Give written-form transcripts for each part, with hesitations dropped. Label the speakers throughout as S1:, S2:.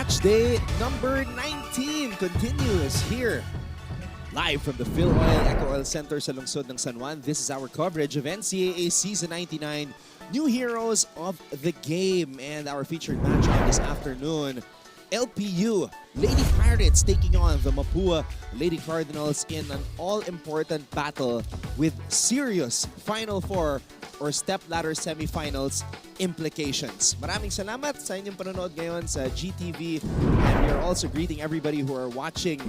S1: Match day number 19 continues here. Live from the Phil Oil Eco Oil Center sa lungsod ng San Juan. This is our coverage of NCAA Season 99, New Heroes of the Game. And our featured match on this afternoon, LPU Lady Pirates taking on the Mapua Lady Cardinals in an all-important battle with serious Final Four or step-ladder semifinals implications. Maraming salamat sa inyong panonood ngayon sa GTV, and we are also greeting everybody who are watching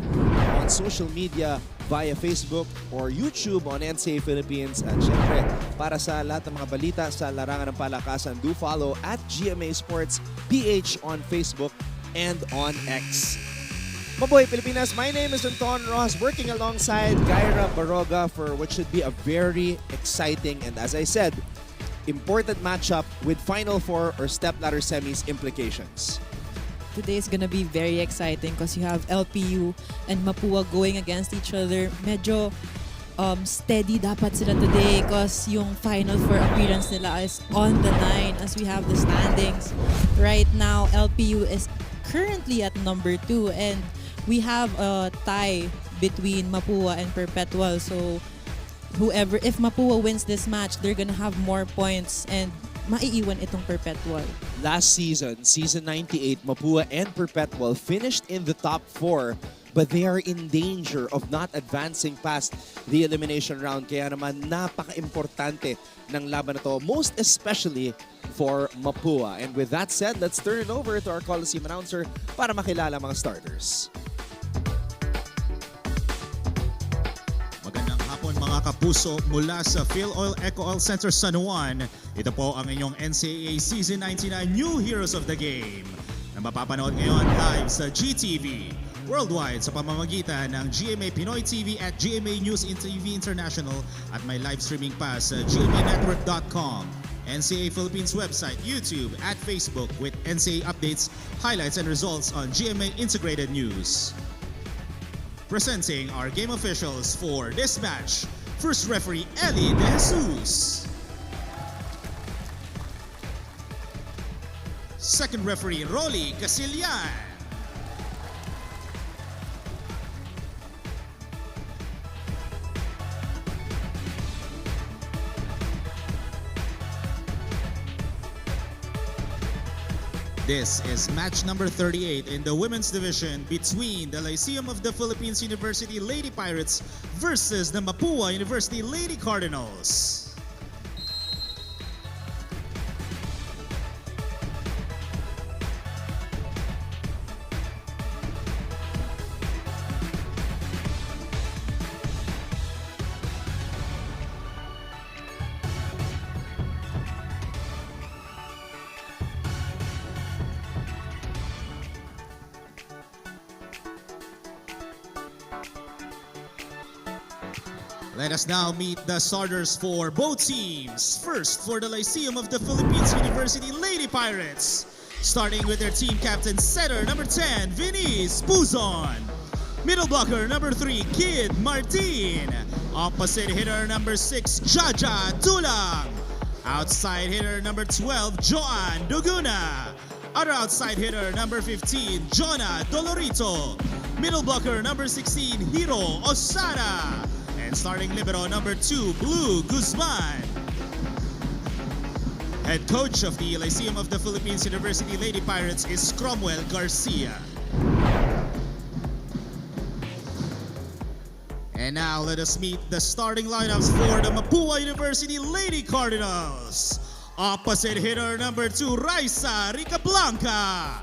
S1: on social media via Facebook or YouTube on NCAA Philippines. At syempre, para sa lahat ng mga balita sa larangan ng palakasan, do follow at GMA Sports PH on Facebook and on X. Mabuhay Pilipinas, my name is Anton Ross, working alongside Gaira Baroga for what should be a very exciting and, as I said, important matchup with Final Four or step-ladder semis implications.
S2: Today is gonna be very exciting because you have LPU and Mapua going against each other. Medyo steady dapat sila today because yung Final Four appearance nila is on the line as we have the standings. Right now, LPU is currently at number 2 and we have a tie between Mapua and Perpetual. So if Mapua wins this match, they're gonna have more points and maiiwan itong Perpetual.
S1: Last season, season 98, Mapua and Perpetual finished in the top 4, but they are in danger of not advancing past the elimination round. Kaya naman napaka-importante ng laban na to, most especially for Mapua. And with that said, let's turn it over to our Coliseum announcer para makilala mga starters.
S3: Magandang hapon mga kapuso mula sa Phil Oil Eco Oil Center San Juan. Ito po ang inyong NCAA Season 99 New Heroes of the Game na mapapanood ngayon live sa GTV. Worldwide sa pamamagitan ng GMA Pinoy TV at GMA News TV International at may live streaming pa sa gmanetwork.com, NCAA Philippines website, YouTube at Facebook with NCAA updates, highlights and results on GMA Integrated News. Presenting our game officials for this match, first referee Eli De Jesus. Second referee Rolly Casillan. This is match number 38 in the women's division between the Lyceum of the Philippines University Lady Pirates versus the Mapua University Lady Cardinals. Let us now meet the starters for both teams. First, for the Lyceum of the Philippines University Lady Pirates. Starting with their team captain, setter number 10, Vinice Buzon. Middle blocker number 3, Kid Martin. Opposite hitter number 6, Jaja Tulang. Outside hitter number 12, Joan Duguna. Other outside hitter number 15, Jonah Dolorito. Middle blocker number 16, Hiro Osada. And starting libero number 2, Blue Guzman. Head coach of the Lyceum of the Philippines University Lady Pirates is Cromwell Garcia. And now let us meet the starting lineups for the Mapua University Lady Cardinals. Opposite hitter number 2, Raisa Ricablanca.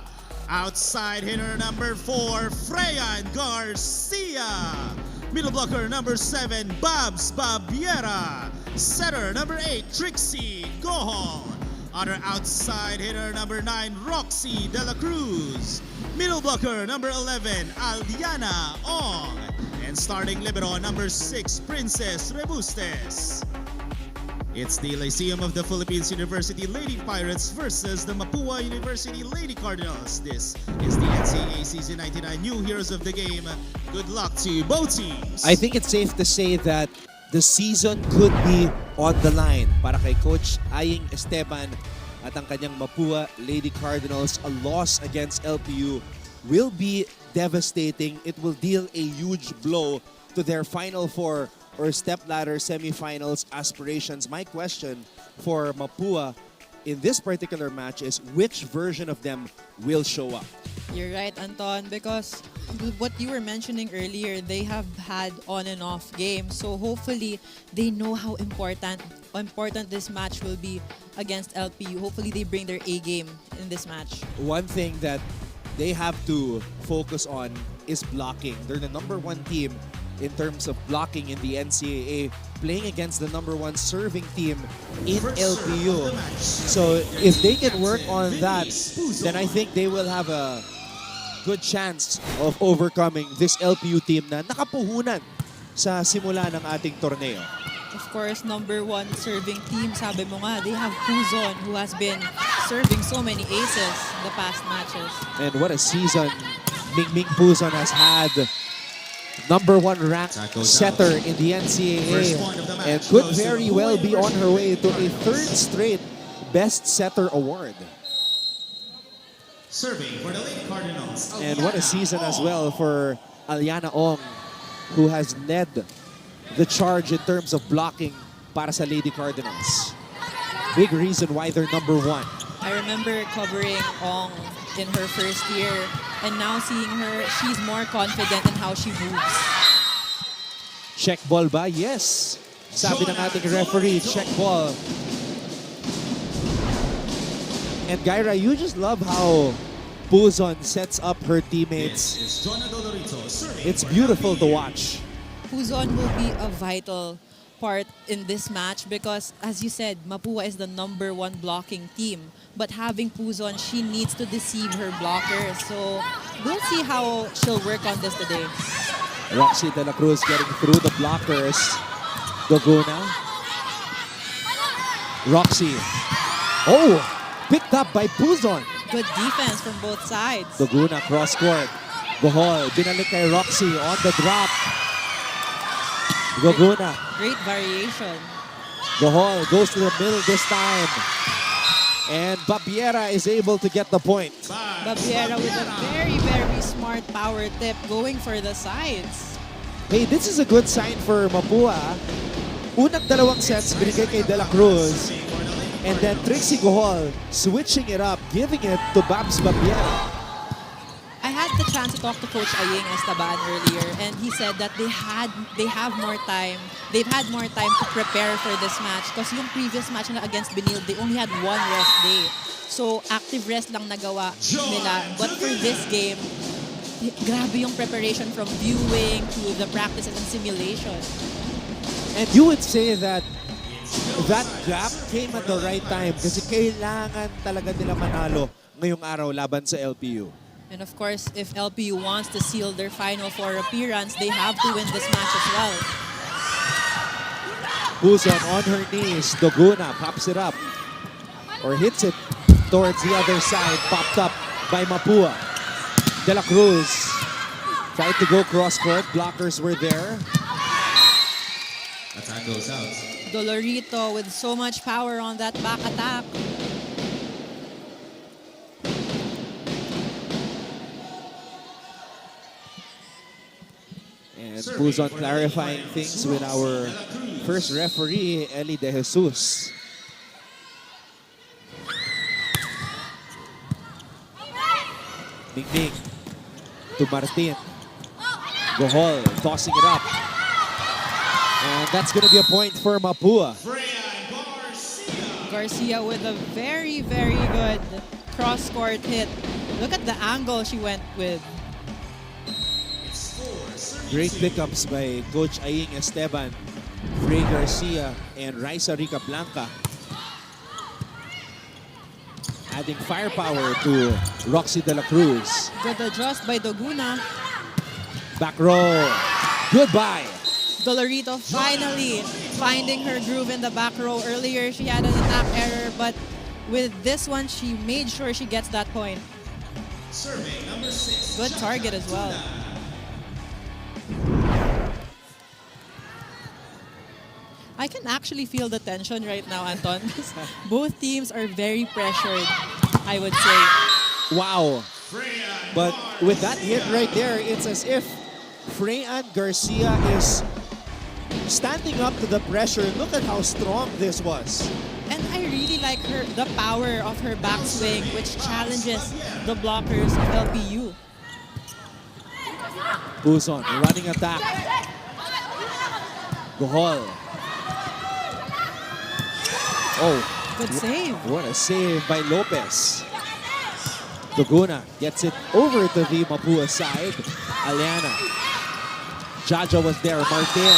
S3: Outside hitter number 4, Freyan Garcia. Middle blocker number 7, Babs Babiera. Setter number 8, Trixie Gohol. Other outside hitter number 9, Roxy De La Cruz. Middle blocker number 11, Aldiana Ong. And starting libero number 6, Princess Rebustes. It's the Lyceum of the Philippines University Lady Pirates versus the Mapua University Lady Cardinals. This is the NCAA Season 99 New Heroes of the Game. Good luck to both teams.
S1: I think it's safe to say that the season could be on the line para kay Coach Aying Esteban at ang kanyang Mapua Lady Cardinals. A loss against LPU will be devastating. It will deal a huge blow to their Final Four or stepladder semifinals aspirations. My question for Mapua in this particular match is which version of them will show up?
S2: You're right, Anton, because what you were mentioning earlier, they have had on and off games. So hopefully they know how important this match will be against LPU. Hopefully they bring their A game in this match.
S1: One thing that they have to focus on is blocking. They're the #1 team in terms of blocking in the NCAA, playing against the #1 serving team in LPU. So if they can work on that, then I think they will have a good chance of overcoming this LPU team na nakapuhunan sa simula ng ating torneo.
S2: Of course, #1 serving team, sabi mo nga, they have Puzon, who has been serving so many aces the past matches.
S1: And what a season Ming Puzon has had. #1 ranked setter in the NCAA and could very well be on her way to a 3rd straight Best Setter Award.
S3: Serving for the Lady Cardinals.
S1: And what a season as well for Aliana Ong, who has led the charge in terms of blocking para sa Lady Cardinals. Big reason why they're #1.
S2: I remember covering Ong in her first year, and now seeing her, she's more confident in how she moves.
S1: Check ball ba? Yes. Sabi ng ating referee, check ball. And Gyra, you just love how Puzon sets up her teammates. It's beautiful to watch.
S2: Puzon will be a vital part in this match because, as you said, Mapua is the #1 blocking team. But having Puzon, she needs to deceive her blockers. So we'll see how she'll work on this today.
S1: Roxy De La Cruz getting through the blockers. Doguna. Roxy. Oh! Picked up by Puzon.
S2: Good defense from both sides.
S1: Doguna cross court. Bohol. Binalik kay Roxy on the drop. Doguna.
S2: Great variation.
S1: Bohol goes to the middle this time. And Babiera is able to get the point.
S2: Babiera with a very, very smart power tip going for the sides.
S1: Hey, this is a good sign for Mapua. Unang 2 sets binigay kay De La Cruz. And then Trixie Gohol switching it up, giving it to Babs Babiera.
S2: I had the chance to talk to Coach Aying Estaban earlier, and he said that they have more time. They've had more time to prepare for this match because yung previous match na against Benil, they only had 1 rest day. So active rest lang nagawa nila. But for this game, grabe yung preparation from viewing to the practices and simulation.
S1: And you would say that that gap came at the right time kasi kailangan talaga nila manalo ngayong araw laban sa LPU.
S2: And of course, if LPU wants to seal their Final Four appearance, they have to win this match as well.
S1: Puzon on her knees. Doguna pops it up or hits it towards the other side. Popped up by Mapua. De La Cruz tried to go cross court. Blockers were there.
S3: Attack goes out.
S2: Dolorito with so much power on that back attack.
S1: And Puzon clarifying things with our first referee, Eli De Jesus. Ming to Martin. Gohol tossing it up. And that's going to be a point for Mapua.
S2: Garcia with a very, very good cross-court hit. Look at the angle she went with.
S1: Great pickups by Coach Aying Esteban, Frey Garcia, and Raisa Rica Blanca. Adding firepower to Roxy De La Cruz.
S2: Good adjust by Doguna.
S1: Back row. Goodbye.
S2: Dolorito finally finding her groove in the back row. Earlier, she had an attack error, but with this one, she made sure she gets that point.
S3: Survey number 6.
S2: Good target as well. I can actually feel the tension right now, Anton. Both teams are very pressured, I would say.
S1: Wow. But with that hit right there, it's as if Freyan Garcia is standing up to the pressure. Look at how strong this was.
S2: And I really like the power of her backswing, which challenges the blockers of LPU.
S1: Buzon, running attack. Gohol. Oh,
S2: Good save.
S1: what a save by Lopez. Duguna gets it over to the Mapua side. Aliana. Jaja was there, Martin.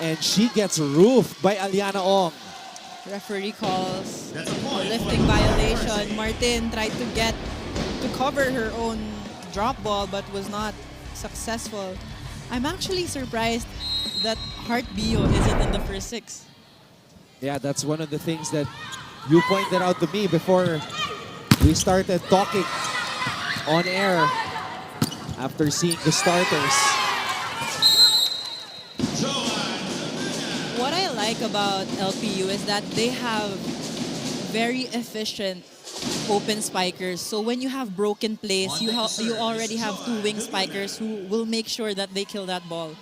S1: And she gets roofed by Aliana Ong.
S2: Referee calls for lifting violation. Martin tried to cover her own drop ball but was not successful. I'm actually surprised that Heart Bio isn't in the first 6.
S1: Yeah, that's one of the things that you pointed out to me before we started talking on air after seeing the starters.
S2: What I like about LPU is that they have very efficient open spikers. So when you have broken plays, you already have 2 wing spikers who will make sure that they kill that ball.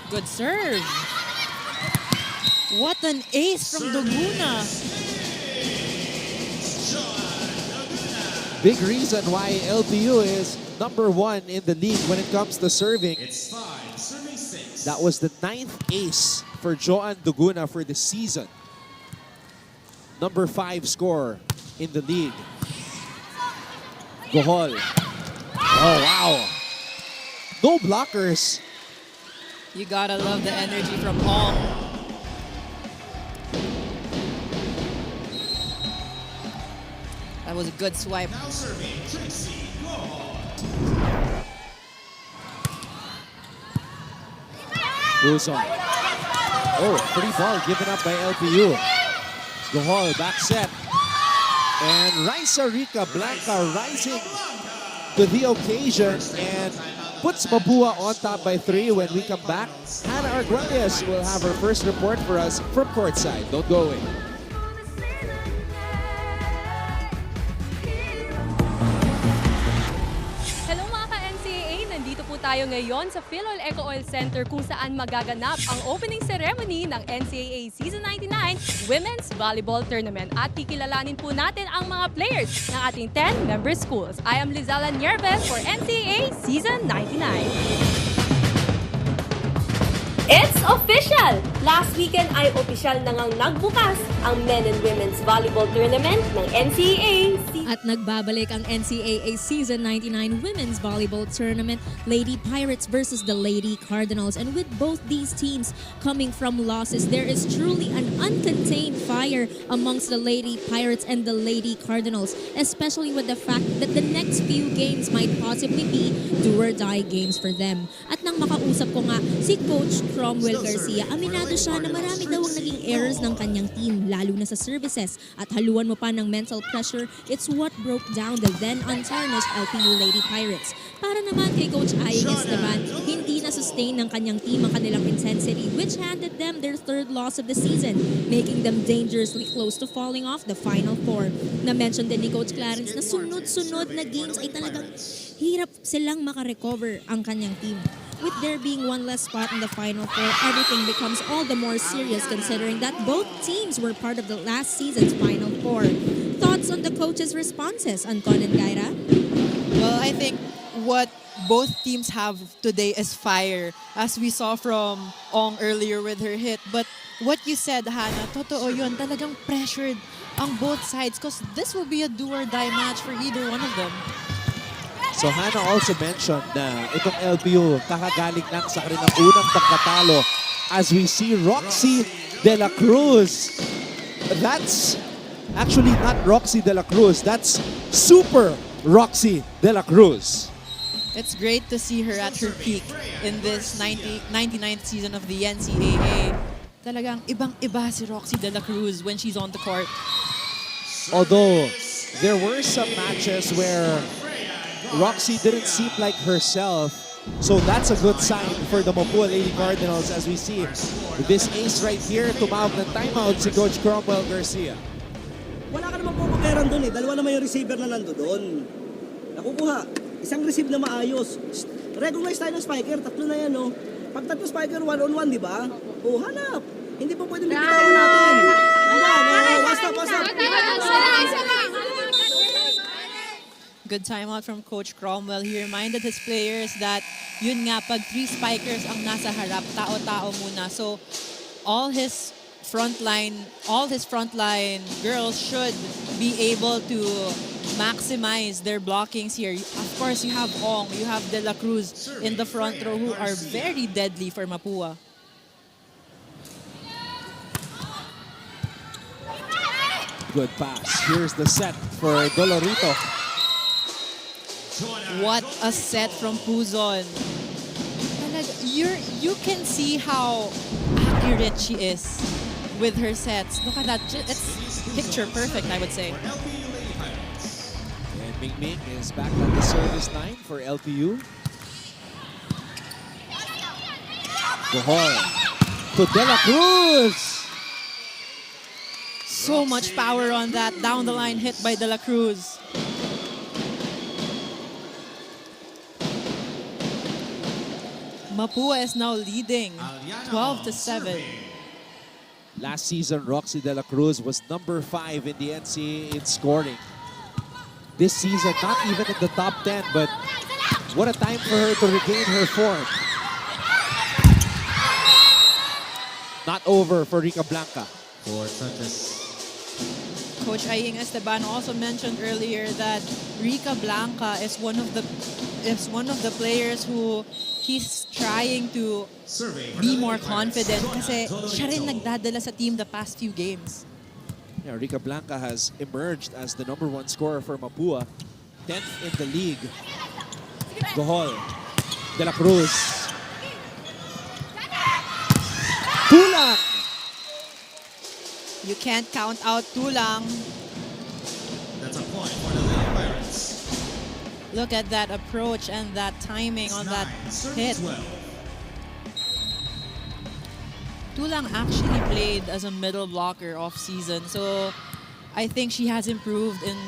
S2: Good serve. What an ace from Duguna.
S1: Big reason why LPU is #1 in the league when it comes to serving.
S3: It's 5, serving 6.
S1: That was the 9th ace for Joan Duguna for the season. #5 scorer in the league. Gohol. Oh, wow. No blockers.
S2: You gotta love the energy from Ong. That was a good swipe.
S3: Now serving Trixie Gohol.
S1: Buzon. Oh, free ball given up by LPU. Gohol back set. And Raisa Rica Blanca rising to the occasion and puts Mapua on top by 3. When we come back, Hannah Arguelles will have her first report for us from courtside. Don't go away.
S4: Hello mga ka-NCAA! Nandito po tayo ngayon sa PhilOil Eco Oil Center kung saan magaganap ang opening ceremony ng NCAA Season 99 Women's Volleyball Tournament. At kikilalanin po natin ang mga players ng ating 10 member schools. I am Lizala Nieves for NCAA Season 99. It's official! Last weekend ay opisyal na ngang nagbukas ang Men and Women's Volleyball Tournament ng NCAA.
S5: At nagbabalik ang NCAA Season 99 Women's Volleyball Tournament, Lady Pirates versus the Lady Cardinals. And with both these teams coming from losses, there is truly an uncontained fire amongst the Lady Pirates and the Lady Cardinals, especially with the fact that the next few games might possibly be do-or-die games for them. At nang makausap ko nga si Coach Cromwell Garcia, aminado siya na marami daw ang naging errors ng kanyang team, lalo na sa services. At haluan mo pa ng mental pressure, it's what broke down the then untarnished LPU Lady Pirates. Para naman kay Coach Aying Esteban, hindi na-sustain ng kanyang team ang kanilang intensity, which handed them their 3rd loss of the season, making them dangerously close to falling off the Final 4. Na-mention din ni Coach Clarence na sunod-sunod na games ay talagang hirap silang makarecover ang kanyang team. With there being one less spot in the Final 4, everything becomes all the more serious considering that both teams were part of the last season's Final 4. Thoughts on the coaches' responses, Anton and Gaira?
S2: Well, I think what both teams have today is fire, as we saw from Ong earlier with her hit. But what you said, Hannah, totoo yun. Talagang pressured on both sides because this will be a do-or-die match for either one of them.
S1: So Hannah also mentioned na itong LPU kakagaling lang sa kanilang unang pagkatalo as we see Roxy De La Cruz. That's actually not Roxy De La Cruz. That's Super Roxy De La Cruz.
S2: It's great to see her at her peak in this 99th season of the NCAA. Talagang ibang-iba si Roxy De La Cruz when she's on the court.
S1: Although there were some matches where Roxy didn't seem like herself. So that's a good sign for the Mapua Lady Cardinals as we see this ace right here. Tumawag ng timeout si Coach Cromwell Garcia.
S6: Wala ka naman pupuperan doon eh. Dalawa naman yung receiver na nando doon. Nakukuha. Isang receive na maayos. Recognize tayo ng spiker. Tatlo na yan, no? Pag tatlo spiker, one-on-one, di ba? O, hanap. Hindi po pwede bitawan natin. Basta.
S2: Good timeout from Coach Cromwell. He reminded his players that yun nga, pag 3 spikers ang nasa harap, tao-tao muna. So, all his frontline girls should be able to maximize their blockings here. Of course, you have Ong, you have De La Cruz in the front row who are very deadly for Mapua.
S1: Good pass. Here's the set for Dolorito.
S2: What a set from Puzon. You can see how accurate she is with her sets. Look at that. It's picture perfect, I would say.
S1: And Ming Ming is back on the service line for LPU. Gohol to De La Cruz.
S2: So much power on that down the line hit by De La Cruz. Mapua is now leading 12-7.
S1: Last season, Roxy De La Cruz was number 5 in the NCAA in scoring. This season, not even in the top 10, but what a time for her to regain her form. Not over for Rica Blanca.
S2: Coach Aying Esteban also mentioned earlier that Rica Blanca is one of the players who he's trying to be more confident kasi siya rin nagdadala sa team the past few games.
S1: Yeah, Rica Blanca has emerged as the #1 scorer for Mapua, 10th in the league. Gohol, De La Cruz. Tulang!
S2: You can't count out Tulang.
S3: That's a point for the Lady Pirates.
S2: Look at that approach and that timing on that hit.
S3: 12.
S2: Tulang actually played as a middle blocker off season, so I think she has improved in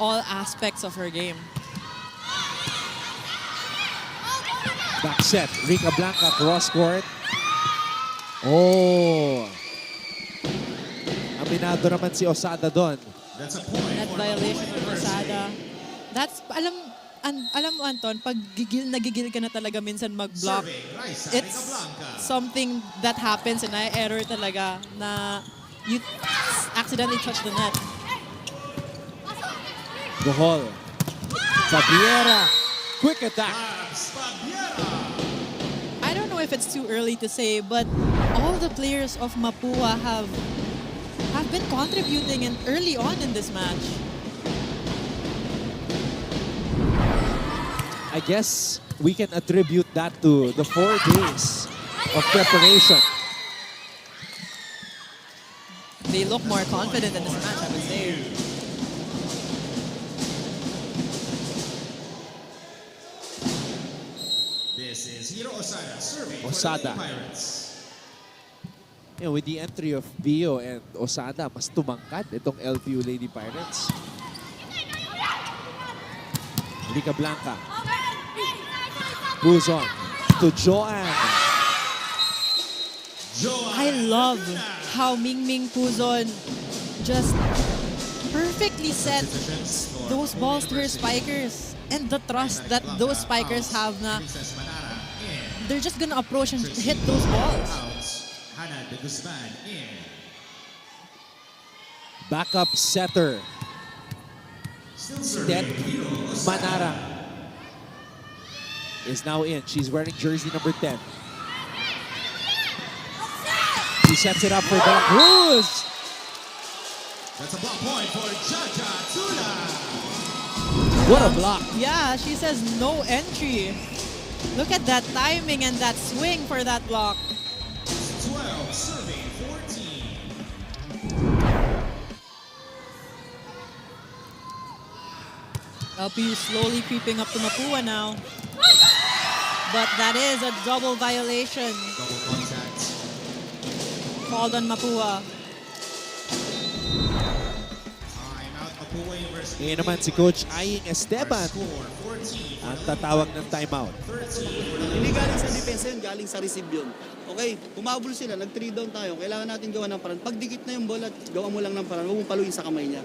S2: all aspects of her game.
S1: Back set, Rica Blanca cross court. Oh! Aminado naman si Osada doon.
S3: That's a point
S2: That
S3: for the
S2: violation
S3: Mapua
S2: of Osada. That's, alam mo Anton, pag nagigil ka na talaga minsan mag-block,
S3: Serving, Raisa
S2: it's
S3: Ricablanca.
S2: something that happens and error talaga na you accidentally touch the net.
S1: Gohol. Fabiera. Quick attack.
S2: I don't know if it's too early to say, but all the players of Mapua have been contributing early on in this match.
S1: I guess we can attribute that to the 4 days of preparation.
S2: They look more confident in this match, I would say.
S3: This is Hiro Osada serving
S1: Osada.
S3: for the Lady Pirates.
S1: You know, with the entry of Bio and Osada, mas tumangkad itong LPU Lady Pirates. Rica Blanca. Pulls on to Joanne.
S2: I love how Ming Ming Puzon just perfectly set those balls to her spikers. And the trust that those spikers have na they're just gonna approach and hit those balls.
S3: Hannah de Guzman in.
S1: Backup setter.
S3: Still
S1: Ted
S3: serving Hiro Osada.
S1: Manara is now in. She's wearing jersey number 10. She sets it up for De La Cruz.
S3: That's a block point for Jaja Tula.
S1: What a block.
S2: Yeah, she says no entry. Look at that timing and that swing for that block.
S3: 12 serving 14.
S2: LPU slowly creeping up to Mapua now. But that is a double violation
S3: Double contact.
S2: called on Mapua.
S1: Ngayon naman si Coach Aying Esteban ang tatawag ng timeout.
S6: Hindi galing sa depensa yun, galing sa receive yun. Okay, humabol sila, nag-3 down tayo. Kailangan natin gawa ng paraan. Pag dikit na yung bola, gawa mo lang ng paraan. Huwag mong paluin sa kamay niya.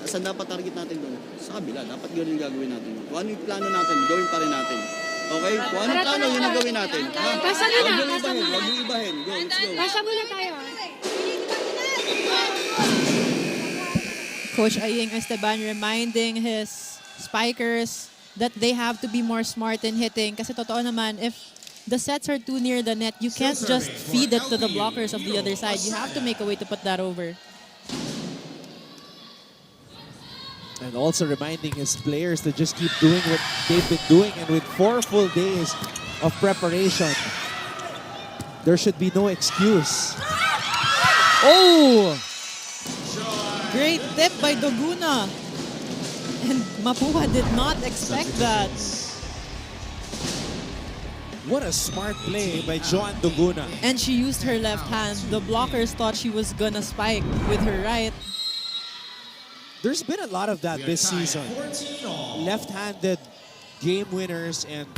S6: Saan dapat target natin doon? Sa kabila, dapat gawin yung gagawin natin. Kung ano yung plano natin, gawin pa rin natin. Okay? Kung ano yung plano, yun ang gawin natin.
S5: Pasa na,
S6: Huwag mong
S5: pasa
S6: ibahin,
S5: muna.
S6: huwag mong ibahin. Go, let's go.
S5: Pasa muna tayo.
S2: Coach Aying Esteban reminding his spikers that they have to be more smart in hitting. Kasi totoo naman, if the sets are too near the net, you can't just feed it to the blockers of the other side. You have to make a way to put that over.
S1: And also reminding his players to just keep doing what they've been doing. And with 4 full days of preparation, there should be no excuse. Oh!
S2: Great tip by Doguna. And Mapua did not expect that.
S1: What a smart play by Joan Doguna.
S2: And she used her left hand. The blockers thought she was gonna spike with her right.
S1: There's been a lot of that this season. Left-handed game winners and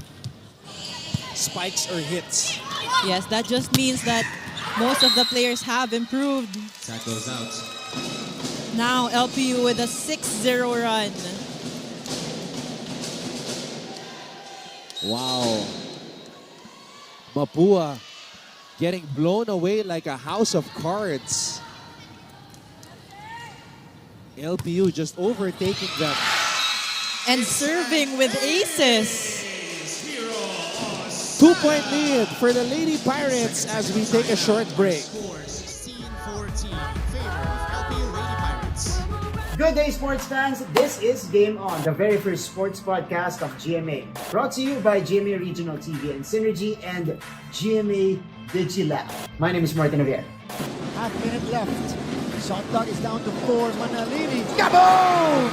S1: spikes or hits.
S2: Yes, that just means that most of the players have improved.
S3: That goes out.
S2: Now LPU with a 6-0 run.
S1: Wow. Mapua getting blown away like a house of cards. LPU just overtaking them.
S2: And serving with aces.
S1: 2-point lead for the Lady Pirates as we take a short break.
S3: Score 16-14 in favor of LPU Lady Pirates.
S7: Good day, sports fans. This is Game On, the very first sports podcast of GMA. Brought to you by GMA Regional TV and Synergy and GMA Digilab. My name is Martin Javier.
S8: Half minute left. Shot clock is down to 4. Manalini. Kaboom!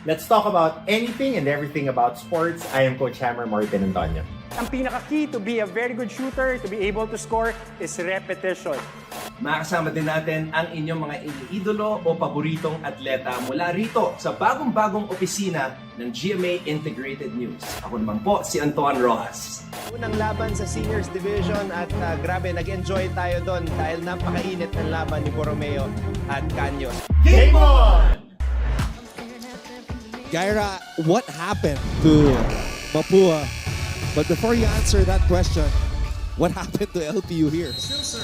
S9: Let's talk about anything and everything about sports. I am Coach Hammer Martin Antonio.
S10: Ang pinaka-key to be a very good shooter, to be able to score, is repetition.
S11: Makasama din natin ang inyong mga iniidolo o paboritong atleta mula rito sa bagong-bagong opisina ng GMA Integrated News. Ako naman po si Antoine Rojas.
S8: Unang laban sa Seniors Division at grabe, nag-enjoy tayo doon dahil napakainit ng laban ni Borromeo at Caños.
S9: Game on!
S1: Gaira, what happened to Mapua? But before you answer that question, what happened to LPU here?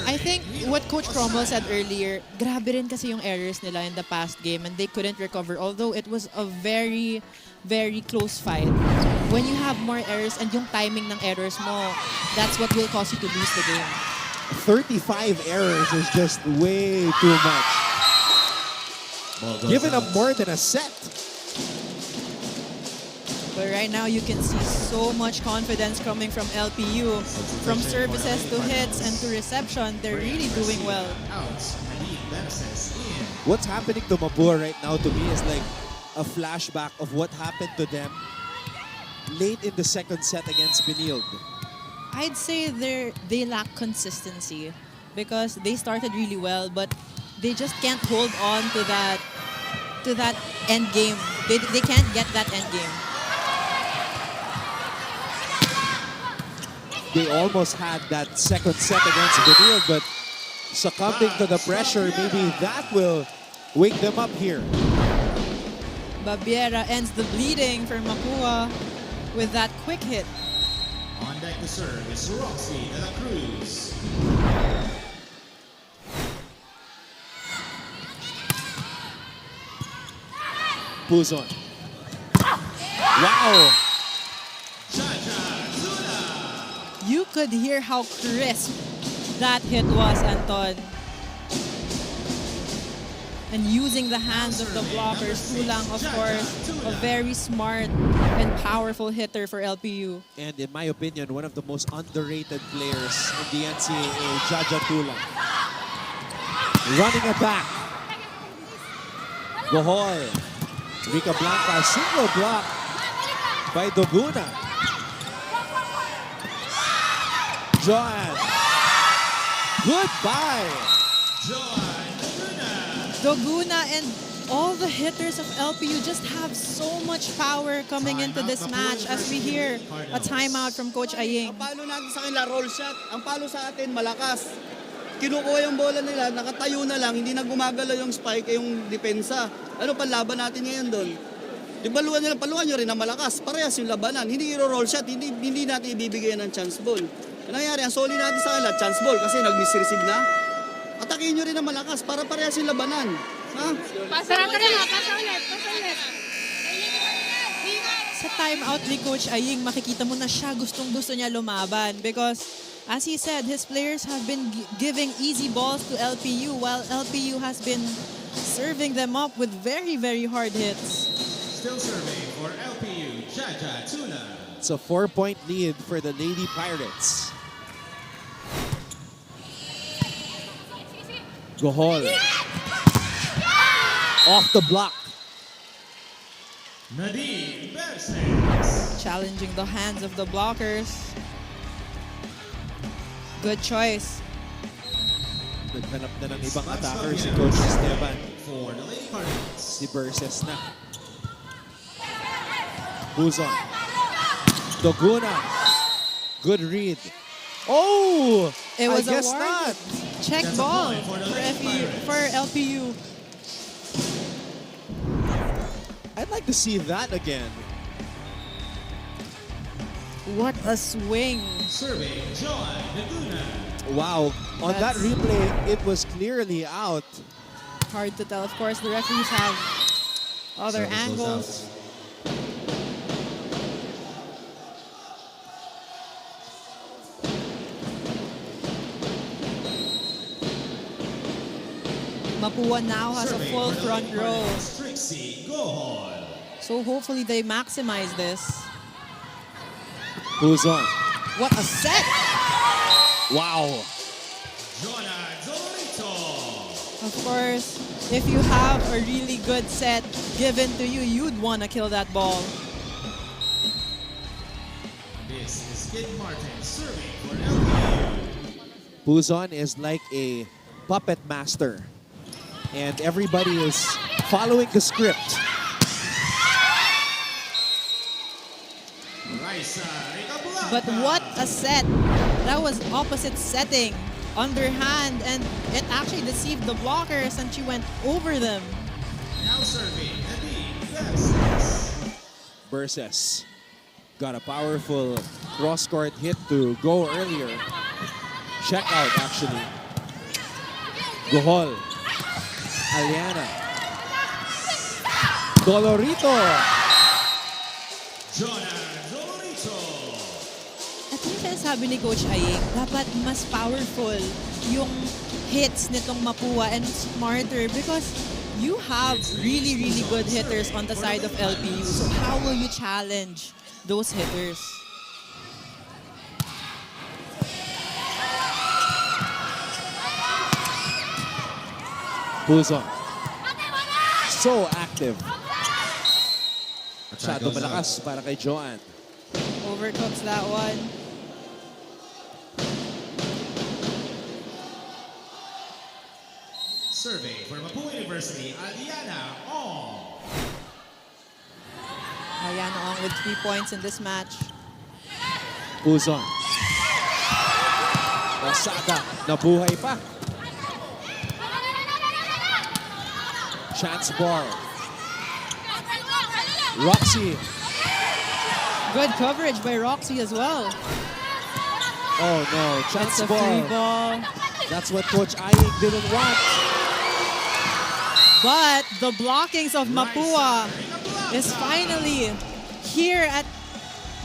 S2: I think what Coach Cromwell said earlier, grabe rin kasi yung errors nila in the past game and they couldn't recover. Although it was a very, very close fight. When you have more errors and yung timing ng errors mo, that's what will cause you to lose the game.
S1: 35 errors is just way too much. Giving up more than a set.
S2: But right now, you can see so much confidence coming from LPU. From services to hits and to reception, they're really doing well.
S1: What's happening to Mapua right now to me is like a flashback of what happened to them late in the second set against Benilde.
S2: I'd say they lack consistency because they started really well, but they just can't hold on to that end game. They can't get that end game.
S1: They almost had that second set against Benilde, but succumbing to the pressure, maybe that will wake them up here.
S2: Babiera ends the bleeding for Mapua with that quick hit.
S3: On deck to serve is Roxy de la Cruz.
S1: Puzon. Wow!
S2: You could hear how crisp that hit was, Anton. And using the hands of the blockers, Tulang, of course, a very smart and powerful hitter for LPU.
S1: And in my opinion, one of the most underrated players in the NCAA, Jaja Tulang. Running it back. Gohol. Rica Blanca, single block by Doguna. Joan. Goodbye.
S2: Doguna and all the hitters of LPU just have so much power coming into this match as we hear a timeout from Coach Aying.
S6: Ang palo natin sa kanila, roll shot. Ang palo sa atin, malakas. Kinukuha yung bola nila, nakatayo na lang, hindi na gumagalaw yung spike, yung depensa. Ano panlaban natin ngayon doon? Di baluan nyo rin na malakas. Parehas yung labanan. Hindi i-roll shot, hindi natin ibibigay ng chance ball. Ano nangyari? Ang soli natin sa kanila, chance ball kasi nag-miss-receive na. Atakin nyo rin na malakas para parehas yung labanan. Ha?
S4: Pasa ulit.
S2: Sa timeout ni Coach Aying, makikita mo na siya gustong-gusto niya lumaban because as he said, his players have been giving easy balls to LPU while LPU has been serving them up with very, very hard hits.
S3: Still serving for LPU, Jaja Tuna.
S1: It's a 4-point lead for the Lady Pirates. Gohol. Off the block.
S3: Nadine Berses.
S2: Challenging the hands of the blockers. Good choice.
S1: Naghanap na ng ibang attacker si Coach Esteban.
S3: For the Lady Cardinals.
S1: Si Berses na. Buzon. Doguna. Good read. Oh!
S2: It was
S1: I guess
S2: a
S1: not.
S2: check
S3: That's a
S2: ball
S3: point for the
S2: for,
S3: Lady Pirates.
S2: for LPU.
S1: I'd like to see that again.
S2: What a swing.
S3: Serving Joy Laguna.
S1: Wow. On that
S2: That's-
S1: replay, it was clearly out.
S2: Hard to tell. Of course, the referees have other
S3: Service goes
S2: angles. Mapua now has a
S3: Serving
S2: full
S3: for the
S2: front
S3: Lady
S2: row.
S3: Cardinals, Trixie Gohol.
S2: So hopefully they maximize this.
S1: Buzon.
S2: What a set!
S1: Wow.
S3: Jonah Dolorito.
S2: Of course, if you have a really good set given to you, you'd want to kill that ball.
S3: This is Kid Martin serving for LPU.
S1: Buzon is like a puppet master. And everybody is following the script.
S3: Raisa Ricablanca.
S2: But what a set! That was opposite setting, underhand, and it actually deceived the blockers and she went over them.
S3: Now serving Nadine Berses.
S1: Berses got a powerful cross-court hit to go earlier. Check out, actually. Gohol. Aliana. Dolorito.
S3: Jonah Dolorito.
S2: At yung sinasabi ni Coach Aying, dapat mas powerful yung hits nitong Mapua and smarter because you have really, really good hitters on the side of LPU. So how will you challenge those hitters?
S1: Buzon. So active. Masyado malakas para kay Joanne.
S2: Overcooks that one.
S3: Serving for Mapua University, Aliana Ong.
S2: Ayana Ong with 3 points in this match.
S1: Buzon. Nasada. Nabuhay pa. Chance ball. Roxy.
S2: Good coverage by Roxy as well.
S1: Oh no, chance
S2: It's a free ball.
S1: That's what Coach Aying didn't want.
S2: But the blockings of Mapua is finally here at...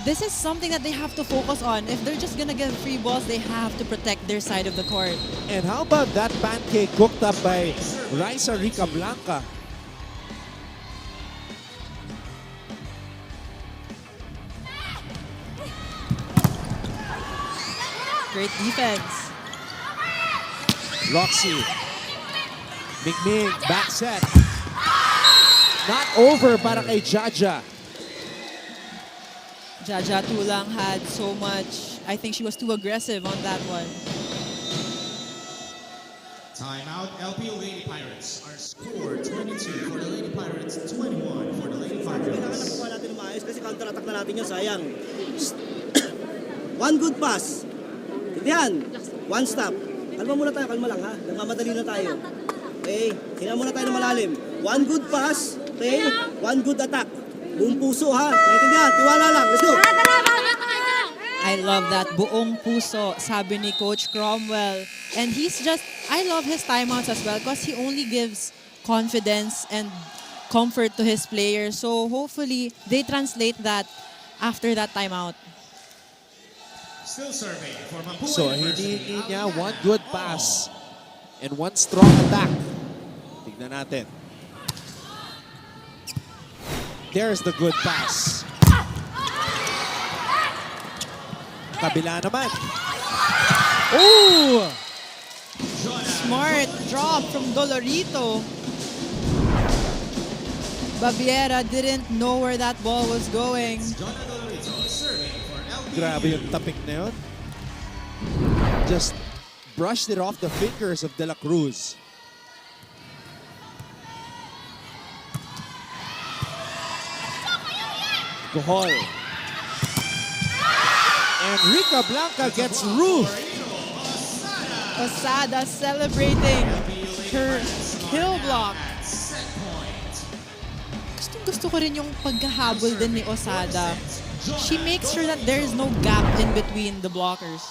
S2: This is something that they have to focus on. If they're just gonna get free balls, they have to protect their side of the court.
S1: And how about that pancake cooked up by Raisa Ricablanca?
S2: Great defense.
S1: Roxy. Mingming, back set. Not over para kay Jaja.
S2: Jaja Tulang had so much... I think she was too aggressive on that one.
S3: Timeout, LPU Lady Pirates. Our score, 22 for the Lady Pirates, 21 for the Lady
S6: Kailangan
S3: Cardinals.
S6: nakuha natin ng maayos kasi counter-attack na natin yun, sayang. One good pass. Yan. One stop. Kalma muna tayo, kalma lang ha. Nagmamadali na tayo. Okay? Hinga muna tayo ng malalim. One good pass. Okay? One good attack. Buong puso ha. Naintindihan? Tiwala lang. Let's go.
S2: I love that. Buong puso, sabi ni Coach Cromwell. And I love his timeouts as well because he only gives confidence and comfort to his players. So hopefully, they translate that after that timeout.
S3: Still serving for Mapua
S1: So,
S3: University.
S1: hinihingi niya one good pass and one strong attack. Tignan natin. There's the good pass. Kabila naman.
S2: Ooh! Smart drop from Dolorito. Babiera didn't know where that ball was going.
S1: Grabe yung tapik na yun. Just brushed it off the fingers of De La Cruz. Gohol. And Rica Blanca gets roofed.
S2: Osada celebrating her kill block. Gusto ko rin yung pagkahabol din ni Osada. She makes sure that there is no gap in between the blockers.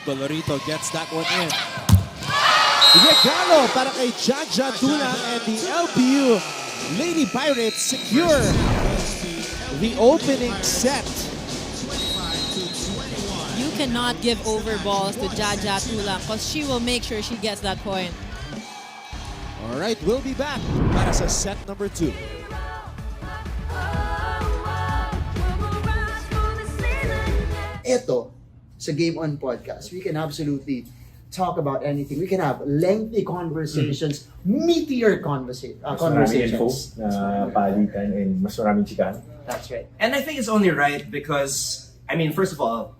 S1: Dolorito gets that one in. Regalo para kay Jaja Tulang and the LPU Lady Pirates secure the opening set.
S2: You cannot give over balls to Jaja Tulang because she will make sure she gets that point.
S1: All right, we'll be back para sa set number 2.
S7: Ito, sa Game On podcast, we can absolutely talk about anything. We can have lengthy conversations, meatier conversations.
S9: Palitan and mas maraming chikahan.
S11: That's right. And I think it's only right because, I mean, first of all,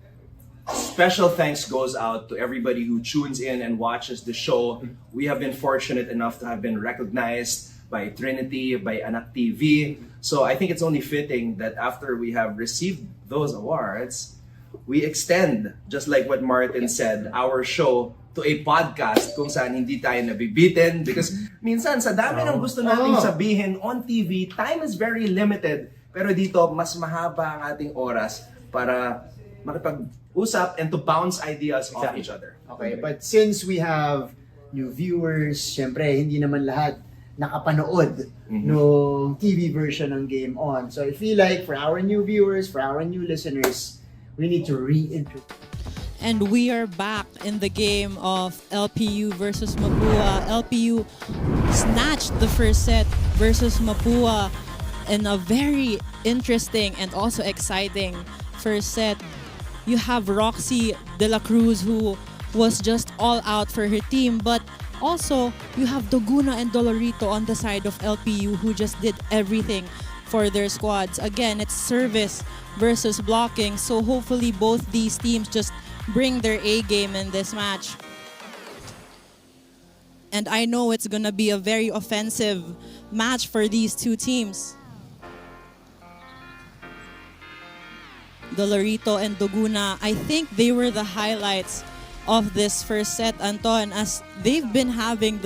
S11: special thanks goes out to everybody who tunes in and watches the show. We have been fortunate enough to have been recognized by Trinity, by Anak TV. So I think it's only fitting that after we have received those awards, we extend, just like what Martin said, our show to a podcast kung saan hindi tayo nabibitin because minsan sa dami ng gusto nating sabihin on TV, time is very limited. Pero dito, mas mahaba ang ating oras para makipag-usap and to bounce ideas off each other.
S7: Okay, but since we have new viewers, syempre, hindi naman lahat nakapanood no TV version ng Game On. So I feel like for our new viewers, for our new listeners, we need to reintroduce.
S2: And we are back in the game of LPU versus Mapua. LPU snatched the first set versus Mapua in a very interesting and also exciting first set. You have Roxy De La Cruz who was just all out for her team, but also you have Doguna and Dolorito on the side of LPU who just did everything for their squads. Again, it's service versus blocking, so hopefully both these teams just bring their A game in this match. And I know it's gonna be a very offensive match for these two teams. Dolorito and Doguna, I think they were the highlights of this first set, Anton, as they've been having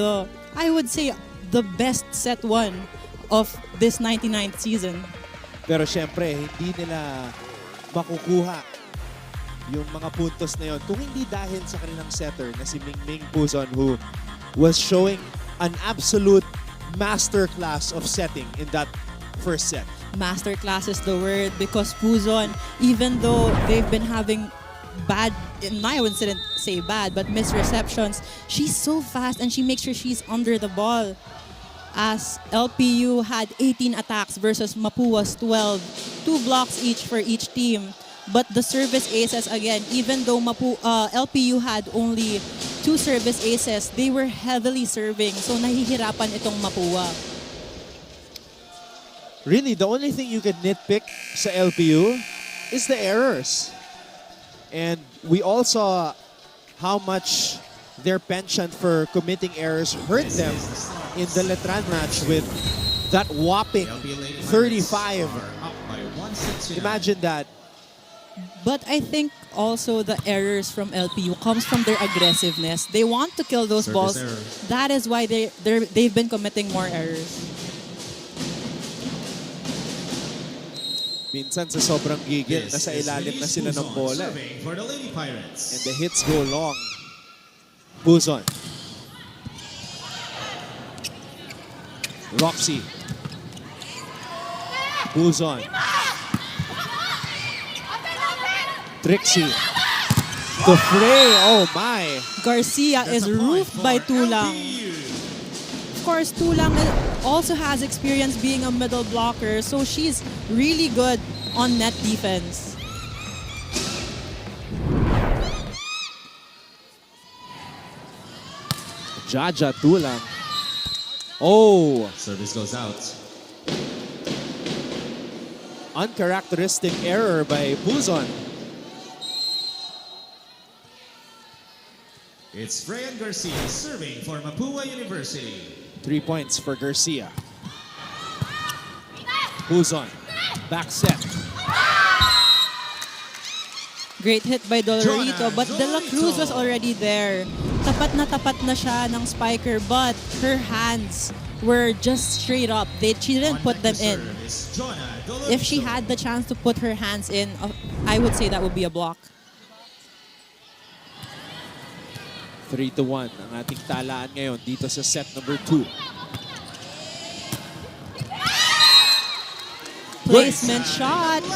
S2: I would say, the best set one of this 99th season.
S1: Pero syempre, hindi nila makukuha yung mga puntos na yun kung hindi dahil sa kanilang setter na si Mingming Puzon who was showing an absolute masterclass of setting in that first set.
S2: Masterclass is the word because Puzon, even though they've been having bad, I wouldn't say bad, but misreceptions, she's so fast and she makes sure she's under the ball. As LPU had 18 attacks versus Mapua's 12, 2 blocks each for each team. But the service aces, again, even though LPU had only 2 service aces, they were heavily serving. So nahihirapan itong Mapua.
S1: Really, the only thing you can nitpick sa LPU is the errors. And we all saw how much their penchant for committing errors hurt them in the Letran match with that whopping 35. Imagine that.
S2: But I think also the errors from LPU comes from their aggressiveness. They want to kill those balls. That is why they've been committing more errors.
S1: Minsan sa sobrang gigil, nasa ilalim na sila ng bola. And the hits go long. Buzon. Roxy. Buzon. Trixie. The fray, oh my.
S2: Garcia is roofed by Tulang. Of course, Tulang also has experience being a middle blocker, so she's really good on net defense.
S1: Jaja Tulang. Oh.
S3: Service goes out.
S1: Uncharacteristic error by Buzon.
S3: It's Freyan Garcia serving for Mapua University.
S1: 3 points for Garcia. Buzon. Back set.
S2: Great hit by Dolorito, but De La Cruz was already there. Tapat na siya ng spiker, but her hands were just straight up. She didn't put them in. If she had the chance to put her hands in, I would say that would be a block.
S1: 3-1 ang ating talaan ngayon dito sa set number 2.
S2: Placement shot.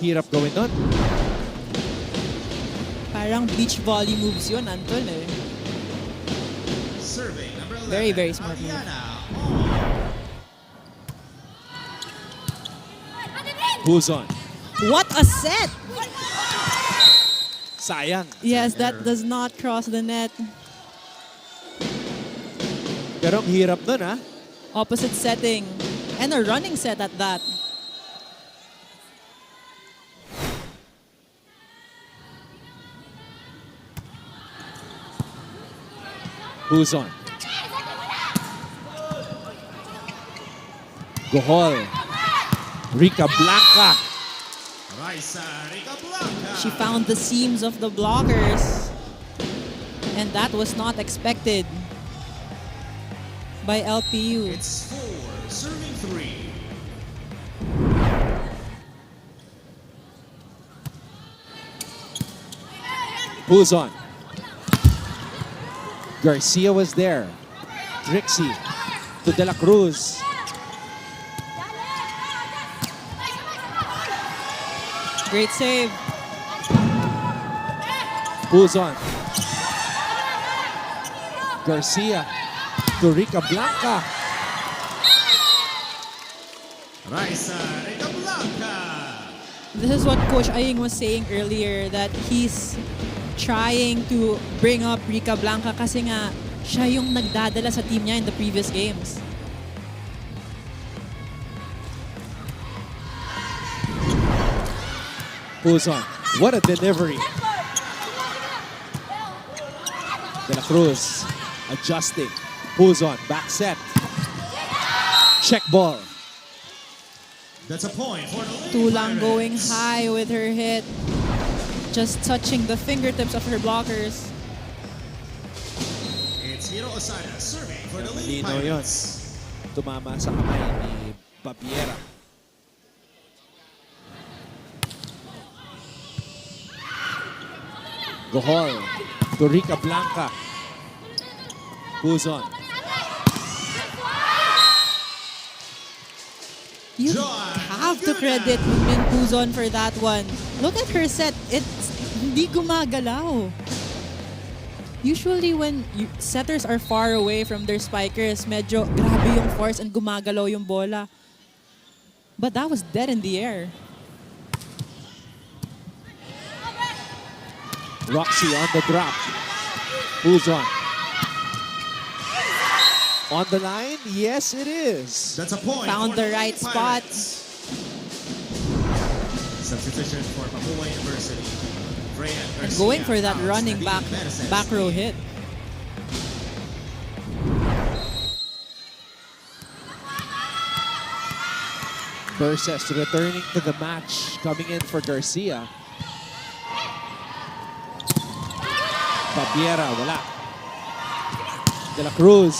S1: Hirap gawin nun.
S2: Parang beach volley moves yun, Anton eh.
S3: Serving number 11.
S2: Very, very smart move.
S1: Buzon.
S2: What a set!
S1: Sayang.
S2: Yes, that does not cross the net.
S1: Pero ang hirap nun ha.
S2: Opposite setting. And a running set at that.
S1: Buzon. Gohol. Rica Blanca.
S2: She found the seams of the blockers. And that was not expected by LPU.
S3: It's 4, serving 3.
S1: Buzon. Garcia was there. Trixie to De La Cruz.
S2: Great save.
S1: Buzon. Garcia to Rica Blanca.
S3: Rica Blanca.
S2: This is what Coach Aying was saying earlier, that he's trying to bring up Rica Blanca kasi nga siya yung nagdadala sa team niya in the previous games.
S1: Buzon. What a delivery. De La Cruz adjusting. Buzon. Back set. Check ball.
S3: That's a point for the Lady
S2: Tulang
S3: Pirates.
S2: going high with her hit. Just touching the fingertips of her blockers.
S3: It's Hiro Osada serving for the Lady
S1: Lino yun.
S3: Pirates.
S1: Tumama sa kamay ni Babiera. Gohol to Rica Blanca. Buzon.
S2: You have to credit Min Puzon for that one. Look at her set. It's hindi gumagalaw. Usually when setters are far away from their spikers, medyo grabe yung force and gumagalaw yung bola. But that was dead in the air.
S1: Roxy on the drop. Buzon. On the line? Yes, it is.
S3: That's a point.
S2: Found
S3: for
S2: the right
S3: Lady
S2: spot.
S3: Pirates. Substitution for Mapua University.
S2: And going for that running back row hit.
S1: Versus returning to the match, coming in for Garcia. Babiera, wala. De la Cruz.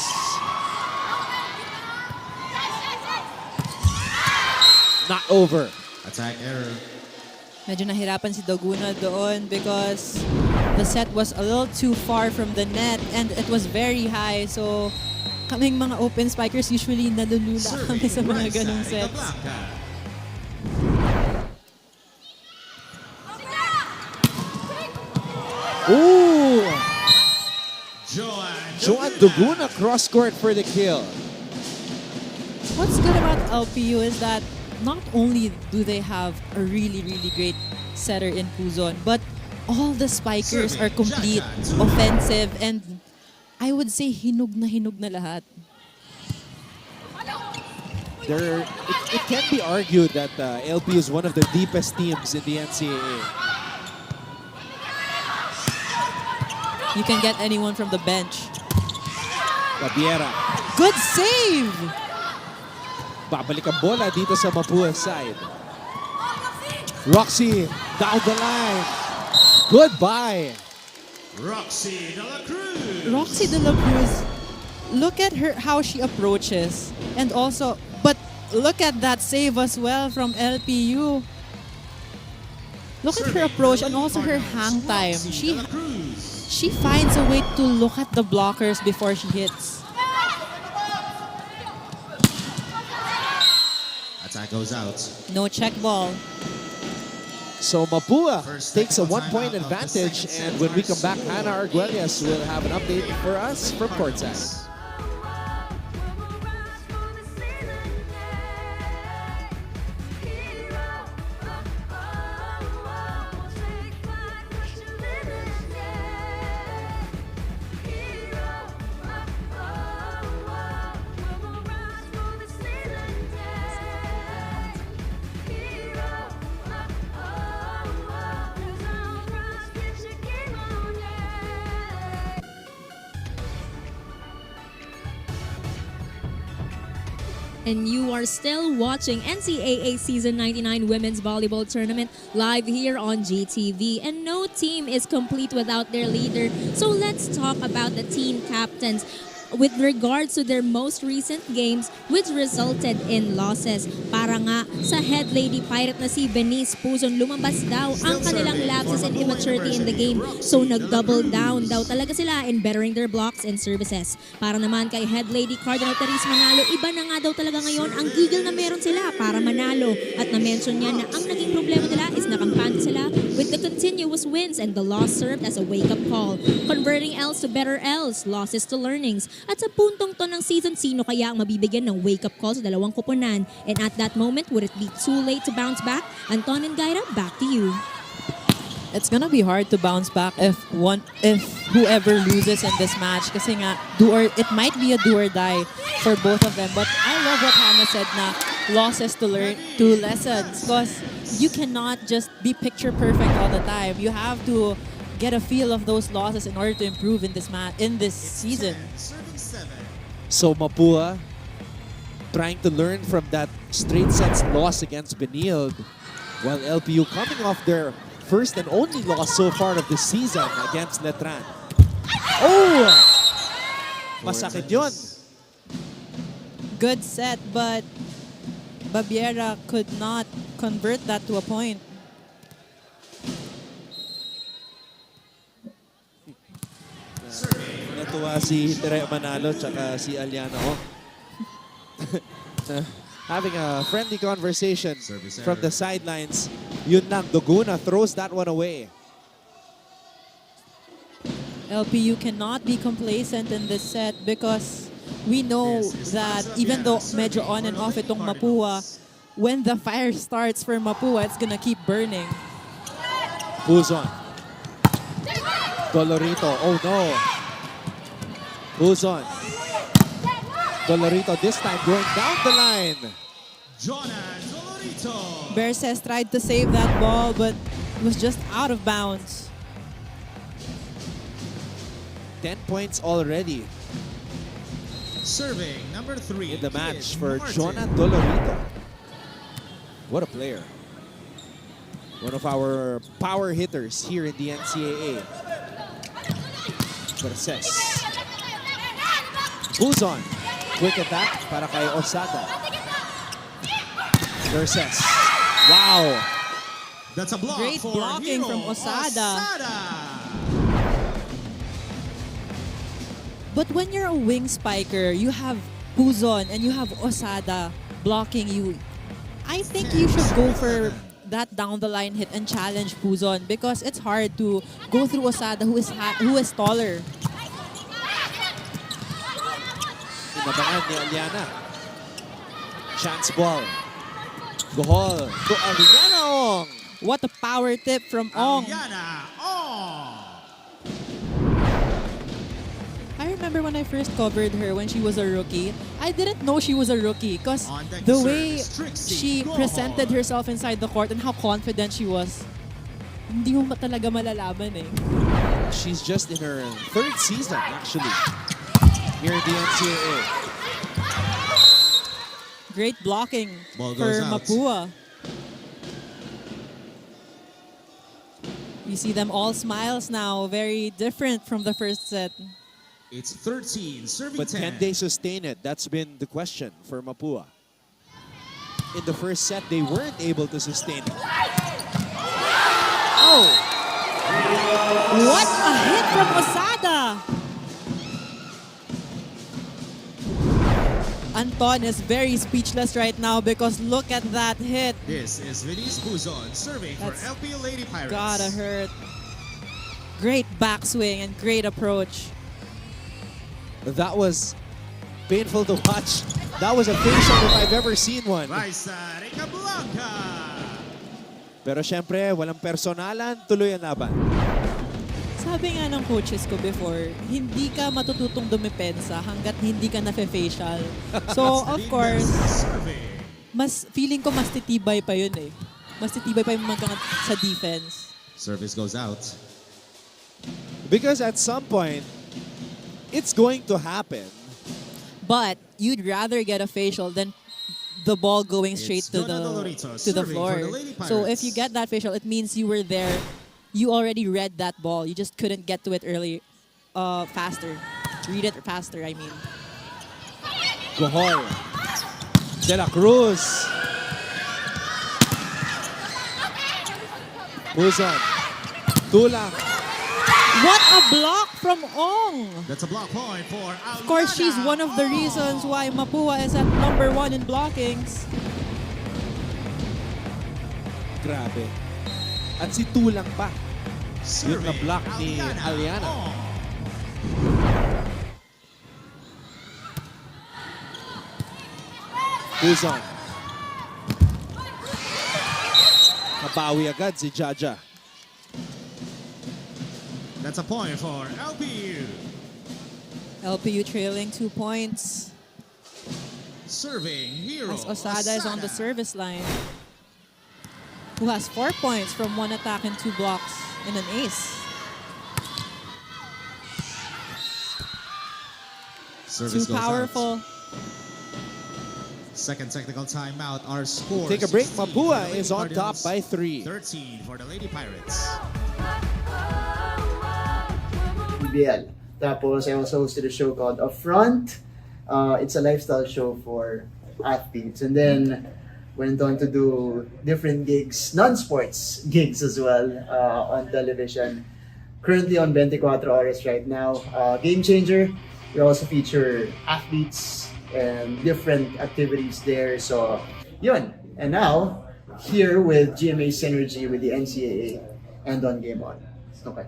S1: Not over.
S3: Attack error.
S2: Medyo nahirapan si Doguna doon because the set was a little too far from the net and it was very high. So kaming mga open spikers usually nalulula kami sa mga ganong sets.
S1: Ooh! Joan Duguna cross court for the kill.
S2: What's good about LPU is that not only do they have a really, really great setter in Puzon, but all the spikers are complete, offensive, and I would say hinog na lahat.
S1: It can be argued that LPU is one of the deepest teams in the NCAA.
S2: You can get anyone from the bench.
S1: Babiera.
S2: Good save!
S1: Babalik ang bola dito sa Mapua side. Roxy down the line. Goodbye.
S3: Roxy de la Cruz.
S2: Roxy de la Cruz, look at her, how she approaches. And also, but look at that save as well from LPU. Look at her approach and also her hang time. She finds a way to look at the blockers before she hits.
S3: Attack goes out.
S2: No check ball.
S1: So Mapua takes a 1-point advantage, and when we come back, Hannah Arguelles will have an update for us from Courtside.
S5: And you are still watching NCAA Season 99 Women's Volleyball Tournament live here on GTV. And no team is complete without their leader. So let's talk about the team captains with regards to their most recent games which resulted in losses. Para nga sa head Lady Pirate na si Benice Puzon, lumabas daw ang kanilang lapses and immaturity in the game. So nag-double down daw talaga sila in bettering their blocks and services. Para naman kay head Lady Cardinal Therese Manalo, iba na nga daw talaga ngayon ang gigil na meron sila para manalo. At na-mention niya na ang naging problema nila is nakampante sila with the continuous wins and the loss served as a wake-up call. Converting L's to better L's, losses to learnings. At sa puntong to ng season, sino kaya ang mabibigyan ng wake-up call sa dalawang koponan? And at that moment, would it be too late to bounce back? Anton and Gaira, back to you.
S2: It's gonna be hard to bounce back if whoever loses in this match. Kasi nga, it might be a do or die for both of them. But I love what Hannah said na losses to lessons. Because you cannot just be picture perfect all the time. You have to get a feel of those losses in order to improve in this season.
S1: So Mapua trying to learn from that straight sets loss against Benilde, while LPU coming off their first and only loss so far of the season against Letran. Oh! Masakit yun.
S2: Good set, but Babiera could not convert that to a point.
S1: Natuwa si Tere Manalo tsaka si Aliana. Having a friendly conversation from the sidelines. Yun lang, Doguna throws that one away.
S2: LPU cannot be complacent in this set because we know that even though medyo on and off itong Mapua, when the fire starts for Mapua, it's gonna keep burning.
S1: Puzon. Dolorito, oh no. Puzon. Dolorito this time going down the line.
S3: Jonas Dolorito.
S2: Berses tried to save that ball, but it was just out of bounds.
S1: 10 points already
S3: Serving number 3
S1: in the match
S3: is
S1: for
S3: Martin.
S1: Jonah Dolorito. What a player. One of our power hitters here in the NCAA. Verses. Pulls on. Quick attack para kay Osada. Verses. Wow.
S3: That's a block
S2: Great
S3: for
S2: blocking
S3: Hero
S2: from Osada. But when you're a wing spiker, you have Puzon and you have Osada blocking you. I think you should go for that down the line hit and challenge Puzon because it's hard to go through Osada who is taller.
S1: Inabangan ni Aliana. Chance ball. Gohol to Aliana Ong.
S2: What a power tip from Ong.
S3: Aliana Ong.
S2: I remember when I first covered her when she was a rookie, I didn't know she was a rookie because
S3: On deck
S2: the
S3: to
S2: way
S3: service, Trixie
S2: she
S3: Gohol.
S2: presented herself inside the court and how confident she was, hindi mo talaga malalaman eh.
S1: She's just in her third season, actually, here in the NCAA.
S2: Great blocking
S3: Ball
S2: for
S3: goes out.
S2: Mapua. You see them all smiles now, very different from the first set.
S3: It's 13, serving
S1: But
S3: 10.
S1: can they sustain it? That's been the question for Mapua. In the first set, they weren't able to sustain it. Oh!
S2: What a hit from Osada! Anton is very speechless right now because look at that hit.
S3: This is Vinicius Puzon serving for
S2: That's
S3: LPU Lady Pirates.
S2: Gotta hurt. Great backswing and great approach.
S1: That was painful to watch. That was a facial if I've ever seen one.
S3: Raisa Blanca.
S1: Pero syempre, walang personalan, tuloy ang laban.
S2: Sabi nga ng coaches ko before, hindi ka matututong dumepensa hanggat hindi ka nafe-facial. So, of course, feeling ko mas titibay pa yun eh. Mas titibay pa yung sa defense.
S3: Service goes out.
S1: Because at some point, it's going to happen.
S2: But you'd rather get a facial than the ball going straight
S3: It's
S2: to
S3: Donna
S2: the
S3: Dolorito
S2: to the
S3: serving
S2: floor.
S3: for the Lady
S2: So
S3: Pirates.
S2: if you get that facial, it means you were there. You already read that ball. You just couldn't get to it early, faster. Read it faster, I mean.
S1: Gohol. De La Cruz. Puzon. Tulang.
S2: What a block from Ong!
S3: That's a block point for Aliana.
S2: Of course, she's one of the reasons why Mapua is at #1 in blockings.
S1: Grabe. At si Tulang pa. Yung
S3: Serving
S1: na-block ni Aliana.
S3: Ong.
S1: Puzon. Nabawi agad si Jaja.
S3: That's a point for LPU.
S2: LPU trailing 2 points
S3: Serving Hero
S2: as Osada is on the service line, who has 4 points from 1 attack and 2 blocks and an ace.
S3: Service
S2: Too
S3: goes
S2: powerful.
S3: out. Second technical timeout. Our score.
S1: Take a break.
S3: 16
S1: Mapua
S3: for the
S1: is
S3: Lady
S1: on top
S3: Cardinals,
S1: by 3.
S3: 13 for the Lady Pirates.
S7: BBL. Tapos, I also hosted a show called Upfront. It's a lifestyle show for athletes. And then, went on to do different gigs, non-sports gigs as well on television. Currently on 24 Horas right now. Game Changer. We also feature athletes and different activities there. So, yun. And now, here with GMA Synergy with the NCAA and on Game On. Okay.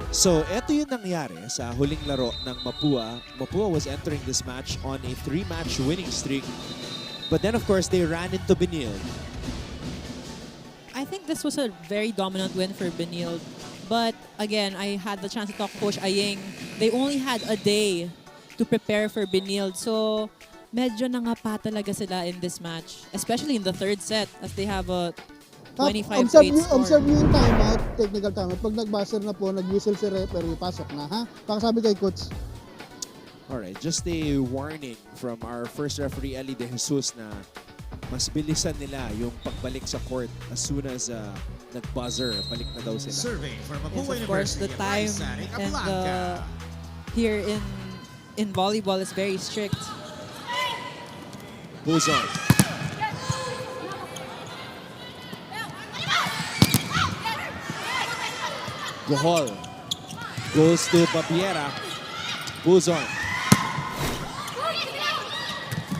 S1: So, eto yung nangyari sa huling laro ng Mapua. Mapua was entering this match on a 3-match winning streak. But then, of course, they ran into Benilde.
S2: I think this was a very dominant win for Benilde. But again, I had the chance to talk to Coach Aying. They only had a day to prepare for Benilde. So medyo nangapa talaga sila in this match. Especially in the third set as they have a 25-8 score.
S12: Observe nyo yung timeout, technical timeout. Pag nag-buzzer na po, nag-whistle si referee, pasok na, ha? Pakasabi kay coach.
S1: Alright, just a warning from our first referee, Eli De Jesus, na mas bilisan nila yung pagbalik sa court as soon as nag-buzzer. Balik na daw sila.
S3: Serving for
S2: Yes,
S3: Mapua
S2: of course, the
S3: University of
S2: time
S3: Raisa, Rica
S2: and
S3: Blanca.
S2: here in volleyball is very strict.
S1: Buzon. Gohol goes to Babiera. Buzon.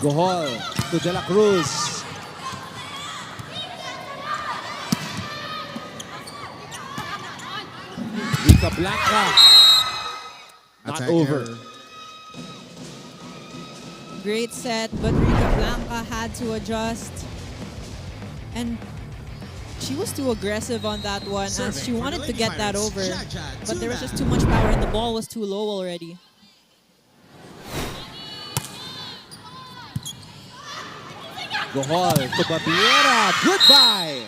S1: Gohol to De La Cruz. Rica Blanca. Not
S3: Attack
S1: over.
S3: error.
S2: Great set, but Rica Blanca had to adjust. And she was too aggressive on that one as
S3: Serving
S2: she
S3: for
S2: wanted
S3: the
S2: to
S3: Lady
S2: get that
S3: Pirates,
S2: over.
S3: Jaja
S2: But there was
S3: Tuna.
S2: just too much power and the ball was too low already.
S1: Gohol to Babiera. Goodbye.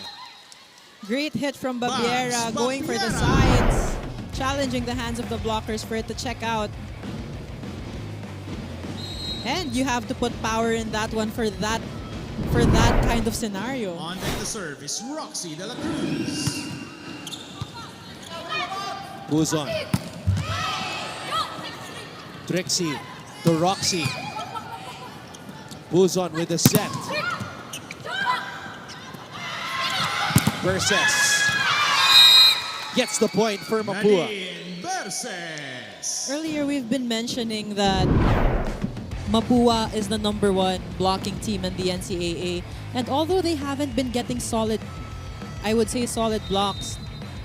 S2: Great hit from Babiera,
S3: Bams,
S2: going for the
S3: Babiera.
S2: sides, challenging the hands of the blockers for it to check out. And you have to put power in that one for that kind of scenario.
S3: On deck to serve is Roxy De La Cruz.
S1: Buzon. Trixie to Roxy. Buzon with the set. Versus gets the point for Mapua.
S3: Nadine Verses.
S2: Earlier, we've been mentioning that Mapua is the #1 blocking team in the NCAA. And although they haven't been getting solid, I would say solid blocks,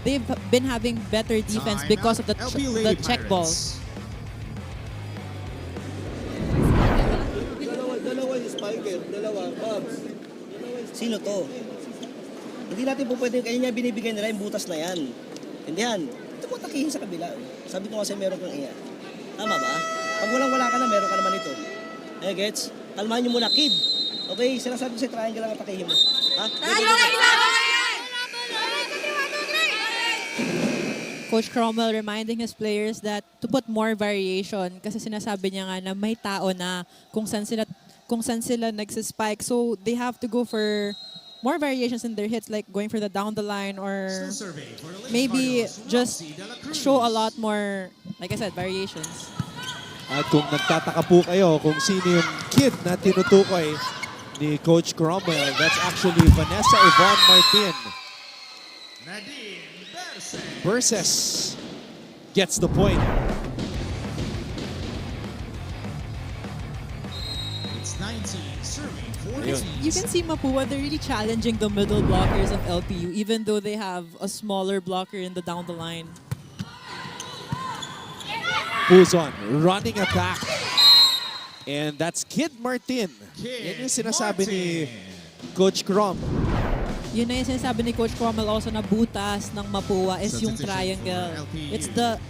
S2: they've been having better defense because of the
S3: LPU
S2: the
S3: Lady
S2: check
S3: Pirates.
S2: balls.
S6: Dalawa yung spiker, dalawa, Bobs. Sino to? Hindi natin po pwede, kaya niya binibigay nila yung butas na yan. Hindihan, ito po takihin sa kabila. Sabi ko kasi meron kang iya. Tama ba? Pag walang-wala ka na, meron ka naman ito. Eh, gets? Kalmahan niyo muna, kid. Okay, sinasabi ko sa triangle lang ang takihin mo. Ha?
S2: Coach Cromwell reminding his players that to put more variation kasi sinasabi niya nga na may tao na kung saan sila nagsispike. So they have to go for more variations in their hits, like going for the down the line or
S3: Still serving for the Lady
S2: maybe
S3: Cardinals,
S2: just
S3: Roxy De La Cruz.
S2: show a lot more, like I said, variations.
S1: At kung nagtataka po kayo kung sino yung kid na tinutukoy ni Coach Cromwell, that's actually Vanessa Yvonne Martin.
S3: Nadine Verses.
S1: Versus gets the point.
S3: It's 19 serving for the
S1: Ayun.
S2: You
S3: teams.
S2: can see Mapua, they're really challenging the middle blockers of LPU even though they have a smaller blocker in the down the line.
S1: Buzon running attack. And that's Kid Martin.
S3: Kid
S1: Yan yung sinasabi ni
S3: Martin.
S1: Coach Crom.
S2: Yun na yung sinasabi ni Coach Cromwell also na butas ng Mapua is yung
S3: Substitution
S2: triangle.
S3: for LPU.
S2: It's the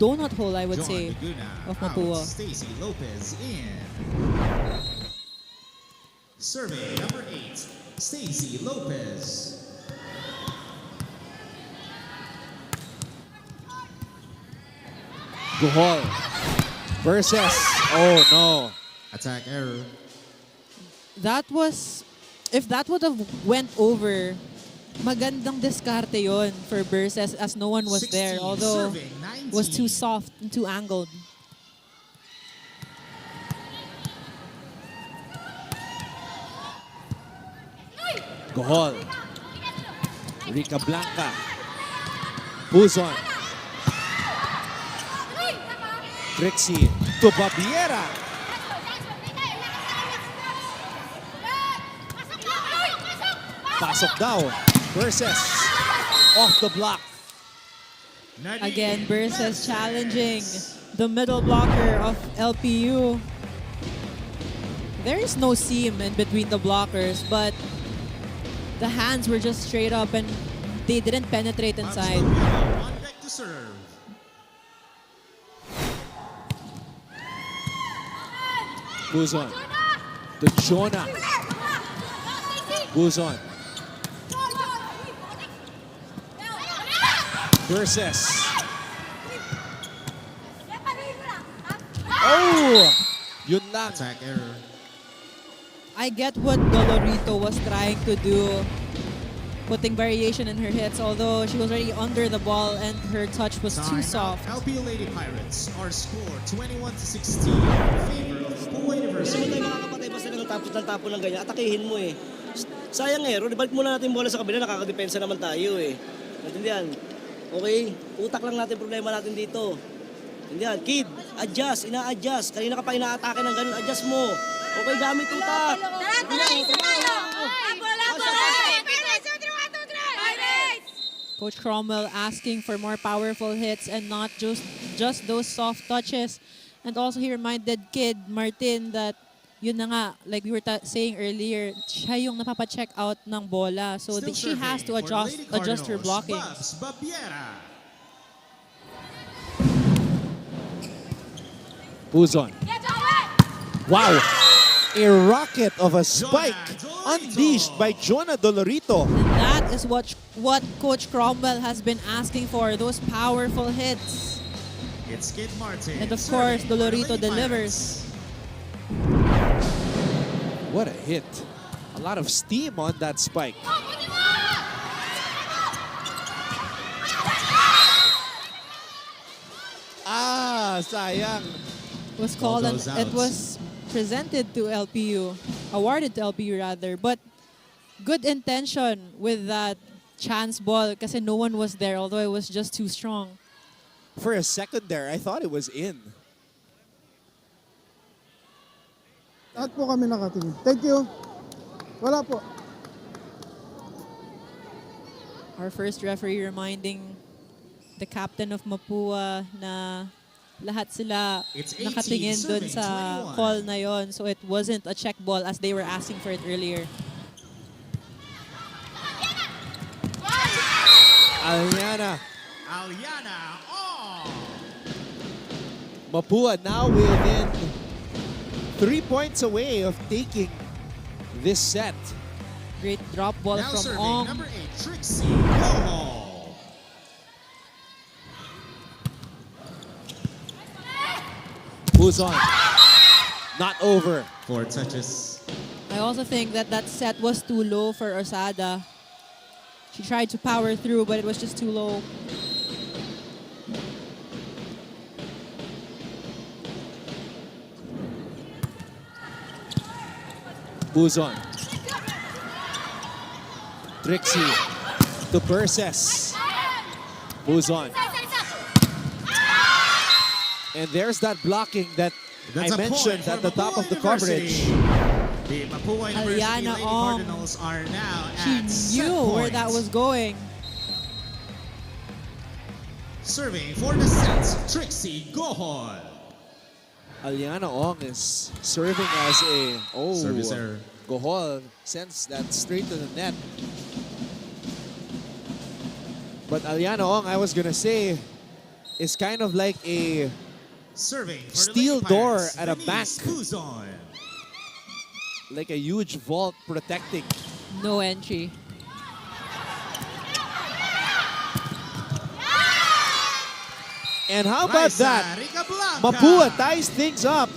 S2: donut hole, I would
S3: John
S2: say,
S3: Laguna
S2: of
S3: out.
S2: Mapua.
S3: Stacy Lopez in. Survey number 8, Stacy Lopez.
S1: Guhol versus, oh no.
S3: Attack error.
S2: That was, if that would have went over, magandang diskarte yon for Verses as no one was
S3: 16,
S2: there, although
S3: serving 19.
S2: was too soft and too angled.
S1: Guhol. Rica Blanca. Buzon. Trixie to Babiera. Pasok daw. Versus off the block.
S3: Nadine
S2: Again, Verses challenging the middle blocker of LPU. There is no seam in between the blockers, but the hands were just straight up and they didn't penetrate inside.
S3: On deck to serve.
S1: Buzon. to Jonah. Buzon. Versus. Oh! Yun lang.
S3: Attack error.
S2: I get what Dolorito was trying to do, putting variation in her hits, although she was already under the ball and her touch was too soft.
S3: LPU Lady Pirates are scored 21-16 in favor of Mapua University.
S6: Hindi mo tayo makakapatay basta ng tapo ng ganyan. Atakihin mo eh. Sayang eh. Balik muna natin yung bola sa kabila. Nakakadepensa naman tayo eh. Natindihan? Okay? Utak lang natin problema natin dito. Natindihan? Kid, adjust. Ina-adjust. Kanina ka pa inaatake ng ganun. Adjust mo. Okay, gamit utak.
S2: Coach Cromwell asking for more powerful hits and not just those soft touches. And also he reminded Kid Martin that yun na nga, like we were saying earlier, siya yung napapacheck out ng bola. So she has to adjust her blocking.
S1: Buzon. Wow! A rocket of a spike unleashed by Jonah Dolorito.
S2: And that is what Coach Cromwell has been asking for, those powerful hits.
S3: It's Kid Martin.
S2: And of course, Dolorito delivers.
S1: What a hit. A lot of steam on that spike. Sayang.
S2: Was called and it was presented to LPU, awarded to LPU rather, but good intention with that chance ball kasi no one was there, although it was just too strong.
S1: For a second there, I thought it was in.
S12: Lahat po kami nakatingin. Thank you. Wala po.
S2: Our first referee reminding the captain of Mapua na lahat sila nakatingin dun sa call na yon, so it wasn't a check ball as they were asking for it earlier.
S1: Aliana.
S3: Oh!
S1: Mapua now within 3 points away of taking this set.
S2: Great drop ball
S3: Now
S2: from
S3: serving
S2: Ong.
S3: number 8, Trixie Gohol.
S1: Buzon. Not over.
S3: 4 touches.
S2: I also think that set was too low for Osada. She tried to power through, but it was just too low.
S1: Buzon. Trixie to Perses. Buzon. And there's that blocking that I mentioned at the top of the coverage.
S3: The Mapua University
S2: Aliana
S3: Lady
S2: Ong.
S3: Cardinals are now
S2: She
S3: at set
S2: knew where that
S3: point.
S2: was going.
S3: Serving for the set, Trixie Gohol.
S1: Aliana Ong is serving as a
S3: Service error.
S1: Gohol sends that straight to the net. But Aliana Ong, I was gonna say, is kind of like a
S3: Serving for
S1: steel
S3: the Lady
S1: door
S3: Pirates,
S1: at a
S3: Denise
S1: bank.
S3: Cuzon.
S1: Like a huge vault protecting.
S2: No entry.
S1: And how about that?
S3: Rica Blanca.
S1: Mapua ties things up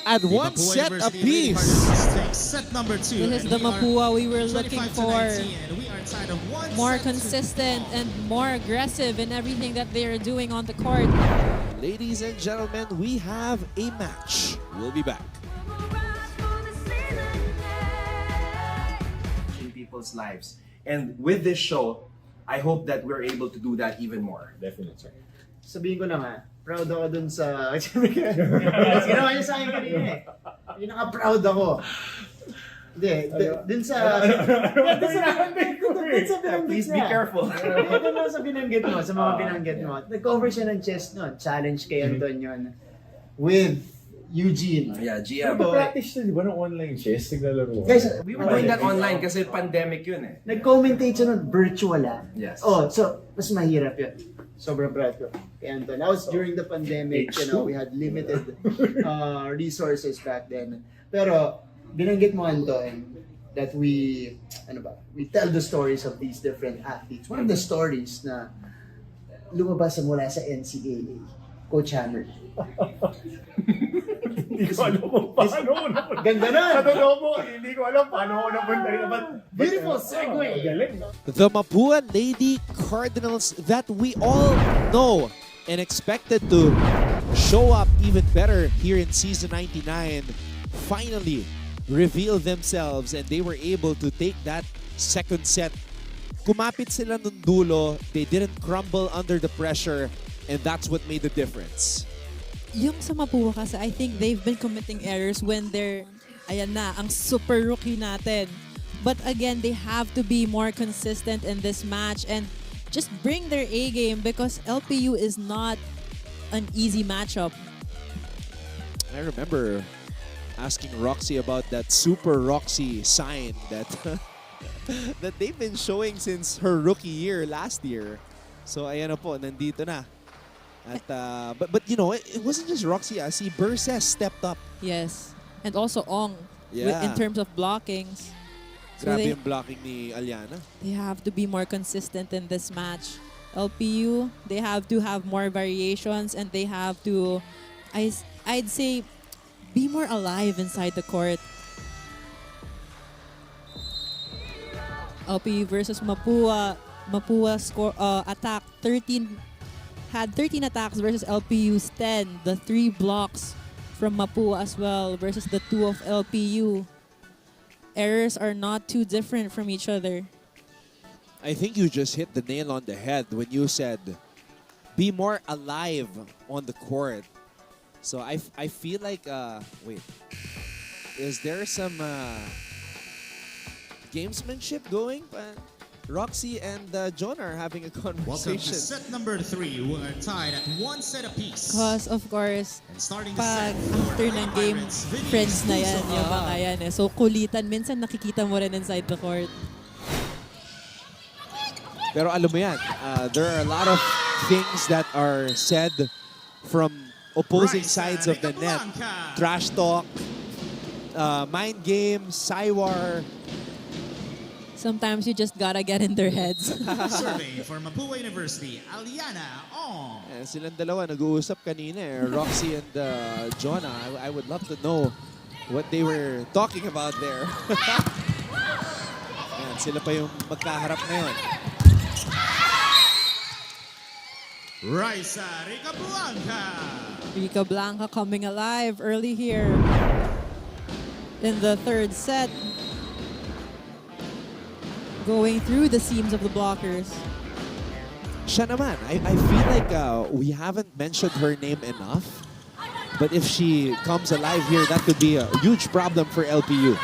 S1: at
S3: The
S1: one
S3: Mapua
S1: set
S3: University Lady
S1: apiece.
S3: Cardinals take set number 2.
S2: This is
S3: and
S2: the
S3: we are
S2: Mapua we were looking
S3: 25 to
S2: for.
S3: 19, and we are tied of 1
S2: More
S3: set to
S2: consistent
S3: all.
S2: and more aggressive in everything that they are doing on the court.
S1: Ladies and gentlemen, we have a match. We'll be back.
S11: In people's lives. And with this show, I hope that we're able to do that even more.
S9: Definitely, sir.
S7: Sabihin ko na nga, proud ako dun sa... Ginawa niya sa akin kanina eh. Pinaka-proud ako. Hindi, dun sa...
S11: Please be careful.
S7: Dun sa binanggit mo, sa mga binanggit mo. Nag-cover siya ng chess nun. Challenge kay Antonio with Eugene.
S11: Yeah, GM.
S9: Practice na, di ba, ng online chess? Naglalaro.
S7: Guys,
S11: We were doing that online kasi pandemic yun eh.
S7: nag-commentate siya nun, virtual
S11: Yes.
S7: Oh, so, mas mahirap yun. Sobrang proud ko kay Anton. That was during the pandemic, we had limited resources back then. Pero, binanggit mo, Anton, that we tell the stories of these different athletes. One of the stories na lumabas mula sa NCAA, Coach Hammer.
S9: Hindi ko alam kung paano ko napunta.
S7: Ganda nun!
S9: Sa totoo mo, hindi ko alam paano ko napunta rin.
S7: Beautiful segue!
S9: Galing.
S1: The Mapua Lady Cardinals that we all know and expected to show up even better here in season 99 finally revealed themselves, and they were able to take that second set. Kumapit sila nung dulo, they didn't crumble under the pressure, and that's what made the difference.
S2: Yung sa Mapua kasi, I think they've been committing errors when they're, ayan na, ang super rookie natin. But again, they have to be more consistent in this match and just bring their A game because LPU is not an easy matchup.
S1: I remember asking Roxy about that Super Roxy sign that that they've been showing since her rookie year last year. So ayan na po, nandito na. At but you know, it wasn't just Roxy. Si Burses stepped up.
S2: Yes. And also Ong
S1: Yeah.
S2: in terms of blockings. So
S1: Grabe
S2: they,
S1: yung blocking ni Aliana.
S2: they have to be more consistent in this match. LPU, they have to have more variations and they have to, I'd say, be more alive inside the court. LPU versus Mapua. Mapua score attack 13 had 13 attacks versus LPU's 10. The 3 blocks from Mapua as well versus the 2 of LPU. Errors are not too different from each other.
S1: I think you just hit the nail on the head when you said, be more alive on the court. So I feel like, wait, is there some gamesmanship going? Roxy and John are having a
S3: Welcome to
S1: conversation.
S3: set number 3. We're tied at 1 set apiece.
S2: Because of course,
S3: And starting the
S2: pag
S3: set for
S2: after
S3: Lady
S2: ng game,
S3: Pirates, Vinny
S2: friends na yan,
S3: Exclusive.
S2: yung mga yan eh. So kulitan, minsan nakikita mo rin inside the court.
S1: Pero alam mo yan, there are a lot of things that are said from opposing sides of the net. Trash talk, mind games, Cywar.
S2: Sometimes you just gotta get in their heads.
S3: Survey for Mapua University, Aliana Ong.
S1: Silang dalawa nag-uusap kanina eh, Roxy and Jonah. I would love to know what they were talking about there. Ayan, sila pa yung magkaharap ngayon.
S3: Raisa Rica Blanca.
S2: Rica Blanca coming alive early here in the third set. Going through the seams of the blockers.
S1: Siya naman, I feel like we haven't mentioned her name enough. But if she comes alive here, that could be a huge problem for LPU.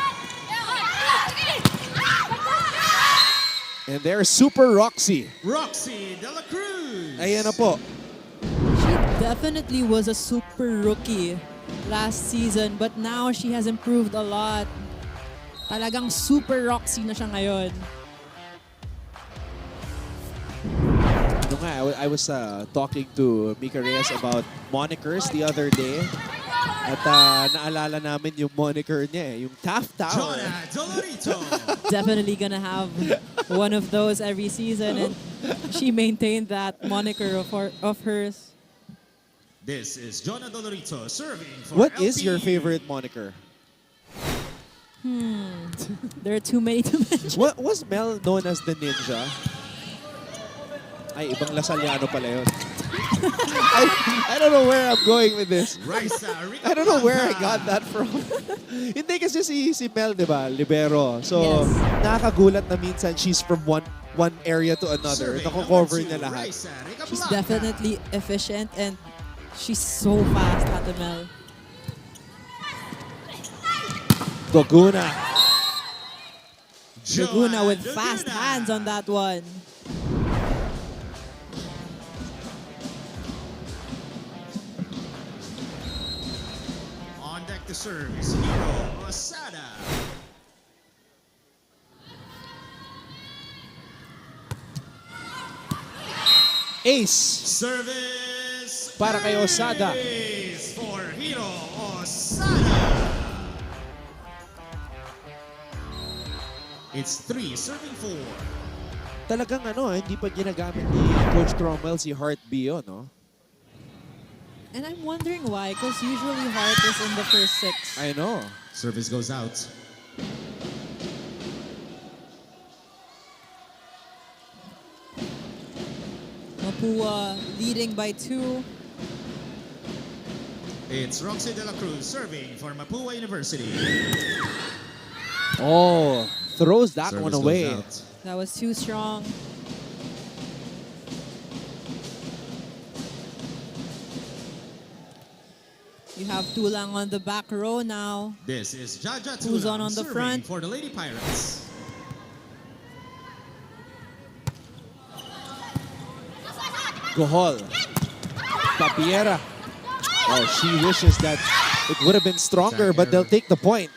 S1: And there's Super Roxy.
S3: Roxy De La Cruz.
S1: Ayan na po.
S2: She definitely was a super rookie last season, but now she has improved a lot. Talagang super Roxy na siya ngayon.
S1: Ano nga, I was talking to Mika Reyes about monikers the other day. At naalala namin yung moniker niya eh, yung Taft Tower.
S3: Jonah Dolorito.
S2: Definitely gonna have one of those every season, and she maintained that moniker of hers.
S3: This is Jonah Dolorito serving for
S1: What is your
S3: LPU.
S1: favorite moniker?
S2: There are too many to mention.
S1: What was Mel known as the Ninja? Ay, ibang Lasaliano pala yun. I don't know where I'm going with this.
S3: Raisa Rica
S1: I don't know where I
S3: Blanca.
S1: got that from. Hindi kasi si Mel, di ba? Libero. So,
S2: Yes.
S1: nakakagulat na minsan she's from one area to another.
S3: Survey
S1: Nako-cover
S3: number 2,
S1: niya lahat.
S3: Raisa Rica
S2: She's
S3: Blanca.
S2: definitely efficient and she's so fast, Ate Mel.
S1: Doguna.
S2: Laguna with
S3: Joan
S2: fast
S3: Laguna.
S2: hands on that one.
S3: On deck to serve is Hiro Osada.
S1: Ace.
S3: Service
S1: Para kay Osada.
S3: ace for Hiro Osada. It's 3 serving 4.
S1: Talagang hindi pa ginagamit ni Coach Cromwell si Heart Bio, no?
S2: And I'm wondering why, because usually Hart is in the first 6.
S1: I know.
S3: Service goes out.
S2: Mapua leading by 2.
S3: It's Roxy De La Cruz serving for Mapua University.
S1: Oh, throws that
S3: Service
S1: one
S3: goes
S1: away.
S3: out.
S2: That was too strong. You have Tulang on the back row now.
S3: This is Jaja
S2: Who's
S3: Tulang
S2: on the
S3: serving
S2: front?
S3: for the Lady Pirates.
S1: Gohol. Papiera. Oh, she wishes that it would have been stronger, but they'll take the point.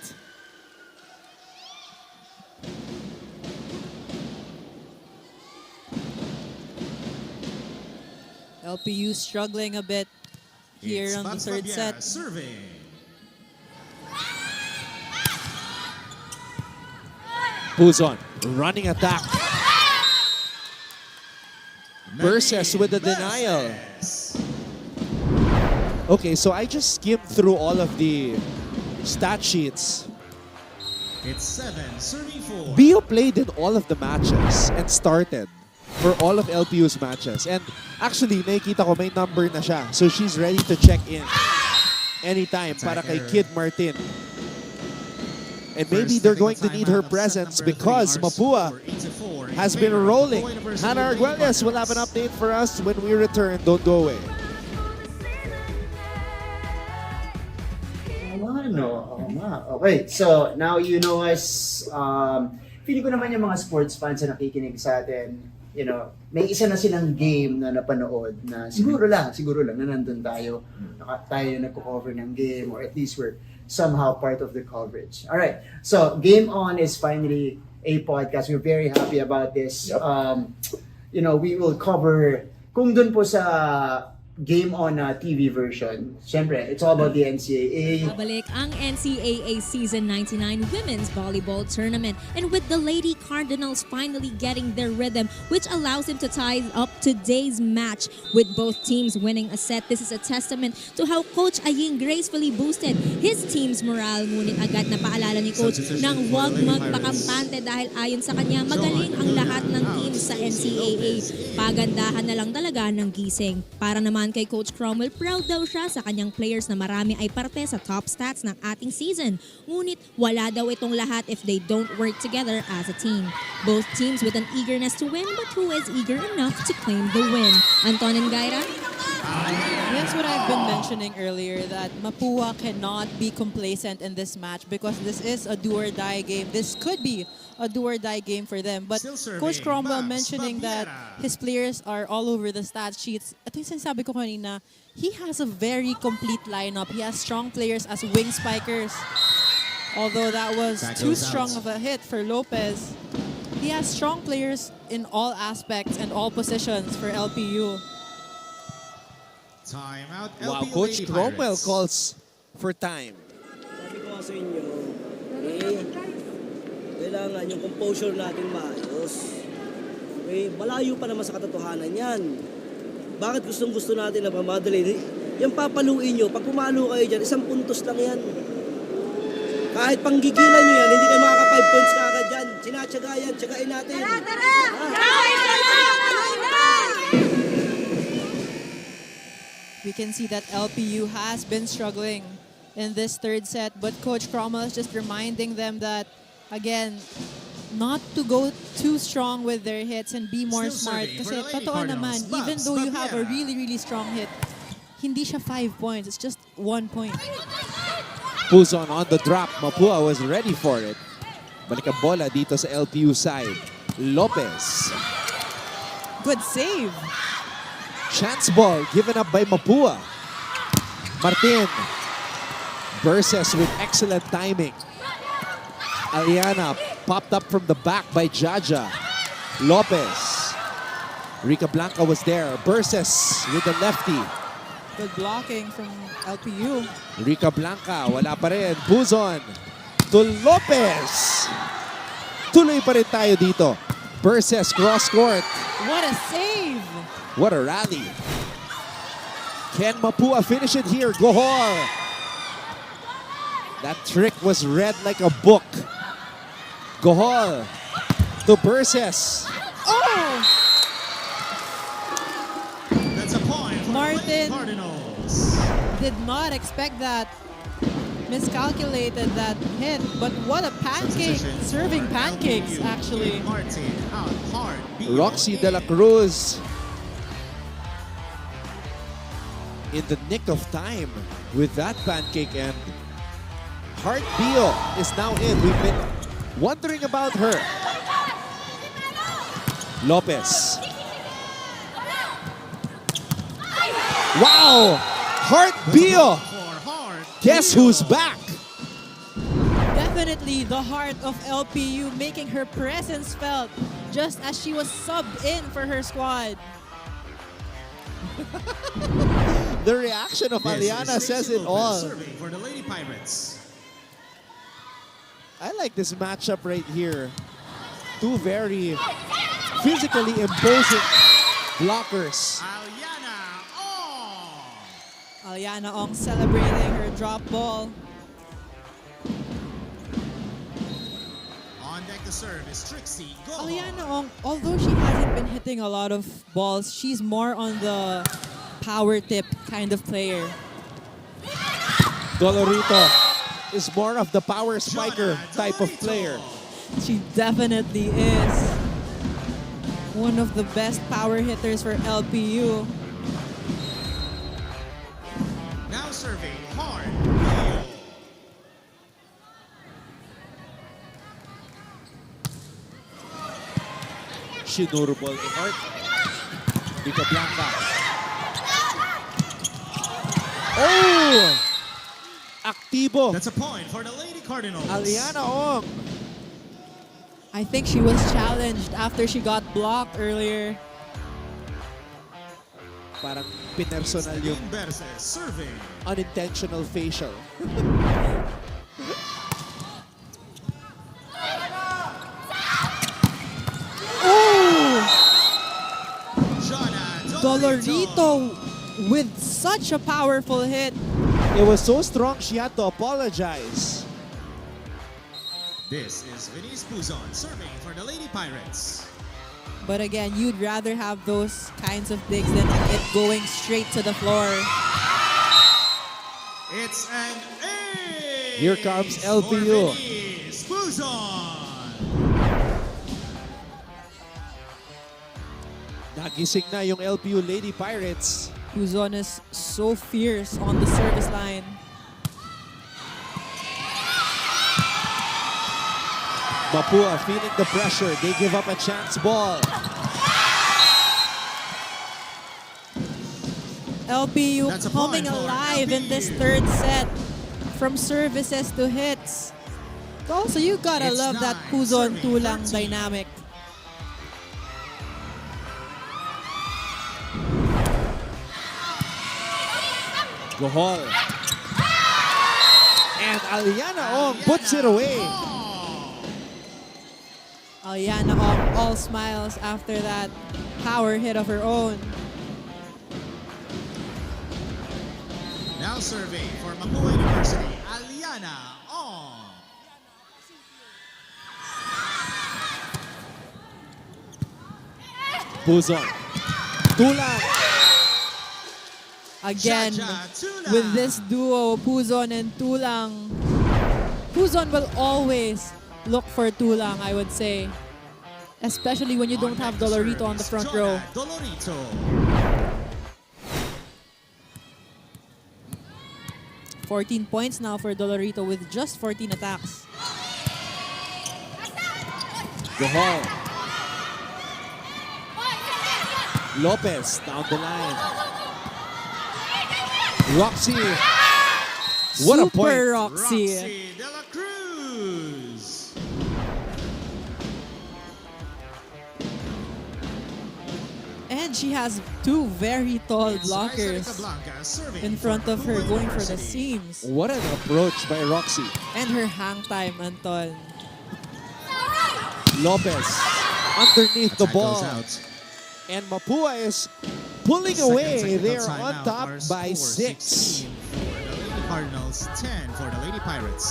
S2: LPU struggling a bit here
S3: It's
S2: on the
S3: Max
S2: third
S3: Papiera
S2: set.
S3: serving.
S1: Buzon, running attack. Versus with the denial. Okay, so I just skimmed through all of the stat sheets.
S3: It's 7 serving 4.
S1: Bio played in all of the matches and started for all of LPU's matches. And actually, nakita ko may number na siya. So she's ready to check in anytime para kay Kid Martin. And maybe they're going to need her presence because Mapua has been rolling. Hannah Arguelles will have an update for us when we return. Don't go away.
S7: Okay, so now you know us. Feeling ko naman yung mga sports fans na nakikinig sa atin, may isa na silang game na napanood na siguro lang na nandun tayo. Tayo nagko-cover ng game, or at least we're somehow part of the coverage. All right, so Game On is finally a podcast. We're very happy about this.
S1: Yep.
S7: We will cover kung dun po sa Game On TV version. Siyempre, it's all about the NCAA.
S5: Babalik ang NCAA Season 99 Women's Volleyball Tournament, and with the Lady Cardinals finally getting their rhythm, which allows them to tie up today's match with both teams winning a set. This is a testament to how Coach Aying gracefully boosted his team's morale. Ngunit agad na paalala ni Coach nang huwag magpakampante dahil ayon sa kanya, magaling ang lahat ng teams sa NCAA. Pagandahan na lang talaga ng gising. Para naman kay Coach Cromwell, proud daw siya sa kanyang players na marami ay parte sa top stats ng ating season. Ngunit wala daw itong lahat if they don't work together as a team. Both teams with an eagerness to win, but who is eager enough to claim the win? Anton and Gaira?
S2: That's what I've been mentioning earlier, that Mapua cannot be complacent in this match because this is a do-or-die game. This could be a do-or-die game for them. But Coach Cromwell mentioning that his players are all over the stat sheets, ito yung sinasabi ko kanina, he has a very complete lineup. He has strong players as wing spikers. Although that was too strong of a hit for Lopez, he has strong players in all aspects and all positions for LPU.
S3: Time out.
S1: Wow,
S3: LPU
S1: Coach
S3: Lady
S1: Cromwell
S3: Pirates.
S1: calls for time.
S6: Sabi ko nga sa inyo, kailangan yung composure natin maayos. Okay, malayo pa naman sa katotohanan yan. Bakit gustong-gusto natin na pamadali? Yung papaluin nyo, pag pumalo kayo dyan, 1 puntos lang yan. Kahit panggigilan nyo yan, hindi kayo makaka 5 points kagad dyan. Sinatsaga yan, tsagain natin.
S2: We can see that LPU has been struggling in this third set, but Coach Cromwell is just reminding them that, again, not to go too strong with their hits and be more smart. Kasi totoo naman, even though you have a really, really strong hit, hindi siya 5 points. It's just 1 point.
S1: Buzon on the drop. Mapua was ready for it. Balik ang bola dito sa LPU side. Lopez.
S2: Good save.
S1: Chance ball given up by Mapua. Martin. Versus with excellent timing. Aliana popped up from the back by Jaja. Lopez. Rica Blanca was there. Versus with the lefty.
S2: Good blocking from LPU.
S1: Rica Blanca, wala pa rin. Buzon to Lopez. Tuloy pa rin tayo dito. Versus cross court.
S2: What a save!
S1: What a rally. Can Mapua finish it here? Gohor. That trick was read like a book. Gohol to Versus.
S2: Oh!
S3: That's a point for
S2: Martin.
S3: the Lady Cardinals.
S2: Did not expect that. Miscalculated that hit, but what a pancake!
S3: Position
S2: Serving
S3: for
S2: pancakes,
S3: LPU.
S2: actually.
S3: Martin out hard.
S1: Roxy De La Cruz in the nick of time with that pancake, and Heart Bio is now in. We've been wondering about her. Lopez. Wow! Heart Bio! Guess who's back?
S2: Definitely the heart of LPU, making her presence felt just as she was subbed in for her squad.
S1: The reaction of Aliana says it all.
S3: Serving for the Lady Pirates.
S1: I like this matchup right here. Two very physically imposing blockers.
S2: Aliana Ong celebrating her drop ball.
S3: On deck to serve is Trixie.
S2: Aliana Ong, although she hasn't been hitting a lot of balls, she's more on the power tip kind of player.
S1: Dolorito is more of the power spiker type of player.
S2: She definitely is one of the best power hitters for LPU.
S3: Now serving hard.
S1: Shinurubol in Art. Dito Blanca. Oh! Aktibo.
S3: That's a point for the Lady Cardinals.
S1: Aliana Ong.
S2: I think she was challenged after she got blocked earlier.
S1: Parang pinersonal yung
S3: Versus serving.
S1: unintentional facial.
S2: Dolorito with such a powerful hit.
S1: It was so strong she had to apologize.
S3: This is Venice Puzon serving for the Lady Pirates.
S2: But again, you'd rather have those kinds of digs than it going straight to the floor.
S3: It's an ace.
S1: Here comes
S3: for
S1: LPU.
S3: Venice Puzon.
S1: Nagising na yung LPU Lady Pirates.
S2: Puzon is so fierce on the service line.
S1: Mapua feeling the pressure. They give up a chance ball.
S2: LPU
S3: That's a
S2: coming
S3: point for
S2: alive in this
S3: LPU.
S2: third set. From services to hits. Also, you gotta
S3: It's
S2: love that
S3: 9,
S2: Puzon
S3: serving
S2: tulang
S3: 13.
S2: dynamic.
S1: Gohol. And Aliana Ong puts it away.
S2: Aliana Ong all smiles after that power hit of her own.
S3: Now serving for Mapua University, Aliana Ong.
S1: Puzon. Tulang.
S2: Again,
S3: Jaja Tulang.
S2: with this duo, Puzon and Tulang, Puzon will always look for Tulang, I would say. Especially when you don't have Dolorito on the front row.
S3: Dolorito.
S2: 14 points now for Dolorito with just 14 attacks.
S1: Gohol. Lopez down the line. Roxy. What a point.
S2: Super Roxy.
S3: Roxy De La Cruz.
S2: And she has two very tall
S3: It's
S2: blockers
S3: Raisa Blanca serving
S2: in front
S3: for
S2: of her,
S3: Mapua
S2: going for the
S3: University.
S2: seams.
S1: What an approach by Roxy.
S2: And her hang time, Anton.
S1: Lopez underneath the
S3: Attack goes
S1: ball.
S3: out.
S1: And Mapua is pulling
S3: Second
S1: away.
S3: technical
S1: They're on
S3: timeout.
S1: top
S3: Our
S1: by
S3: score,
S1: 6.
S3: 16 for the Lady Cardinals, 10 for the Lady Pirates.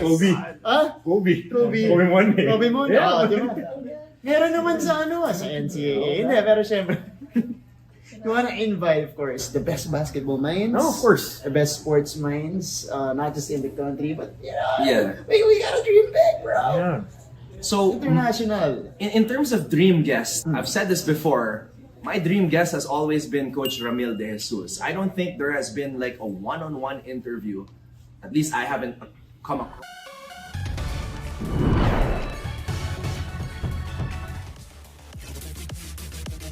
S9: Kobe. Kobe. Kobe Monday.
S7: Kobe mo
S9: Yeah.
S7: na, di ba? Meron naman sa sa NCAA. Hindi, pero syempre, you wanna invite, of course, the best basketball minds.
S9: No, of course.
S7: The best sports minds, not just in the country, but,
S11: Yeah.
S7: we gotta dream big, bro.
S9: Yeah.
S11: So,
S7: International.
S11: in terms of dream guests, I've said this before, my dream guest has always been Coach Ramil De Jesus. I don't think there has been like a one-on-one interview, at least I haven't come across.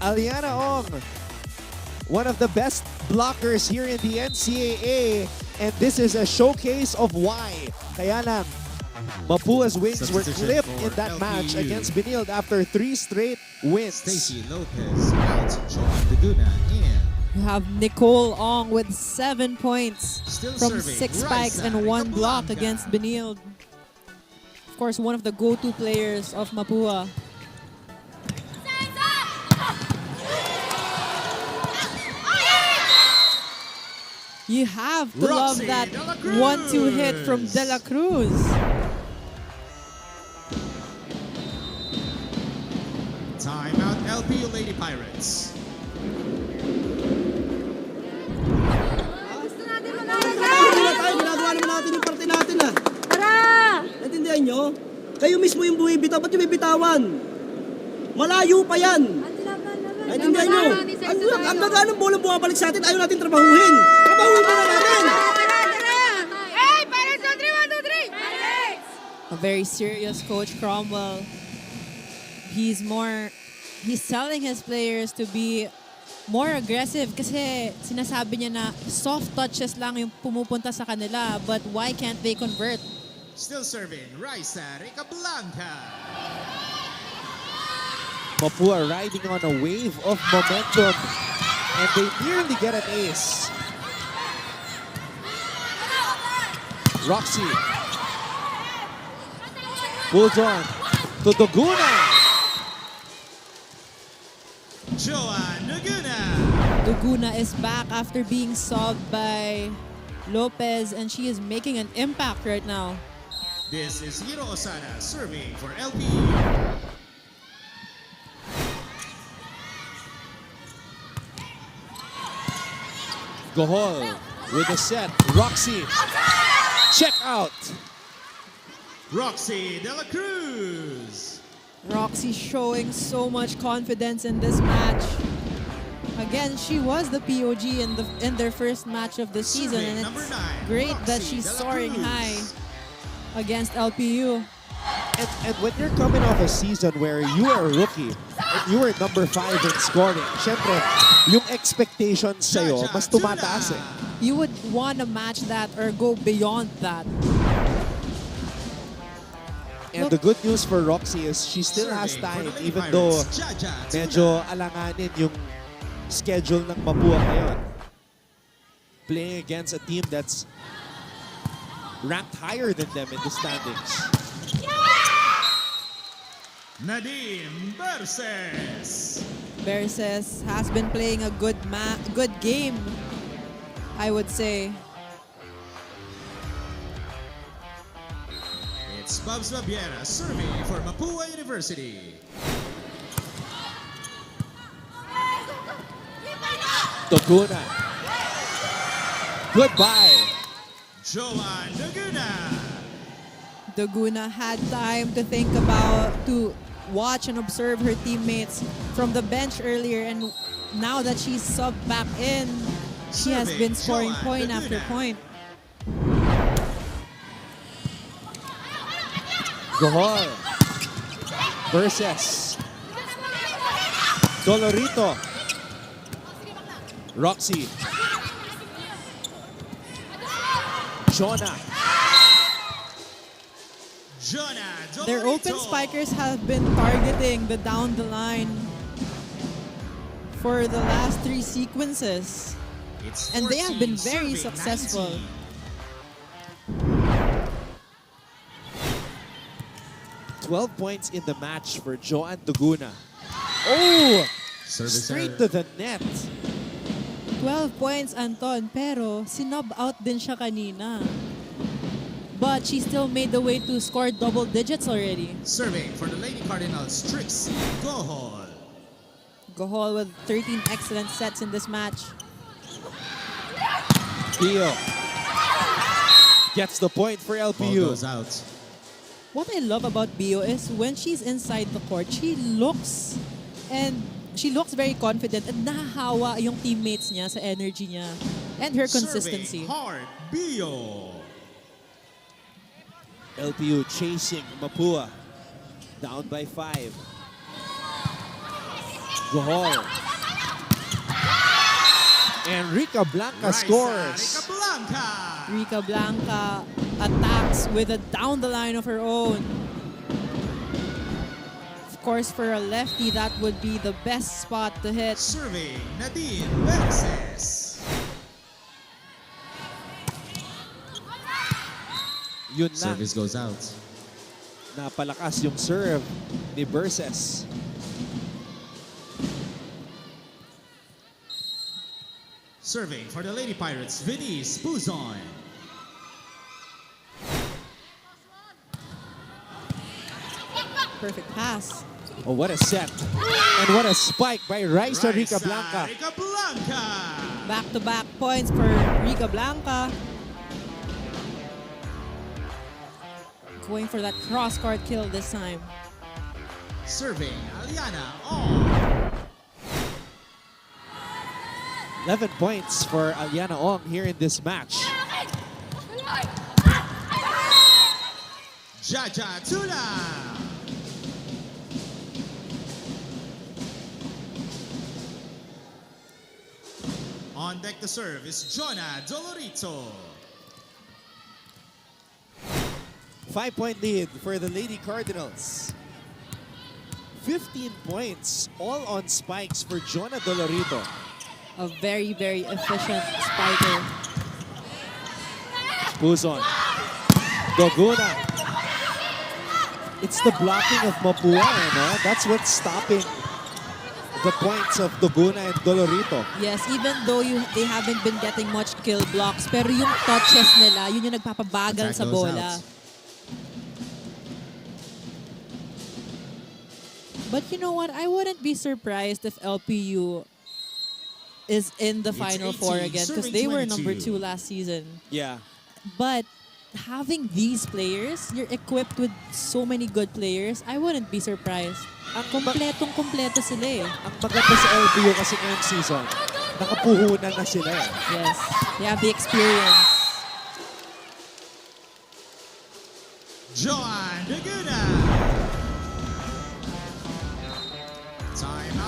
S1: Aliana Ong, one of the best blockers here in the NCAA, and this is a showcase of why. Kaya lang, Mapua's wings were
S3: Substitution
S1: clipped in
S3: for
S1: that match
S3: LPU.
S1: against Benilde after 3 straight wins.
S3: Stacy Lopez out. Joan Laguna in.
S2: You have Nicole Ong with 7 points
S3: Still
S2: from
S3: serving,
S2: 6 spikes
S3: Raisa
S2: and 1 block
S3: Ricablanca.
S2: against Benilde. Of course, one of the go-to players of Mapua. You have to love
S3: Roxy
S2: that
S3: De La Cruz.
S2: 1-2 hit from De La Cruz.
S3: Timeout LPU Lady Pirates.
S6: Ginagawa naman natin yung parte natin ah. Tara! Naintindihan nyo? Kayo mismo yung bumibitaw, ba't yung bibitawan? Malayo pa yan. Naintindihan nyo? Ang daga ng bolang bumabalik sa atin, ayaw natin trabahuhin. Trabahuhin muna natin!
S2: A very serious coach, Cromwell. He's telling his players to be more aggressive kasi sinasabi niya na soft touches lang yung pumupunta sa kanila, but why can't they convert?
S3: Still serving, Raisa Ricablanca.
S1: Mapua riding on a wave of momentum, and they nearly get an ace. Roxy pulls on to Doguna.
S3: Joan Laguna.
S2: Duguna is back after being subbed by Lopez, and she is making an impact right now.
S3: This is Hiro Osana serving for LPU.
S1: Gohol with a set. Roxy. Check out.
S3: Roxy De La Cruz.
S2: Roxy showing so much confidence in this match. Again, she was the POG in their first match of the season, and
S3: Number
S2: it's
S3: 9,
S2: great that
S3: Roxy
S2: she's
S3: De La
S2: soaring
S3: Cruz.
S2: high against LPU.
S1: And when you're coming off a season where you are a rookie, and you were number 5 in scoring, syempre, yung expectations sa'yo, mas tumataas eh.
S2: You would want to match that or go beyond that.
S1: And the good news for Roxy is she still has time, even though medyo alanganin yung schedule ng Mapua ngayon. Playing against a team that's ranked higher than them in the standings.
S3: Nadim Verses.
S2: Verses has been playing a good game, I would say.
S3: It's Bubs Babiera serving for Mapua University.
S1: Doguna. Goodbye.
S3: Joan Laguna.
S2: Daguna had time to to watch and observe her teammates from the bench earlier, and now that she's subbed back in, she has been scoring point after point.
S1: Gohol versus Dolorito. Roxy. Jonah.
S2: Their open spikers have been targeting the down the line for the last 3 sequences. And they have been very successful.
S1: 12 points in the match for Joanne Duguna. Oh! Straight to the net.
S2: 12 points, Anton, pero sinub out din siya kanina. But she still made the way to score double digits already.
S3: Serving for the Lady Cardinals, Trixie Gohol.
S2: Gohol with 13 excellent sets in this match.
S1: Pio gets the point for
S3: Ball
S1: LPU.
S3: goes out.
S2: What I love about Bio is when she's inside the court, she looks very confident and nahahawa yung teammates niya sa energy niya and her consistency.
S3: Serving hard, Bio.
S1: LPU chasing Mapua. Down by 5. Gohol. And Rica Blanca scores.
S3: Rica Blanca.
S2: Rica Blanca attacks with a down the line of her own. Of course, for a lefty, that would be the best spot to hit.
S3: Serving Nadine Verses.
S1: Yun lang.
S3: Service goes out.
S1: Napalakas yung serve ni Verses.
S3: Serving for the Lady Pirates, Venice Puzon.
S2: Perfect pass.
S1: Oh, what a set. And what a spike by Raisa Rica Blanca.
S3: Rica Blanca.
S2: Back-to-back points for Rica Blanca. Going for that cross-court kill this time.
S3: Serving Aliana Ong.
S1: 11 points for Aliana Ong here in this match.
S3: Jaja Tula. On deck to serve is Jonah Dolorito.
S1: 5-point lead for the Lady Cardinals. 15 points, all on spikes for Jonah Dolorito.
S2: A very, very efficient spiker.
S1: Puzon. Doguna. It's the blocking of Mapua, no? That's what's stopping the points of Doguna and Dolorito.
S2: Yes, even though they haven't been getting much kill blocks, pero yung touches nila, yun yung nagpapabagal sa bola. But you know what? I wouldn't be surprised if LPU is in the Final Four again because they were number 2 last season.
S1: Yeah.
S2: But having these players, you're equipped with so many good players, I wouldn't be surprised.
S1: Ang
S2: Kompletong-kompleto sila eh.
S1: Ang maganda sa LPU kasi ngayong season, nakapuhunan na sila eh.
S2: Yes, they have the experience.
S3: Joan Duguna.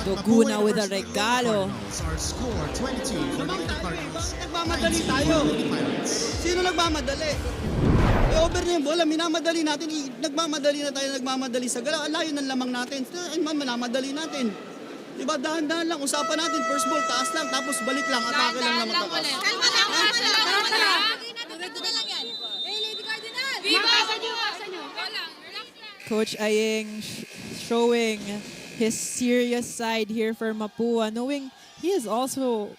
S2: Duguna with a regalo.
S3: Our score 22 for the Lady Cardinals.
S6: Nagmamadali tayo. Sino nagmamadali? Over na yung bola, minamadali natin. Nagmamadali na tayo, nagmamadali sa galaw. Alayo ng lamang natin. Minamadali natin. Diba, dahan-dahan lang. Usapan natin, first ball, taas lang. Tapos balik lang, atake lang naman taas.
S4: Kalma lang, Ito na lang yan. Hey, Lady Cardinals! Viva! Sa nyo. Relax lang.
S2: Coach Ayeng showing his serious side here for Mapua, knowing he is also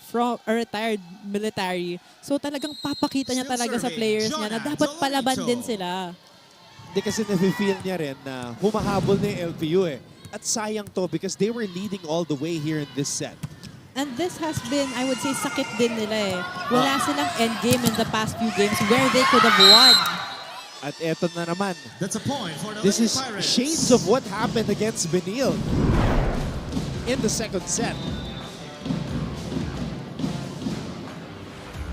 S2: from a retired military. So talagang papakita niya talaga sa players niya na dapat palaban din sila.
S1: Hindi kasi nafe-feel niya rin na humahabol na yung LPU eh. At sayang to because they were leading all the way here in this set.
S2: And this has been, I would say, sakit din nila eh. Wala silang endgame in the past few games where they could have won.
S1: At eto na naman.
S3: That's a point for the
S1: This
S3: Lady
S1: is
S3: Pirates.
S1: shades of what happened against Benil in the second set.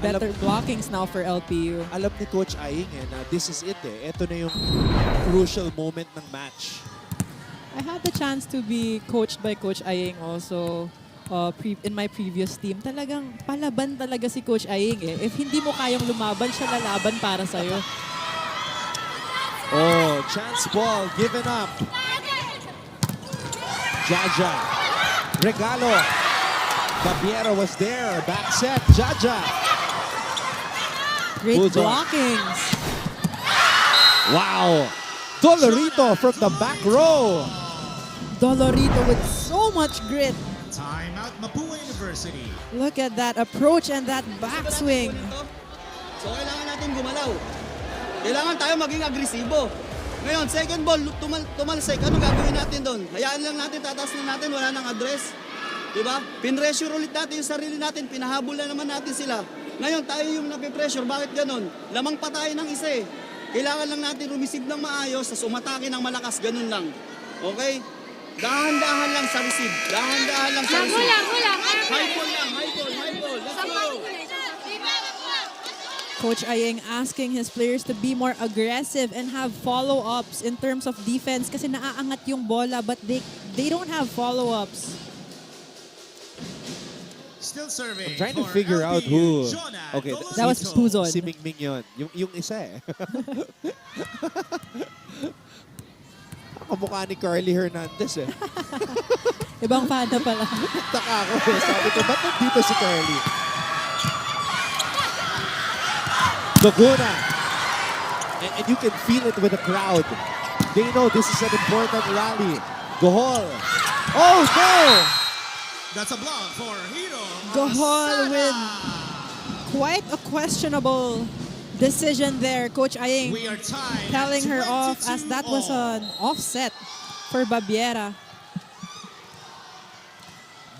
S2: Better blockings now for LPU.
S1: Alam ni Coach Aying eh, na this is it eh. Ito na yung crucial moment ng match.
S2: I had the chance to be coached by Coach Aying also in my previous team. Talagang palaban talaga si Coach Aying eh. If hindi mo kayang lumaban, siya lalaban para sa'yo.
S1: Oh, chance ball given up. Jaja. Regalo. Babiero was there. Back set. Jaja.
S2: Great
S1: Puzon.
S2: blockings.
S1: Wow. Dolorito from the back row.
S2: Dolorito with so much grit.
S3: Timeout, Mapua University.
S2: Look at that approach and that backswing.
S6: So kailangan natin gumalaw. Kailangan tayo maging agresibo. Ngayon, second ball, tumalsik. Ano gagawin natin doon? Hayaan lang natin, tataas na natin, wala nang address. Diba? Pinressure ulit natin yung sarili natin, pinahabol na naman natin sila. Ngayon, tayo yung napipressure. Bakit ganon? Lamang pa tayo ng isa eh. Kailangan lang natin rumisib ng maayos, sa umatake ng malakas, ganun lang. Okay? Dahan-dahan lang sa receive. Dahan-dahan lang sa receive.
S4: Hulang.
S6: High ball lang, high ball. Let's go!
S2: Coach Ayeng asking his players to be more aggressive and have follow-ups in terms of defense kasi naaangat yung bola but they don't have follow-ups.
S3: Still serving.
S1: I'm trying to
S3: for
S1: figure out
S3: LPU,
S1: who.
S3: Jonah
S1: Okay,
S3: Dolorito.
S2: That was Puzon.
S1: Si Mingming yun. Yung isa eh. Kamukha ni Carly Hernandez eh.
S2: Ibang fada pala.
S1: Taka ako eh. Sabi ko, ba't nandito si Carly? Doguna. And you can feel it with the crowd. They know this is an important rally. Gohol. Oh no!
S3: That's a block for Hiro.
S2: Gohol with quite a questionable decision there. Coach Ayeng
S3: We are tied.
S2: telling her off as
S3: 22
S2: that was
S3: all.
S2: an offset for Babiera.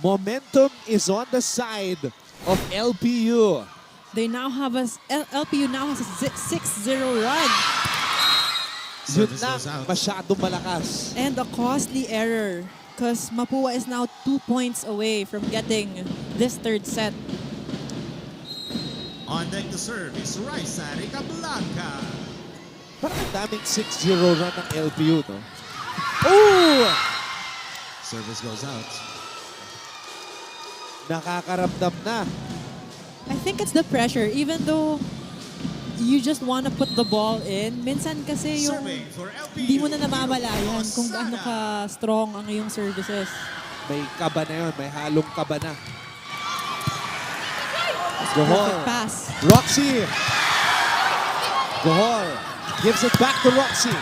S1: Momentum is on the side of LPU.
S2: They now have LPU now has a 6-0 run
S1: Yun
S3: Service
S1: lang,
S3: goes out.
S1: masyadong malakas.
S2: and a costly error because Mapua is now 2 points away from getting this third set.
S3: On deck to serve is Raisa Ricablanca.
S1: Parang ang daming 6-0 run ng LPU, no? Oh!
S3: Service goes out.
S1: Nakakaramdam na.
S2: I think it's the pressure. Even though you just want to put the ball in, minsan kasi yung
S3: Serving for LPU.
S2: hindi mo na namamalayan kung
S3: Osana.
S2: gaano ka strong ang iyong services.
S1: May kaba na yun, may halong kaba na. Gohol.
S2: Perfect pass.
S1: Roxy. Gohol gives it back to Roxy.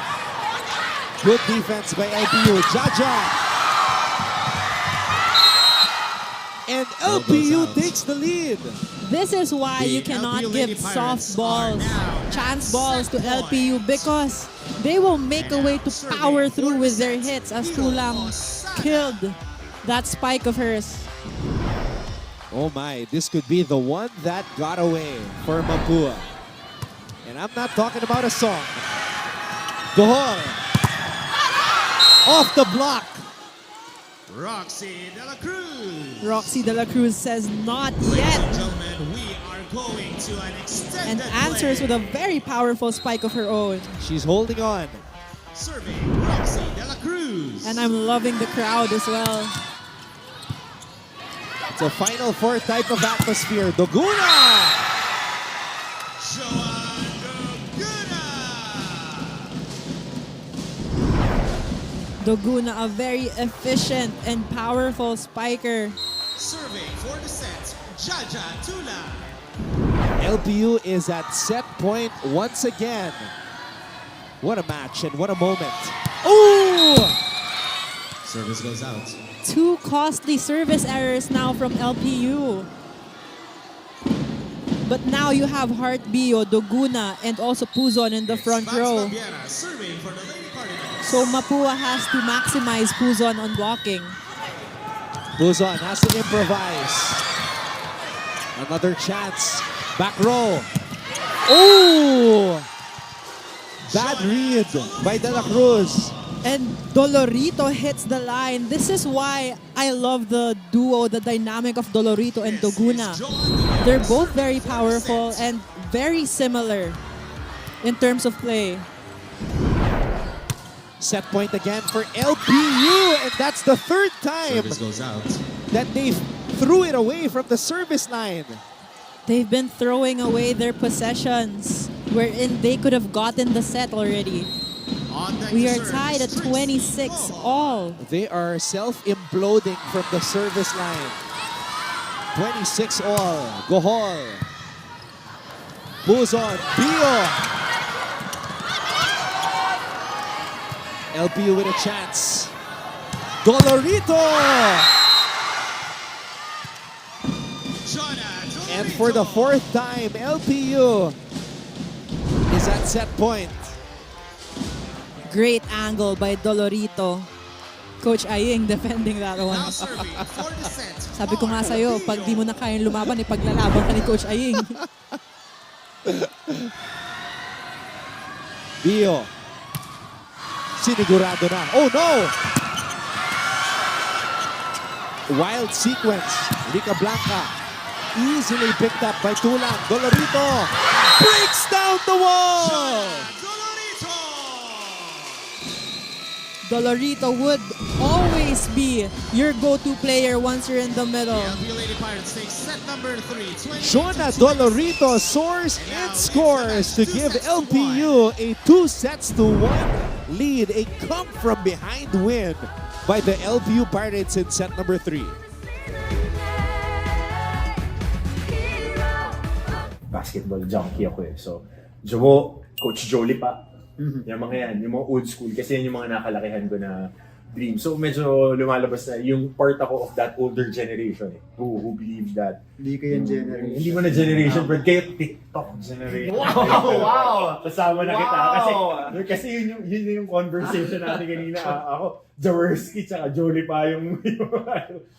S1: Good defense by LPU. Jaja. And LPU
S3: out.
S1: takes the lead.
S2: This is why
S3: The
S2: you cannot
S3: LPU
S2: give
S3: Lady
S2: soft
S3: Pirates
S2: balls,
S3: are now
S2: chance
S3: at
S2: balls to
S3: set
S2: LPU
S3: point.
S2: because they will make a way to
S3: Serving
S2: power
S3: for
S2: through
S3: the
S2: with their
S3: set,
S2: hits as
S3: Hiro
S2: Tulang
S3: Osana.
S2: killed that spike of hers.
S1: Oh my, this could be the one that got away for Mapua. And I'm not talking about a song. Gohol. Off the block.
S3: Roxy De La Cruz.
S2: Roxy De La Cruz says not
S3: Ladies
S2: yet
S3: and gentlemen, we are going to an extended
S2: and answers
S3: play.
S2: with a very powerful spike of her own.
S1: She's holding on.
S3: Serving Roxy De La Cruz.
S2: And I'm loving the crowd as well.
S1: It's a Final Four type of atmosphere. Doguna!
S3: Joan Doguna.
S2: Doguna, a very efficient and powerful spiker.
S3: Serving for the set, Jaja Tula.
S1: LPU is at set point once again. What a match and what a moment. Ooh!
S3: Service goes out.
S2: 2 costly service errors now from LPU. But now you have Heartbio, Doguna, and also Puzon in the front
S3: Max
S2: row.
S3: Babiera serving for the Lady Cardinals.
S2: So Mapua has to maximize Puzon on blocking.
S1: Buzon has to improvise. Another chance. Back row. Ooh! Bad read by De La Cruz.
S2: And Dolorito hits the line. This is why I love the duo, the dynamic of Dolorito and Doguna. They're both very powerful and very similar in terms of play.
S1: Set point again for LPU, and that's the third time
S3: Service goes out.
S1: that they threw it away from the service line.
S2: They've been throwing away their possessions wherein they could have gotten the set already.
S3: On deck
S2: We
S3: to
S2: are
S3: serve
S2: tied at
S3: is
S2: 26 all.
S1: They are self-imploding from the service line. 26 all. Gohol. Buzon. Bio. LPU with a chance. Dolorito! And for the fourth time, LPU is at set point.
S2: Great angle by Dolorito. Coach Aying defending that one. Sabi ko nga sa'yo, pag di mo na kayang lumaban, ipaglalaban ka ni Coach Aying.
S1: Bio. Sinigurado na. Oh no! Wild sequence. Rica Blanca easily picked up by Tulang. Dolorito breaks down the wall!
S2: Dolorito would always be your go-to player once you're in the middle.
S3: LPU Lady Pirates take set number 3.
S1: Jonah Dolorito soars and scores to give LPU a 2-1 lead. A come-from-behind win by the LPU Pirates in set number 3.
S9: Basketball junkie ako eh. So, Jowo, Coach Jolie pa. Yung mga yan, yung mga old school. Kasi yan yung mga nakalakihan ko na dream. So, medyo lumalabas na yung part ako of that older generation eh. Who believe that.
S7: Hindi ko yung generation.
S9: Hindi mo na generation, but kayo TikTok generation.
S7: Wow!
S9: Kasama na kita. Kasi yun yung conversation natin kanina. Ako, Jaworski tsaka Jolie pa yung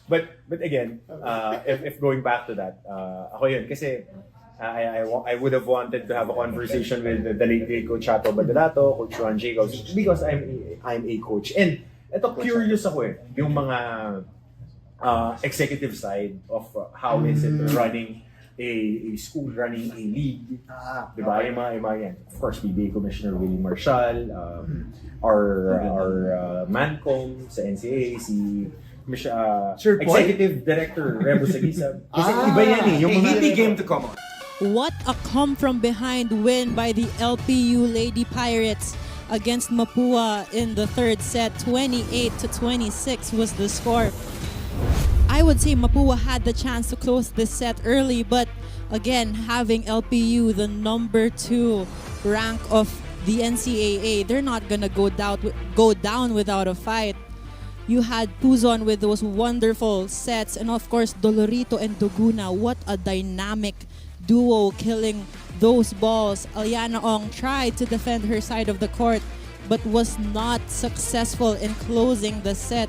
S9: but again, if going back to that, ako yun. Kasi I would have wanted to have a conversation with the late Coach Chato Badalato, Coach Juan Jacobs, because I'm a coach. And ito, curious ako eh, yung mga executive side of how is it running a school, running a league. Diba? Yung mga yan. Of course, PBA Commissioner Willie Marshall, our Mancom sa NCAA, si Executive Director Rebo Sagisa. Kasi iba yan eh. Yung mga
S8: Hindi game to come on.
S2: What a come-from-behind win by the LPU Lady Pirates against Mapua in the third set. 28-26 was the score. I would say Mapua had the chance to close this set early, but again, having LPU, the number 2 rank of the NCAA, they're not gonna go down without a fight. You had Puzon with those wonderful sets, and of course, Dolorito and Duguna. What a dynamic duo killing those balls. Aliana Ong tried to defend her side of the court but was not successful in closing the set.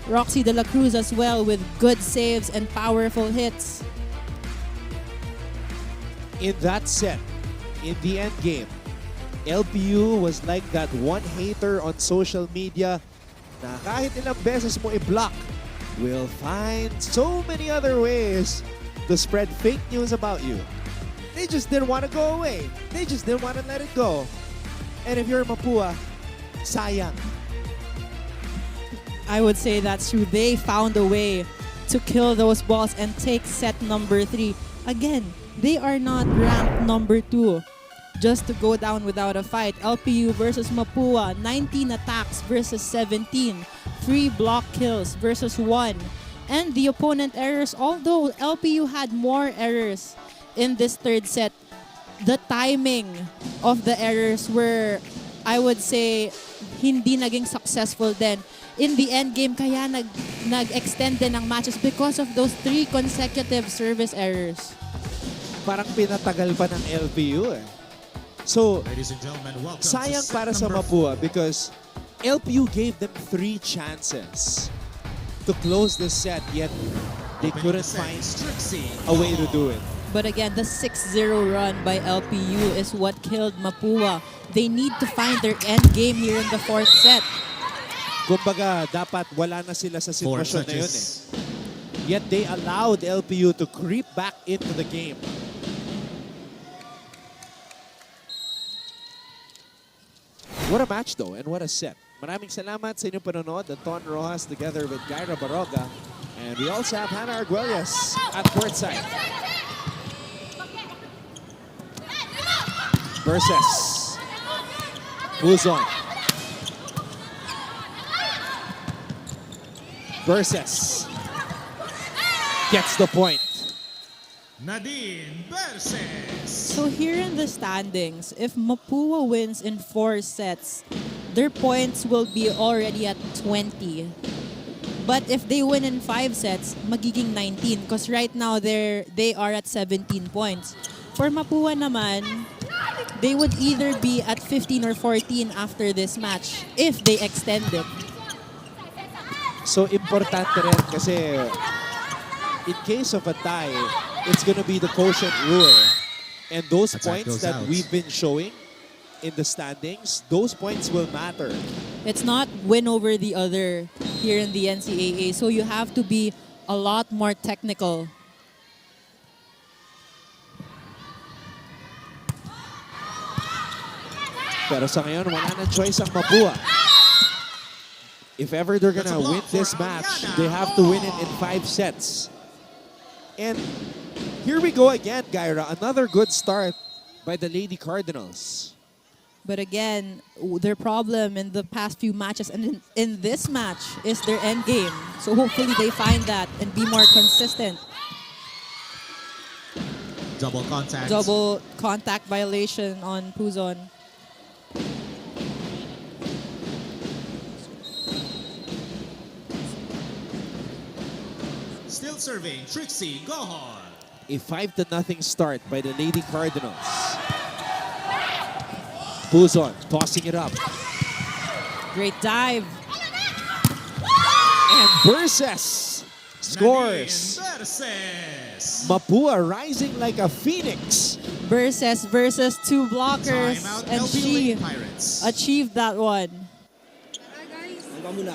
S2: Roxy De La Cruz as well with good saves and powerful hits.
S1: In that set, in the end game, LPU was like that one hater on social media na kahit ilang beses mo i-block, will find so many other ways to spread fake news about you. They just didn't want to go away. They just didn't want to let it go. And if you're Mapua, sayang.
S2: I would say that's true. They found a way to kill those balls and take set number 3. Again, they are not ranked number 2. Just to go down without a fight. LPU versus Mapua, 19 attacks versus 17. 3 block kills versus 1. And the opponent errors, although LPU had more errors in this third set, the timing of the errors were, I would say, hindi naging successful then. In the end game, kaya nag-extend din ang matches because of those 3 consecutive service errors.
S1: Parang pinatagal pa ng LPU eh. So,
S3: Ladies and gentlemen, welcome
S1: sayang
S3: to
S1: para
S3: set
S1: sa
S3: number
S1: Mapua because LPU gave them 3 chances to close the set, yet they couldn't find a way to do it.
S2: But again, the 6-0 run by LPU is what killed Mapua. They need to find their end game here in the 4th set.
S1: Kumbaga, dapat wala na sila sa sitwasyon na yun eh. Yet they allowed LPU to creep back into the game. What a match though, and what a set. Maraming salamat sa inyong panonood. Anton Rojas together with Gyra Baroga. And we also have Hannah Arguelles at courtside. Versus Puzon. Versus gets the point.
S3: Nadine Verses.
S2: So here in the standings, if Mapua wins in 4 sets, their points will be already at 20. But if they win in 5 sets, magiging 19 because right now they are at 17 points. For Mapua naman, they would either be at 15 or 14 after this match if they extend it.
S1: So importante rin kasi in case of a tie, it's gonna be the quotient rule. And those
S3: Attack
S1: points
S3: goes
S1: that
S3: out.
S1: we've been showing in the standings, those points will matter.
S2: It's not win over the other here in the NCAA, so you have to be a lot more technical.
S1: Pero sa ngayon, wala na choice ang Mapua. If ever they're gonna win this match, they have to win it in 5 sets. And here we go again, Gyra. Another good start by the Lady Cardinals.
S2: But again, their problem in the past few matches and in this match is their end game. So hopefully they find that and be more consistent.
S3: Double contact.
S2: Double contact violation on Puzon.
S3: Still serving, Trixie, go on.
S1: A 5-0 start by the Lady Cardinals. Puzon tossing it up.
S2: Great dive.
S1: And Verses scores.
S3: Versus.
S1: Mapua rising like a phoenix.
S2: Versus 2 blockers.
S3: Timeout,
S2: And
S3: LPU
S2: she
S3: Lady Pirates.
S2: achieved that one.
S6: Ano ka muna?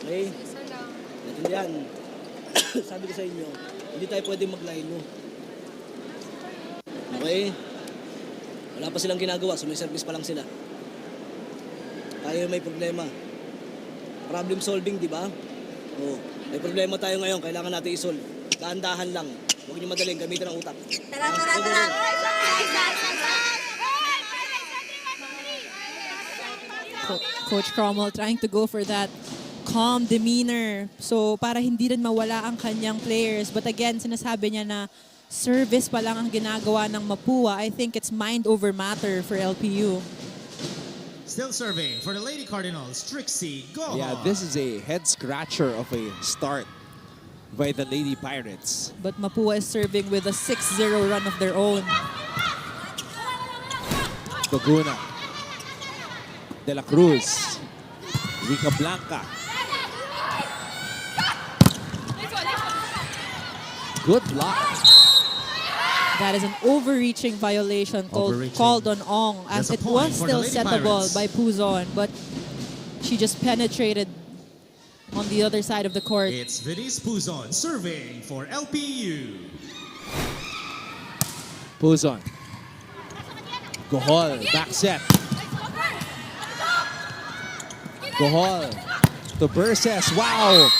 S6: Okay? Natindihan. Sabi ko sa inyo, hindi tayo pwede mag-line, no? Okay? Wala pa silang ginagawa, sumiservice pa lang sila. Tayo may problema. Problem solving, di ba? Oo. May problema tayo ngayon, kailangan natin isolve. Dahan-dahan lang. Huwag niyo madaling, gamitin ang utak.
S2: Coach Cromwell trying to go for that calm demeanor. So para hindi rin mawala ang kanyang players. But again, sinasabi niya na service pa lang ang ginagawa ng Mapua. I think it's mind over matter for LPU.
S3: Still serving for the Lady Cardinals, Trixie, go
S1: Yeah,
S3: on.
S1: this is a head scratcher of a start by the Lady Pirates.
S2: But Mapua is serving with a 6-0 run of their own.
S1: Toguna. De La Cruz. Rica Blanca. Good block.
S2: That is an overreaching violation called on Ong, as
S3: There's a
S2: it was
S3: point for the
S2: still
S3: Lady
S2: settable
S3: Pirates.
S2: by Puzon, but she just penetrated on the other side of the court.
S3: It's Vinis Puzon serving for LPU.
S1: Puzon. Gohol. Back set. Gohol. To Verses. Wow.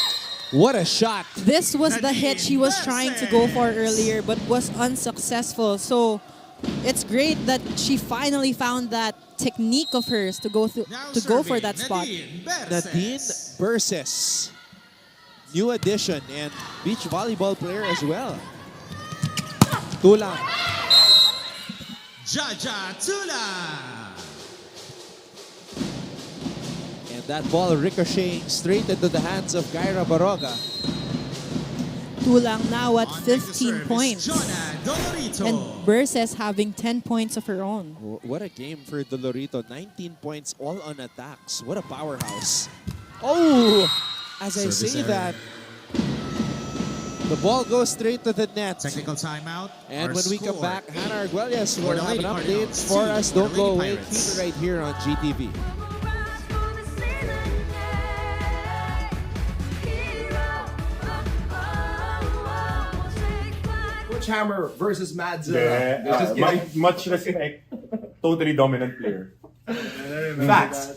S1: What a shot.
S2: This was the hit she was trying to go for earlier but was unsuccessful. So it's great that she finally found that technique of hers to go for that spot.
S1: Nadine Verses. New addition and beach volleyball player as well. Tulang.
S3: Jaja Tula.
S1: And that ball ricocheting straight into the hands of Gyra Baroga.
S2: Tulang now at
S3: On deck to
S2: 15
S3: serve is
S2: points.
S3: Jonah Dolorito.
S2: And Verses having 10 points of her own.
S1: What a game for Dolorito. 19 points all on attacks. What a powerhouse. Oh! As I
S3: Service
S1: say
S3: error.
S1: that, the ball goes straight to the net.
S3: Technical timeout.
S1: And
S3: Our
S1: when we come
S3: score.
S1: back, Hannah Arguelles
S3: For
S1: will
S3: the
S1: have an
S3: Lady
S1: update
S3: Cardinals,
S1: for
S3: 2
S1: us.
S3: for the
S1: Don't go
S3: Lady
S1: away. Keep
S3: Pirates.
S1: it right here on GTV.
S8: Coach Hammer versus Mads.
S9: Much respect. Totally dominant player.
S8: Facts.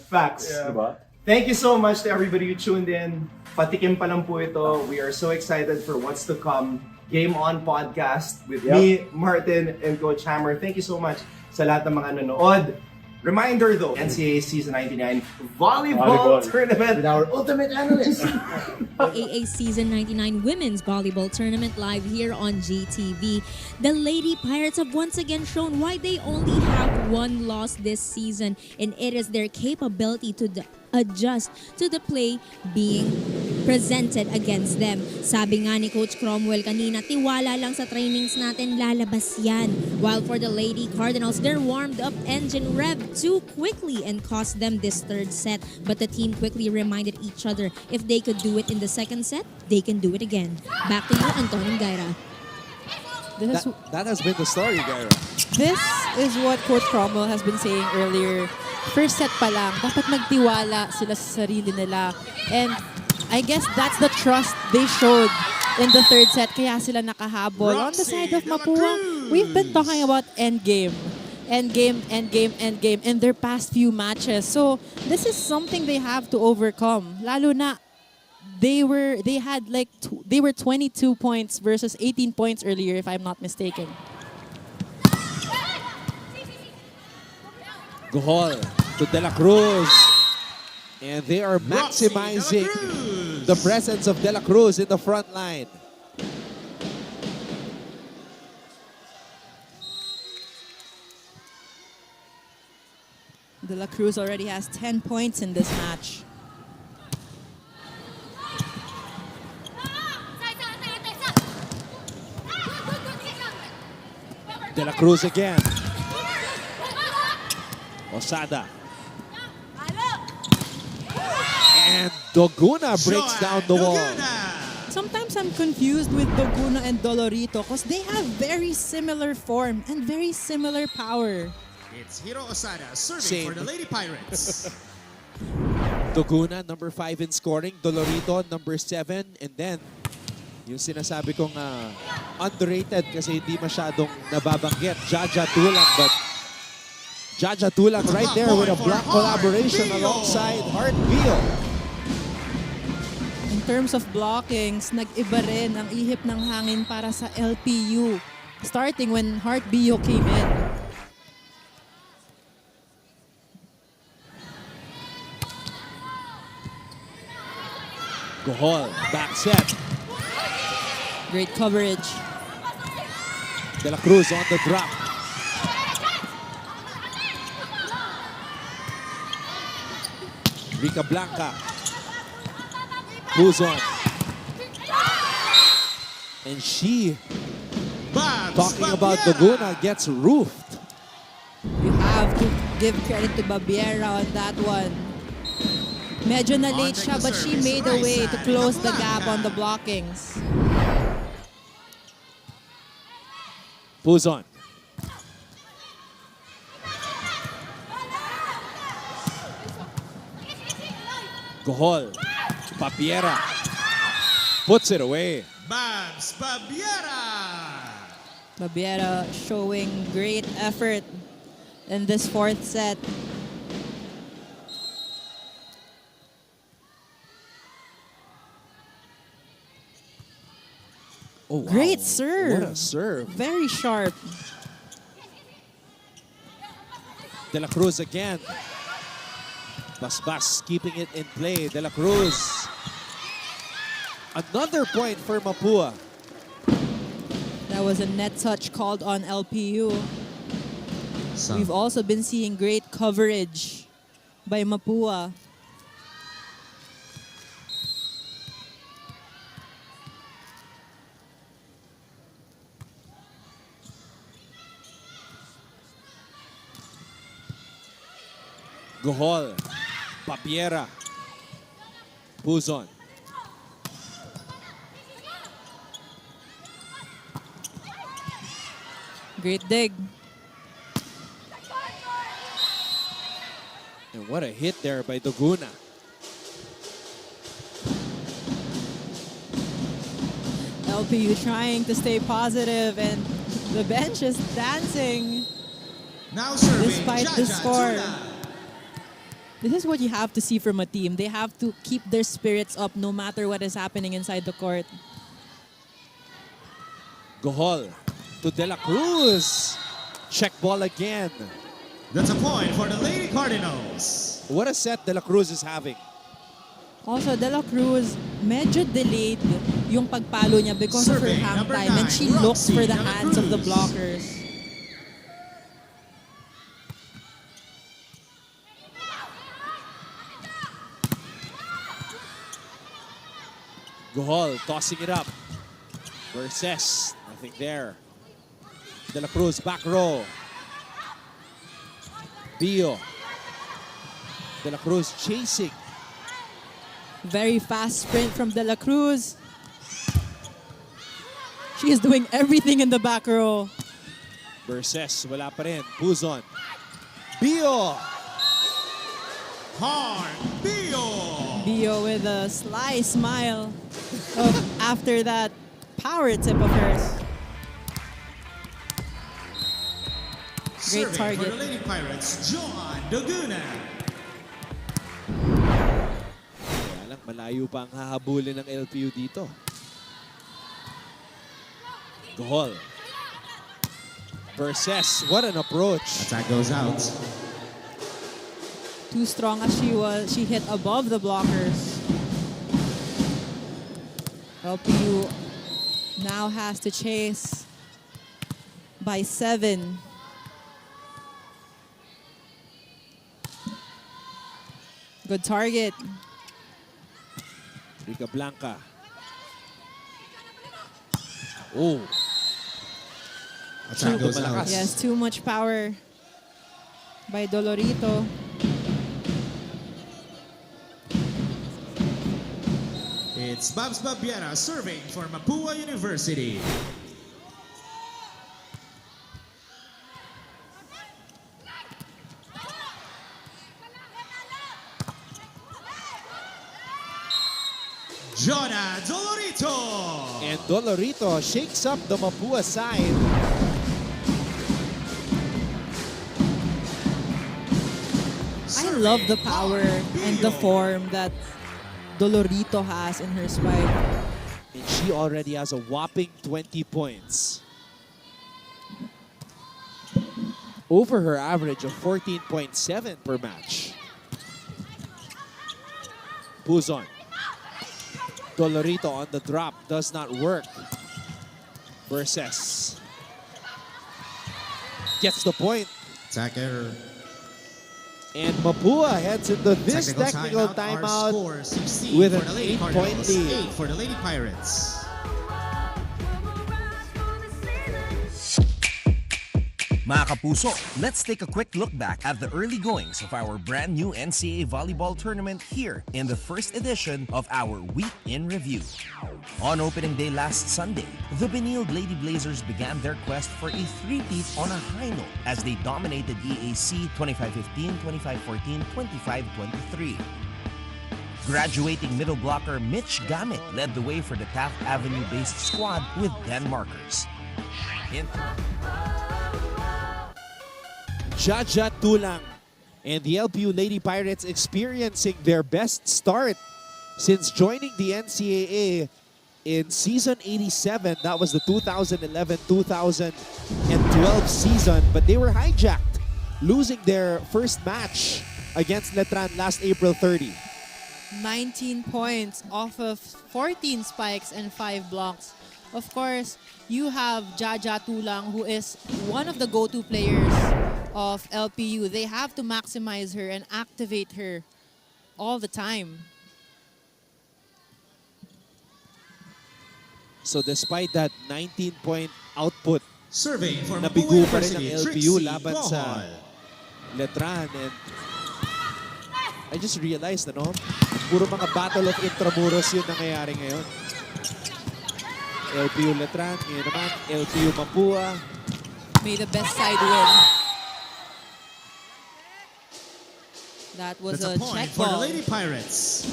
S9: Yeah. Diba?
S8: Thank you so much to everybody who tuned in. Patikim pa lang po ito. We are so excited for what's to come. Game On podcast with me, Martin, and Coach Hammer. Thank you so much sa lahat ng mga nanood.
S11: Reminder though, NCAA Season 99 Volleyball Tournament.
S7: With our ultimate analyst.
S5: NCAA Season 99 Women's Volleyball Tournament live here on GTV. The Lady Pirates have once again shown why they only have one loss this season, and it is their capability to adjust to the play being presented against them. Sabi nga ni Coach Cromwell kanina, tiwala lang sa trainings natin, lalabas yan. While for the Lady Cardinals, their warmed-up engine revved too quickly and cost them this third set. But the team quickly reminded each other if they could do it in the second set, they can do it again. Back to you, Anton and Gaira.
S1: That has been the story, Gaira.
S2: This is what Coach Cromwell has been saying earlier. First set pa lang, dapat magtiwala sila sa sarili nila. And I guess that's the trust they showed in the third set. Kaya sila nakahabol. On the side of Mapua, we've been talking about endgame in their past few matches. So this is something they have to overcome. Lalo na they were 22 points versus 18 points earlier, if I'm not mistaken.
S1: Gohol to De La Cruz. And they are maximizing the presence of De La Cruz in the front line.
S2: De La Cruz already has 10 points in this match.
S1: De La Cruz again. Osada. And Doguna breaks down the wall.
S2: Sometimes I'm confused with Doguna and Dolorito because they have very similar form and very similar power.
S3: It's Hiro Osada serving
S1: Same.
S3: for the Lady Pirates.
S1: Doguna, number 5 in scoring. Dolorito, number 7. And then, yung sinasabi kong underrated kasi hindi masyadong nababanggit. Jaja Tulang, but Jaja Tulang right there with a block collaboration alongside Heart Bio.
S2: In terms of blockings, nag-iba rin ang ihip ng hangin para sa LPU. Starting when Heart Bio came in.
S1: Gohol, back set.
S2: Great coverage.
S1: De La Cruz on the drop. Rica Blanca. Who's on? And she, talking about Doguna, gets roofed.
S2: You have to give credit to Babiera on that one. Medyo na late siya, but she made a way to close the gap on the blockings.
S1: Who's on? Gohol. Papiera. Puts it away.
S3: Babs Babiera.
S2: Babiera showing great effort in this fourth set.
S1: Oh, wow.
S2: Great serve.
S1: What a serve.
S2: Very sharp.
S1: De La Cruz again. Basbas keeping it in play. De La Cruz. Another point for Mapua.
S2: That was a net touch called on LPU. We've also been seeing great coverage by Mapua.
S1: Gohol. Papiera. Who's on?
S2: Great dig.
S1: And what a hit there by Doguna.
S2: LPU trying to stay positive, and the bench is dancing
S3: Now serving
S2: despite the
S3: Jaja
S2: score.
S3: Tula.
S2: This is what you have to see from a team. They have to keep their spirits up no matter what is happening inside the court.
S1: Gohol to De La Cruz. Check ball again.
S3: That's a point for the Lady Cardinals.
S1: What a set De La Cruz is having.
S2: Also, De La Cruz, medyo delayed yung pagpalo niya because of her
S3: Serving
S2: hang
S3: number
S2: time, and
S3: 9,
S2: she looks
S3: Roxy
S2: for the
S3: De La
S2: hands of the
S3: Cruz.
S2: blockers.
S1: Gohol tossing it up. Verses, nothing there. De La Cruz, back row. Bio. De La Cruz chasing.
S2: Very fast sprint from De La Cruz. She is doing everything in the back row.
S1: Verses, wala pa rin. Buzon. Bio.
S3: Hard Bio.
S2: Bio with a sly smile after that power tip of hers. Great
S3: Serving
S2: target.
S3: for the Lady Pirates, Joan Doguna.
S1: Kaya lang, malayo pa ang hahabulin ng LPU dito. Gohol. Verses, what an approach.
S3: Attack goes out.
S2: Too strong as she was, she hit above the blockers. LPU now has to chase by 7. Good target.
S1: Rica Blanca. Oh.
S3: Attack goes out.
S1: malakas.
S2: Yes, too much power by Dolorito.
S3: It's Babs Babiera serving for Mapua University. Jonah Dolorito.
S1: And Dolorito shakes up the Mapua side.
S2: I love the power and the form that Dolorito has in her spike.
S1: And she already has a whopping 20 points. Over her average of 14.7 per match. Buzon. Dolorito on the drop does not work. Verses. Gets the point.
S3: Attack error.
S1: And Mapua heads into this technical
S3: Our
S1: timeout
S3: score 16
S1: with
S3: for
S1: an
S3: the Lady
S1: 8-point
S3: Cardinals,
S1: lead.
S3: 8 for the Lady Pirates.
S13: Mga kapuso, let's take a quick look back at the early goings of our brand new NCAA volleyball tournament here in the first edition of our Week in Review. On opening day last Sunday, the Benilde Lady Blazers began their quest for a three-peat on a high note as they dominated EAC 25-15, 25-14, 25-23. Graduating middle blocker Mitch Gamit led the way for the Taft Avenue-based squad with 10 markers.
S1: Jaja Tulang and the LPU Lady Pirates experiencing their best start since joining the NCAA in season 87. That was the 2011-2012 season, but they were hijacked, losing their first match against Letran last April 30.
S2: 19 points off of 14 spikes and 5 blocks. Of course, you have Jaja Tulang, who is one of the go-to players of LPU. They have to maximize her and activate her all the time.
S1: So despite that 19-point output,
S3: Serving for
S1: nabigo
S3: Mapua
S1: pa rin ang
S3: University,
S1: LPU
S3: Trixie
S1: laban sa
S3: Gohol.
S1: Letran. And I just realized, ano, puro mga battle of intramuros yun nangyayari ngayon. LPU Letran, ngayon naman, LPU Mapua.
S2: May the best side win. That was
S3: That's
S2: a
S3: a point
S2: check
S3: for the
S2: ball.
S3: Lady Pirates.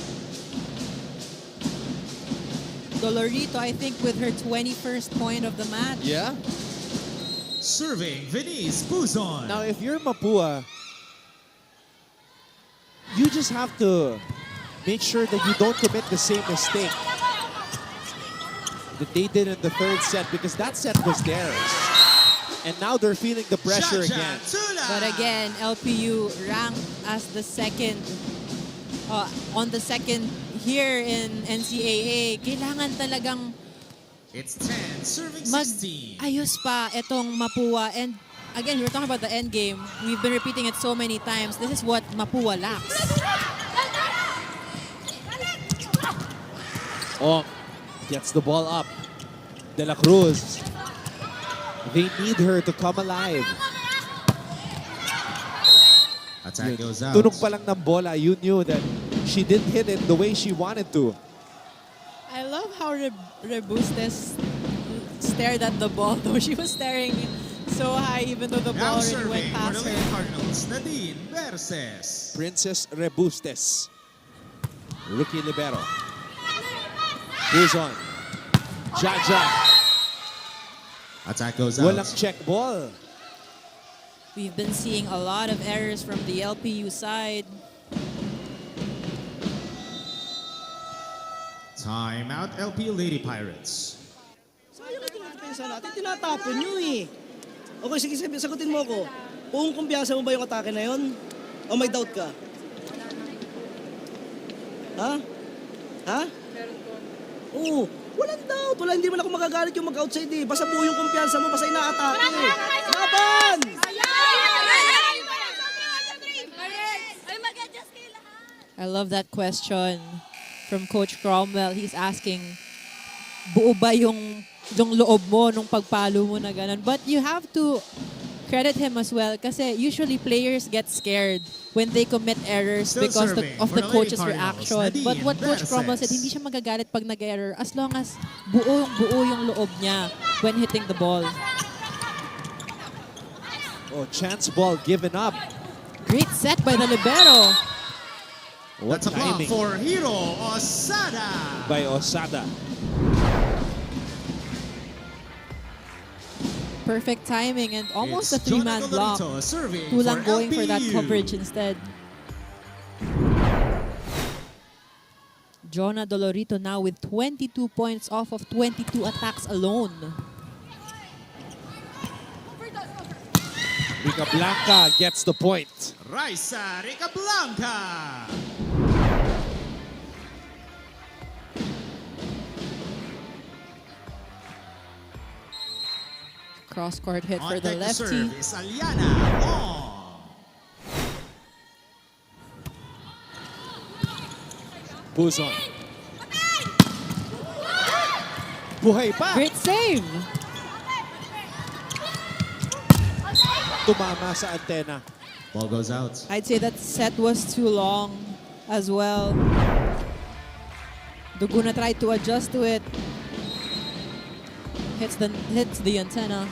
S2: Dolorito, I think, with her 21st point of the match.
S1: Yeah.
S3: Serving Venice Buzon.
S1: Now, if you're Mapua, you just have to make sure that you don't commit the same mistake that they did in the third set, because that set was theirs. And now they're feeling the pressure
S3: Jaja
S1: again.
S3: Tulang.
S2: But again, LPU ranked as the second, on the second here in NCAA. Kailangan talagang
S3: It's 10, serving 16.
S2: ayos pa itong Mapua. And again, we're talking about the end game. We've been repeating it so many times. This is what Mapua lacks.
S1: Ong gets the ball up. De La Cruz. They need her to come alive.
S3: Attack goes out.
S1: Tunog pa lang ng bola, you knew that she didn't hit it the way she wanted to.
S2: I love how Rebustes stared at the ball, though. She was staring so high even though the
S3: Now
S2: ball already
S3: serving
S2: went
S3: for
S2: past
S3: the
S2: her.
S3: Lady Cardinals, Nadine Verses.
S1: Princess Rebustes. Rookie libero. Who's on? Jaja.
S3: Attack goes out.
S1: Walang check ball.
S2: We've been seeing a lot of errors from the LPU side.
S3: Timeout, LPU Lady Pirates.
S6: Sayang ito na depensa natin. Tinatapon nyo eh. Okay, sige, sagutin mo ako. Kung kumpiyansa mo ba yung atake na yon? O may doubt ka? Ha? Ha? Oo. Walang doubt. Wala, hindi man ako magagalit yung mag-outside eh. Basta buo yung kumpiyansa mo, basta inaatake eh. Laban!
S2: I love that question from Coach Cromwell. He's asking, buo ba yung loob mo nung pagpalo mo na ganun? But you have to credit him as well kasi usually players get scared when they commit errors
S3: Still
S2: because
S3: serving
S2: of
S3: for
S2: the
S3: the
S2: coach's
S3: Lady Cardinals,
S2: reaction.
S3: Nadine
S2: But what Coach Cromwell said,
S3: Verses.
S2: hindi siya magagalit pag nag-error as long as buo yung loob niya when hitting the ball.
S1: Oh, chance ball given up.
S2: Great set by the libero.
S1: What
S3: That's a block
S1: timing
S3: for Hiro Osada.
S1: by Osada.
S2: Perfect timing and almost
S3: It's
S2: a three-man
S3: Jonah
S2: block.
S3: Dolorito serving
S2: Tulang
S3: for
S2: going for that
S3: LPU.
S2: coverage instead. Jonah Dolorito now with 22 points off of 22 attacks alone.
S1: Rica Blanca gets the point.
S3: Raisa Rica Blanca.
S2: Cross-court hit
S3: On
S2: for the
S3: deck to
S2: lefty.
S3: serve is Aliana Ong.
S1: Who's on? Buhay pa.
S2: Great save!
S1: Tumama sa antena.
S3: Ball goes out.
S2: I'd say that set was too long as well. Duguna tried to adjust to it. Hits the antenna.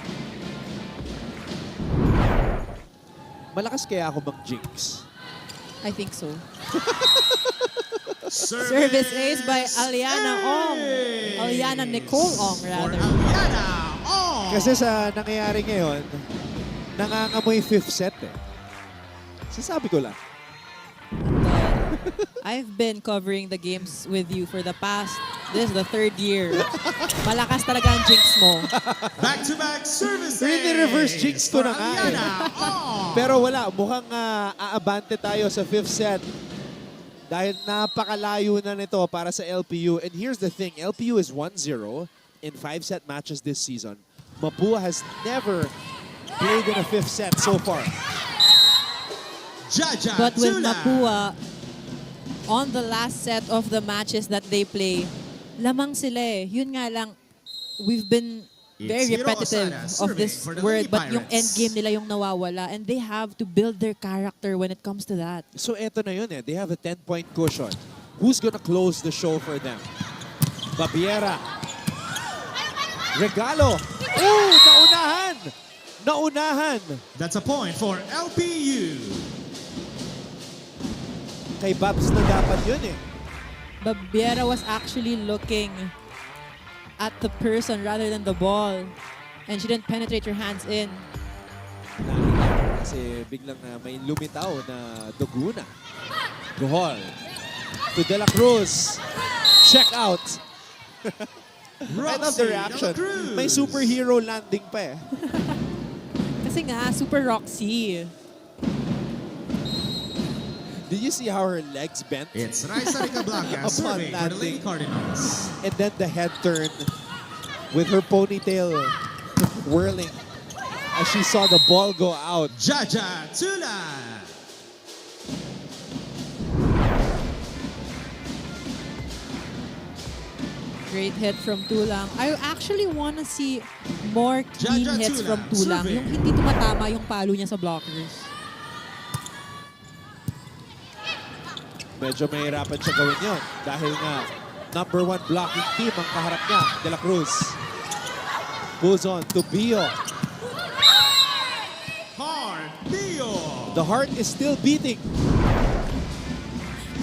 S1: Malakas kaya ako mag-jinx?
S2: I think so.
S3: Service
S2: ace by Aliana Ong. Aliana Nicole Ong, rather.
S3: Aliana Ong.
S1: Kasi sa nangyayari ngayon, nangangamoy fifth set eh. Sasabi ko lang.
S2: I've been covering the games with you for the past, this is the third year. Malakas talaga ang jinx mo.
S3: Back-to-back services.
S1: Really reverse jinx ko na nga eh.
S3: Aliana Ong.
S1: Pero wala, mukhang aabante tayo sa fifth set. Dahil napakalayo na nito para sa LPU. And here's the thing, LPU is 1-0 in 5-set matches this season. Mapua has never played in a fifth set so far.
S3: Jaja
S2: But with
S3: Tula.
S2: Mapua, on the last set of the matches that they play, lamang sila eh. Yun nga lang, we've been very
S3: It's Hiro
S2: repetitive
S3: Osada
S2: of
S3: serving
S2: this
S3: for the
S2: word,
S3: Lady
S2: but yung
S3: Pirates.
S2: end game nila yung nawawala and they have to build their character when it comes to that.
S1: So eto na yun eh. They have a 10-point cushion. Who's gonna close the show for them? Babiera. Regalo. Oh, naunahan! Naunahan!
S3: That's a point for LPU.
S1: Kay Babs na dapat yun eh.
S2: Babiera was actually looking at the person rather than the ball and she didn't penetrate her hands in.
S1: Kasi biglang may lumitaw na Duguna. Gohol. To De La Cruz. Check out. I love the reaction. May superhero landing pa eh.
S2: Kasi nga, Super Roxy.
S1: Did you see how her legs bent?
S3: It's Raisa Ricablanca serving for the Lady Cardinals.
S1: And then the head turn with her ponytail whirling as she saw the ball go out.
S3: Jaja Tula.
S2: Great hit from Tulang. I actually wanna see more clean
S3: Jaja
S2: hits from
S3: Tulang,
S2: Tulang.
S3: serving.
S2: Yung hindi tumatama yung palo niya sa blockers.
S1: Medyo mahirapan siya gawin yun dahil nga #1 blocking team ang kaharap niya, De La Cruz. Goes on to Bio.
S3: Hard Dio.
S1: The heart is still beating.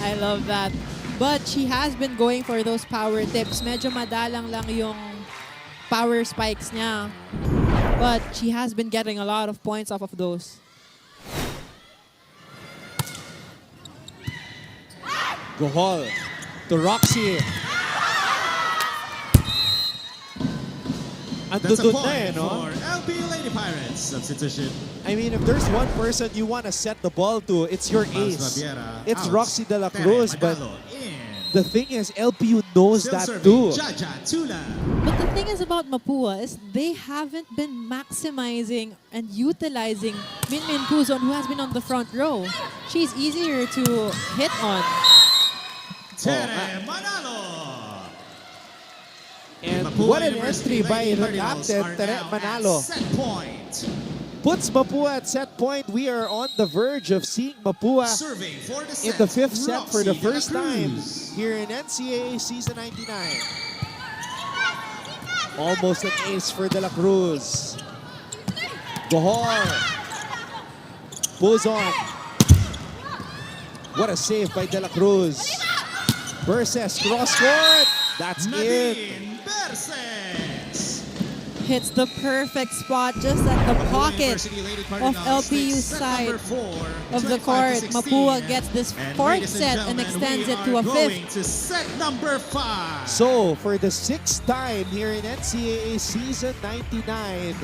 S2: I love that. But she has been going for those power tips. Medyo madalang lang yung power spikes niya. But she has been getting a lot of points off of those.
S1: Gohol to Roxy.
S3: That's a
S1: Andun na
S3: point
S1: no?
S3: for LPU Lady Pirates. Substitution.
S1: I mean, if there's one person you want to set the ball to, it's your
S3: Mas
S1: ace.
S3: Babiera
S1: It's
S3: out.
S1: Roxy De La
S3: Tere
S1: Cruz, but
S3: Manalo in.
S1: the thing is, LPU knows
S3: Still
S1: that
S3: serving,
S1: too.
S3: Jaja Tula.
S2: But the thing is about Mapua is they haven't been maximizing and utilizing Min Min Puzon, who has been on the front row. She's easier to hit on.
S3: Tere Manalo.
S1: And
S3: Mapua
S1: what an
S3: University
S1: entry by
S3: Lady
S1: her
S3: Cardinals
S1: captain,
S3: are
S1: Tere
S3: now
S1: Manalo.
S3: at set point.
S1: Puts Mapua at set point. We are on the verge of seeing Mapua
S3: Serving for the
S1: in
S3: set.
S1: the 5th set for the
S3: Roxy De La
S1: first time
S3: Cruz.
S1: here in NCAA Season 99. Almost an ace for De La Cruz. Gohol. Pulls on. What a save by De La Cruz. Versus cross court. That's it.
S3: Nadine Berses.
S2: Hits the perfect spot just at the
S3: Mapua
S2: pocket
S3: University Lady
S2: of
S3: Cardinals
S2: LPU's
S3: takes set number
S2: side
S3: 4,
S2: of the
S3: 25
S2: court.
S3: to 16.
S2: Mapua gets this
S3: And
S2: 4th
S3: ladies
S2: set and
S3: gentlemen,
S2: extends
S3: we
S2: it to
S3: are
S2: a
S3: going
S2: 5th.
S3: to set number 5.
S1: So, for the 6th time here in NCAA Season 99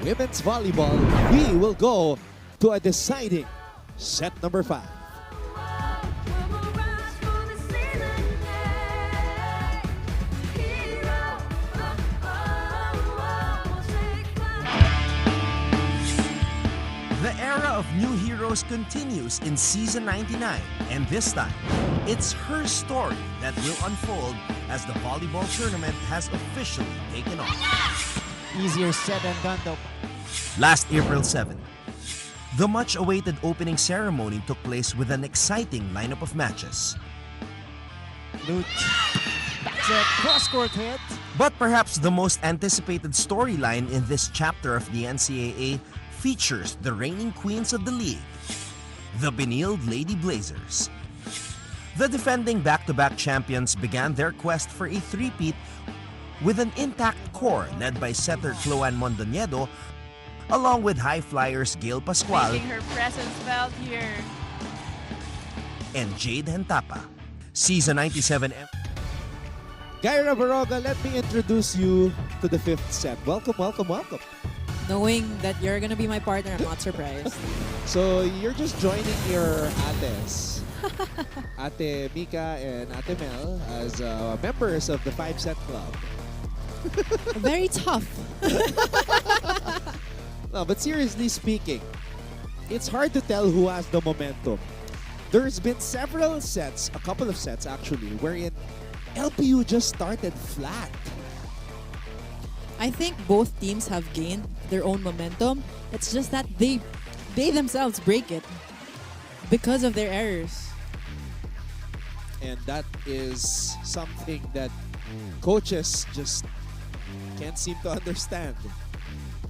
S1: Women's Volleyball, we will go to a deciding set number 5.
S13: The era of new heroes continues in Season 99, and this time, it's her story that will unfold as the volleyball tournament has officially taken off.
S14: Easier said than done though.
S13: Last April 7, the much-awaited opening ceremony took place with an exciting lineup of matches.
S14: Luch. Backset cross-court hit.
S13: But perhaps the most anticipated storyline in this chapter of the NCAA features the reigning queens of the league, the Benilde Lady Blazers. The defending back-to-back champions began their quest for a three-peat with an intact core led by setter Chloan Mondoñedo, along with high flyers Gail Pascual
S15: Making her presence felt here.
S13: and Jade Hentapa. Season 97
S1: Gaira Baroga, let me introduce you to the 5th set. Welcome, welcome, welcome.
S2: Knowing that you're gonna be my partner, I'm not surprised.
S1: So, you're just joining your ates, Ate Mika and Ate Mel, as members of the 5-set club.
S2: Very tough.
S1: No, but seriously speaking, it's hard to tell who has the momentum. There's been several sets, a couple of sets actually, wherein LPU just started flat.
S2: I think both teams have gained their own momentum. It's just that they themselves break it because of their errors.
S1: And that is something that coaches just can't seem to understand.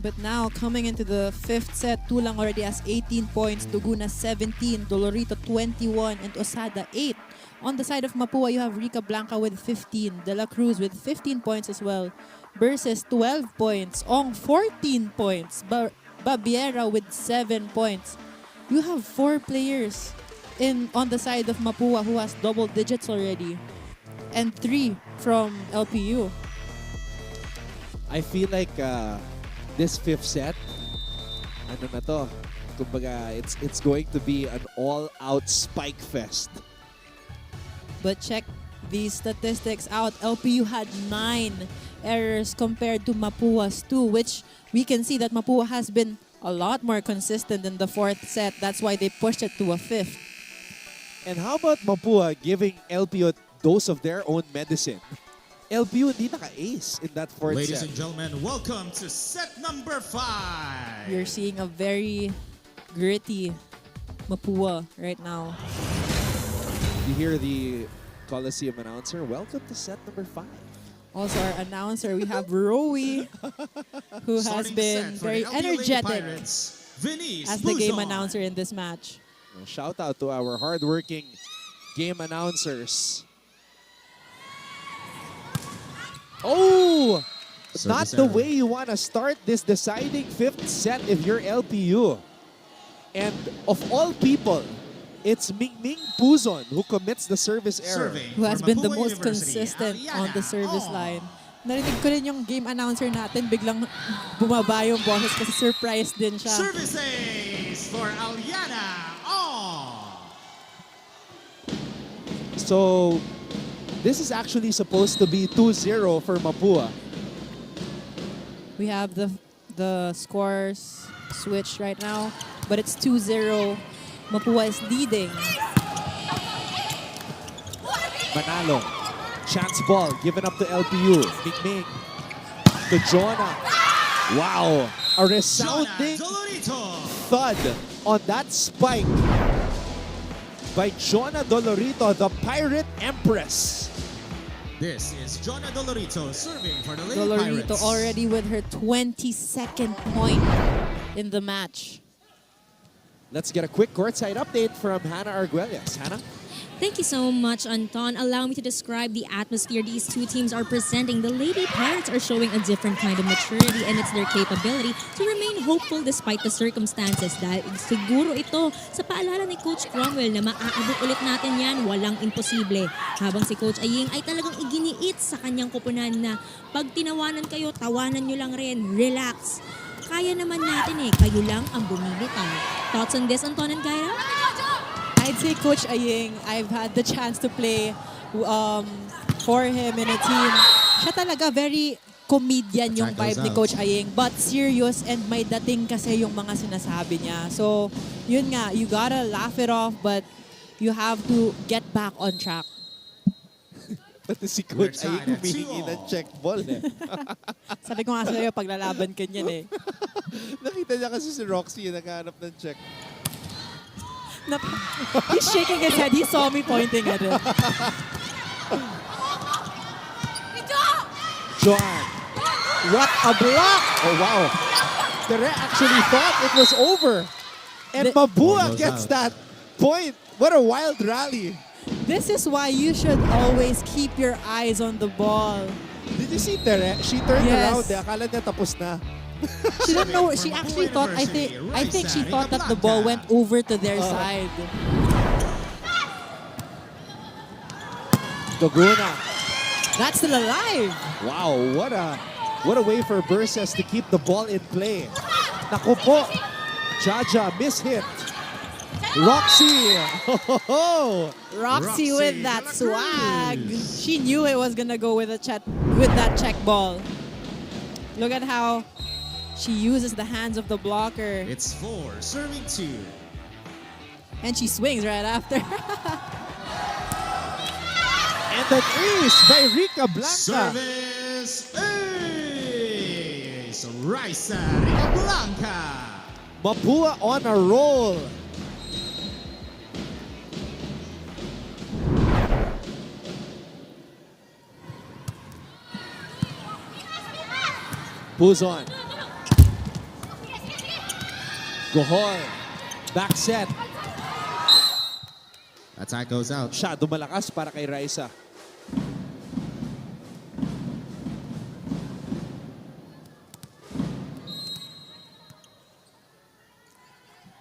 S2: But now, coming into the 5th set, Tulang already has 18 points, Duguna 17, Dolorito 21, and Osada 8. On the side of Mapua, you have Rica Blanca with 15, De La Cruz with 15 points as well, Versus 12 points, Ong 14 points, Babiera with 7 points. You have 4 players on the side of Mapua who has double digits already, and 3 from LPU.
S1: I feel like this 5th set, ano na to, Kumbaga, it's going to be an all-out spike fest.
S2: But check these statistics out. LPU had 9 errors compared to Mapua's 2, which we can see that Mapua has been a lot more consistent in the 4th set. That's why they pushed it to a 5th.
S1: And how about Mapua giving LPU a dose of their own medicine? LPU hindi naka-ace in that 4th
S3: Ladies
S1: set.
S3: and gentlemen, welcome to set number 5.
S2: You're seeing a very gritty Mapua right now.
S1: You hear the Coliseum announcer, welcome to set number 5.
S2: Also our announcer, we have Rowie, who has
S3: Starting
S2: been
S3: set for
S2: very
S3: the LPU Lady
S2: energetic
S3: Pirates, Venice
S2: as the game
S3: Luzon.
S2: announcer in this match.
S1: Shout out to our hardworking game announcers. Oh! Not
S3: Service
S1: the
S3: error.
S1: way you want to start this deciding 5th set if you're LPU. And of all people, it's Mingming Puzon who commits the service error.
S3: Serving
S2: Who has
S3: for
S2: been the
S3: Mapua
S2: most
S3: University,
S2: consistent on the
S3: Aliana.
S2: service
S3: Oh.
S2: line. Narinig ko rin yung game announcer natin, biglang bumaba yung boses kasi surprised din siya.
S3: Services for Aliana. Oh.
S1: So, this is actually supposed to be 2-0 for Mapua.
S2: We have the scores switched right now, but it's 2-0. Mapua is leading.
S1: Manalo. Chance ball given up to LPU. Mingming to Jonah. Wow. A resounding thud on that spike by Jonah Dolorito, the Pirate Empress.
S3: This is Jonah Dolorito serving for the Lady
S2: Dolorito
S3: Pirates.
S2: already with her 22nd point in the match.
S1: Let's get a quick courtside update from Hannah Arguelles. Hannah?
S5: Thank you so much, Anton. Allow me to describe the atmosphere these two teams are presenting. The Lady Pirates are showing a different kind of maturity and it's their capability to remain hopeful despite the circumstances. Dahil siguro ito sa paalala ni Coach Cromwell na maaabot ulit natin yan, walang imposible. Habang si Coach Aying ay talagang iginiit sa kanyang kupunan na pag tinawanan kayo, tawanan nyo lang rin, relax. Kaya naman natin kayo lang ang bumibitaw. Thoughts on this, Anton and Gaira?
S2: I'd say Coach Aying, I've had the chance to play for him in a team. Siya talaga very comedian yung vibe ni Coach Aying, but serious and may dating kasi yung mga sinasabi niya. So, yun nga, you gotta laugh it off, but you have to get back on track.
S1: Pati si Coach Aying humihingi ng check ball
S2: Sabi ko nga sa'yo, paglalaban ka niyan
S1: Nakita niya kasi si Roxy naghahanap ng check.
S2: He's shaking his head. He saw me pointing at him.
S1: Joan. What a block! Oh, wow. Tere actually thought it was over. And Mapua gets that point. What a wild rally.
S2: This is why you should always keep your eyes on the ball.
S1: Did you see Tere? She turned around. Akala niya tapos na.
S2: She didn't know. She actually thought. I think she thought that the ball went over to their side.
S1: Doguna.
S2: That's still alive.
S1: Wow, what a way for Burses to keep the ball in play. Naku po. Jaja mishit. Roxy.
S2: Roxy with that swag. She knew it was gonna go with that check ball. Look at how she uses the hands of the blocker.
S3: It's 4, serving 2.
S2: And she swings right after.
S1: And an ace by Rica Blanca.
S3: Service ace! Raisa Rica Blanca.
S1: Mapua on a roll. Puzon. Gohol. Back set.
S3: Attack goes out.
S1: Masyado malakas para kay Raisa.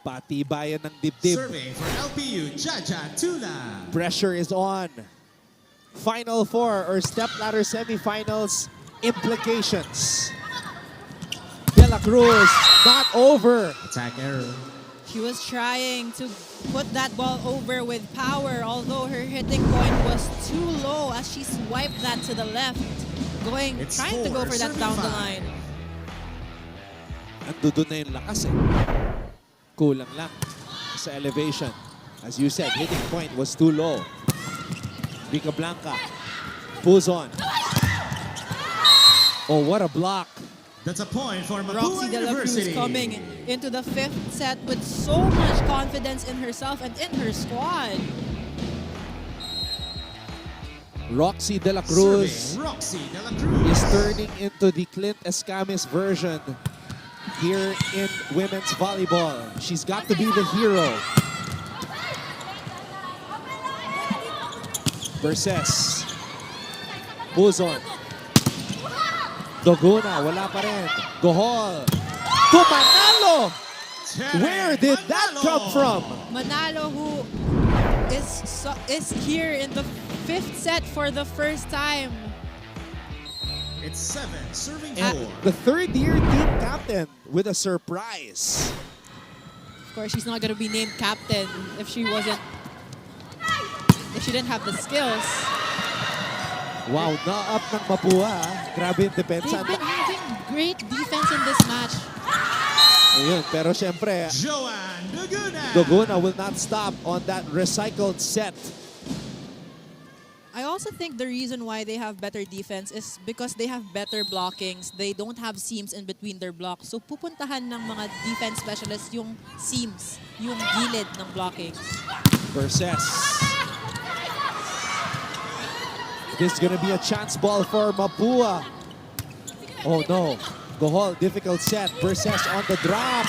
S1: Patibayan ng dibdib.
S3: Serving for LPU, Jaja Tuna.
S1: Pressure is on. Final 4 or step ladder semifinals implications. De La Cruz not over.
S3: Attack error.
S2: She was trying to put that ball over with power, although her hitting point was too low as she swiped that to the left, trying to go for that down the line.
S1: Andun na yung lakas eh. Kulang lang sa elevation. As you said, hitting point was too low. Rica Blanca pulls on. Oh, what a block.
S3: That's a point for Mapua
S2: Roxy De La Cruz
S3: University.
S2: coming into the 5th set with so much confidence in herself and in her squad.
S1: Roxy De La Cruz
S3: Serving Roxy De La Cruz.
S1: is turning into the Clint Escamis version here in women's volleyball. She's got to be the hero. Verses. Pulls on. Doguna, wala pa rin. Gohol. To Manalo! Where did that come from?
S2: Manalo, who is here in the 5th set for the first time.
S3: It's 7, serving
S1: And
S3: 4.
S1: the third-year team captain with a surprise.
S2: Of course, she's not going to be named captain if she didn't have the skills.
S1: Wow, na-up ng Mapua. Grabe yung depensa.
S2: They've been having great defense in this match.
S1: Ayun, pero syempre,
S3: Joanne Doguna.
S1: Doguna will not stop on that recycled set.
S2: I also think the reason why they have better defense is because they have better blockings. They don't have seams in between their blocks. So pupuntahan ng mga defense specialists yung seams, yung gilid ng blockings.
S1: Verses. This is gonna be a chance ball for Mapua. Oh no. Gohol, difficult set. Verses on the drop.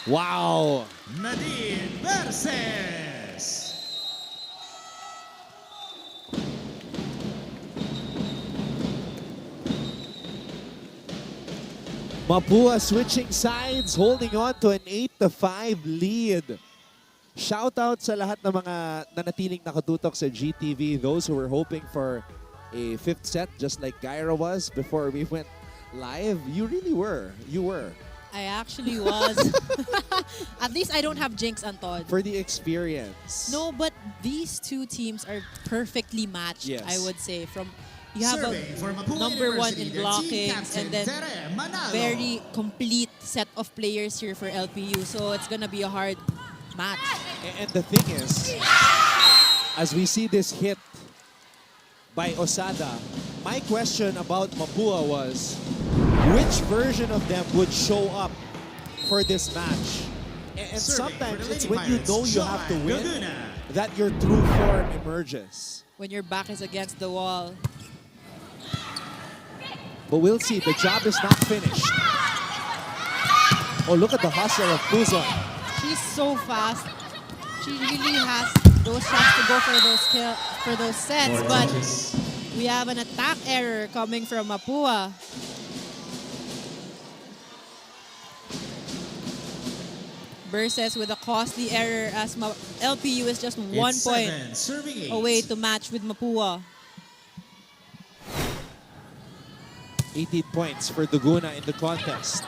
S1: Wow.
S3: Nadine Verses.
S1: Mapua switching sides, holding on to an 8-5 lead. Shout out sa lahat ng mga nanatiling nakatutok sa GTV, those who were hoping for a 5th set just like Gyra was before we went live. You really were. You were.
S2: I actually was. At least I don't have jinx, Anton.
S1: For the experience.
S2: No, but these two teams are perfectly matched,
S1: Yes.
S2: I would say. You have
S3: Serving for
S2: a
S3: Mapua
S2: number one
S3: University,
S2: in
S3: their team
S2: blockings
S3: captain,
S2: and then
S3: Tere Manalo.
S2: very complete set of players here for LPU. So it's gonna be a hard match.
S1: And the thing is, as we see this hit by Osada, my question about Mapua was, which version of them would show up for this match? And sometimes it's when you know you have to win that your true form emerges.
S2: When your back is against the wall.
S1: But we'll see. The job is not finished. Oh, look at the hustle of Puzon.
S2: She's so fast. She really has those shots to go for those sets. But we have an attack error coming from Mapua. Versus with a costly error as LPU is just 1 point away to match with Mapua.
S1: 18 points for Duguna in the contest.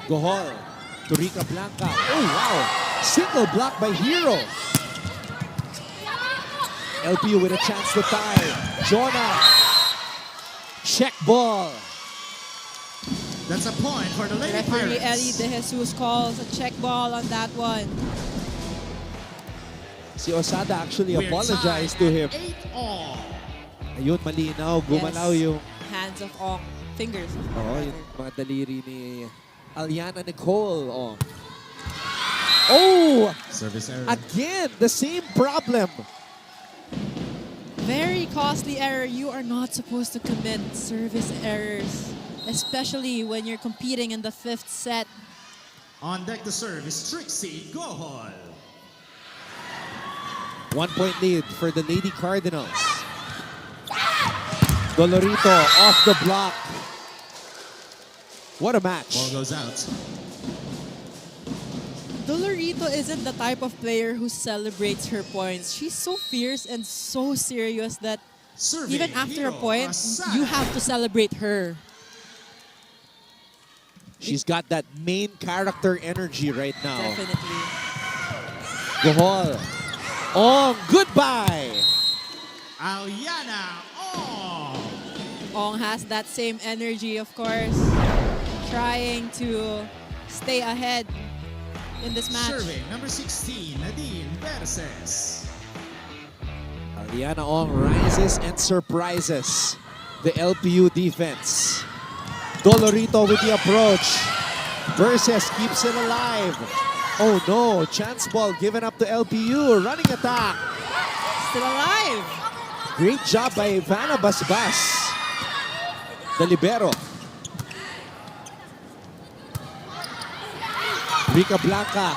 S1: Gohol to Rica Blanca. Oh, wow. Single block by Hero. LPU with a chance to tie. Jonah. Check ball.
S3: That's a point for the Lady
S2: Referee
S3: Pirates.
S2: Ellie De Jesus calls a check ball on that one.
S1: Si Osada actually
S3: We're
S1: apologized to
S3: tied
S1: him.
S3: at 8-all.
S1: Ayun, malinaw. Gumalaw
S2: Yes.
S1: yung
S2: Hands of Ong. Fingers of Ong.
S1: oh, yung mga daliri ni Aliana Nicole. Oh. Oh!
S3: Service error.
S1: Again, the same problem.
S2: Very costly error. You are not supposed to commit service errors, especially when you're competing in the 5th set.
S3: On deck to serve is Trixie Gohol.
S1: 1 point lead for the Lady Cardinals. Dolorito off the block. What a match.
S3: Ball goes out.
S2: Dolorito isn't the type of player who celebrates her points. She's so fierce and so serious that
S3: Serving
S2: even after a
S3: Hero
S2: point,
S3: Asada.
S2: you have to celebrate her.
S1: She's got that main character energy right now.
S2: Definitely.
S1: Gohol. Oh, goodbye.
S3: Aliana Ong.
S2: Ong has that same energy, of course, trying to stay ahead in this match.
S3: Serving number 16, Nadine Verses.
S1: Aliana Ong rises and surprises the LPU defense. Dolorito with the approach. Versus keeps it alive. Oh no, chance ball given up to LPU. Running attack.
S2: Still alive.
S1: Great job by Vanna Basbas, the libero. Rica Blanca.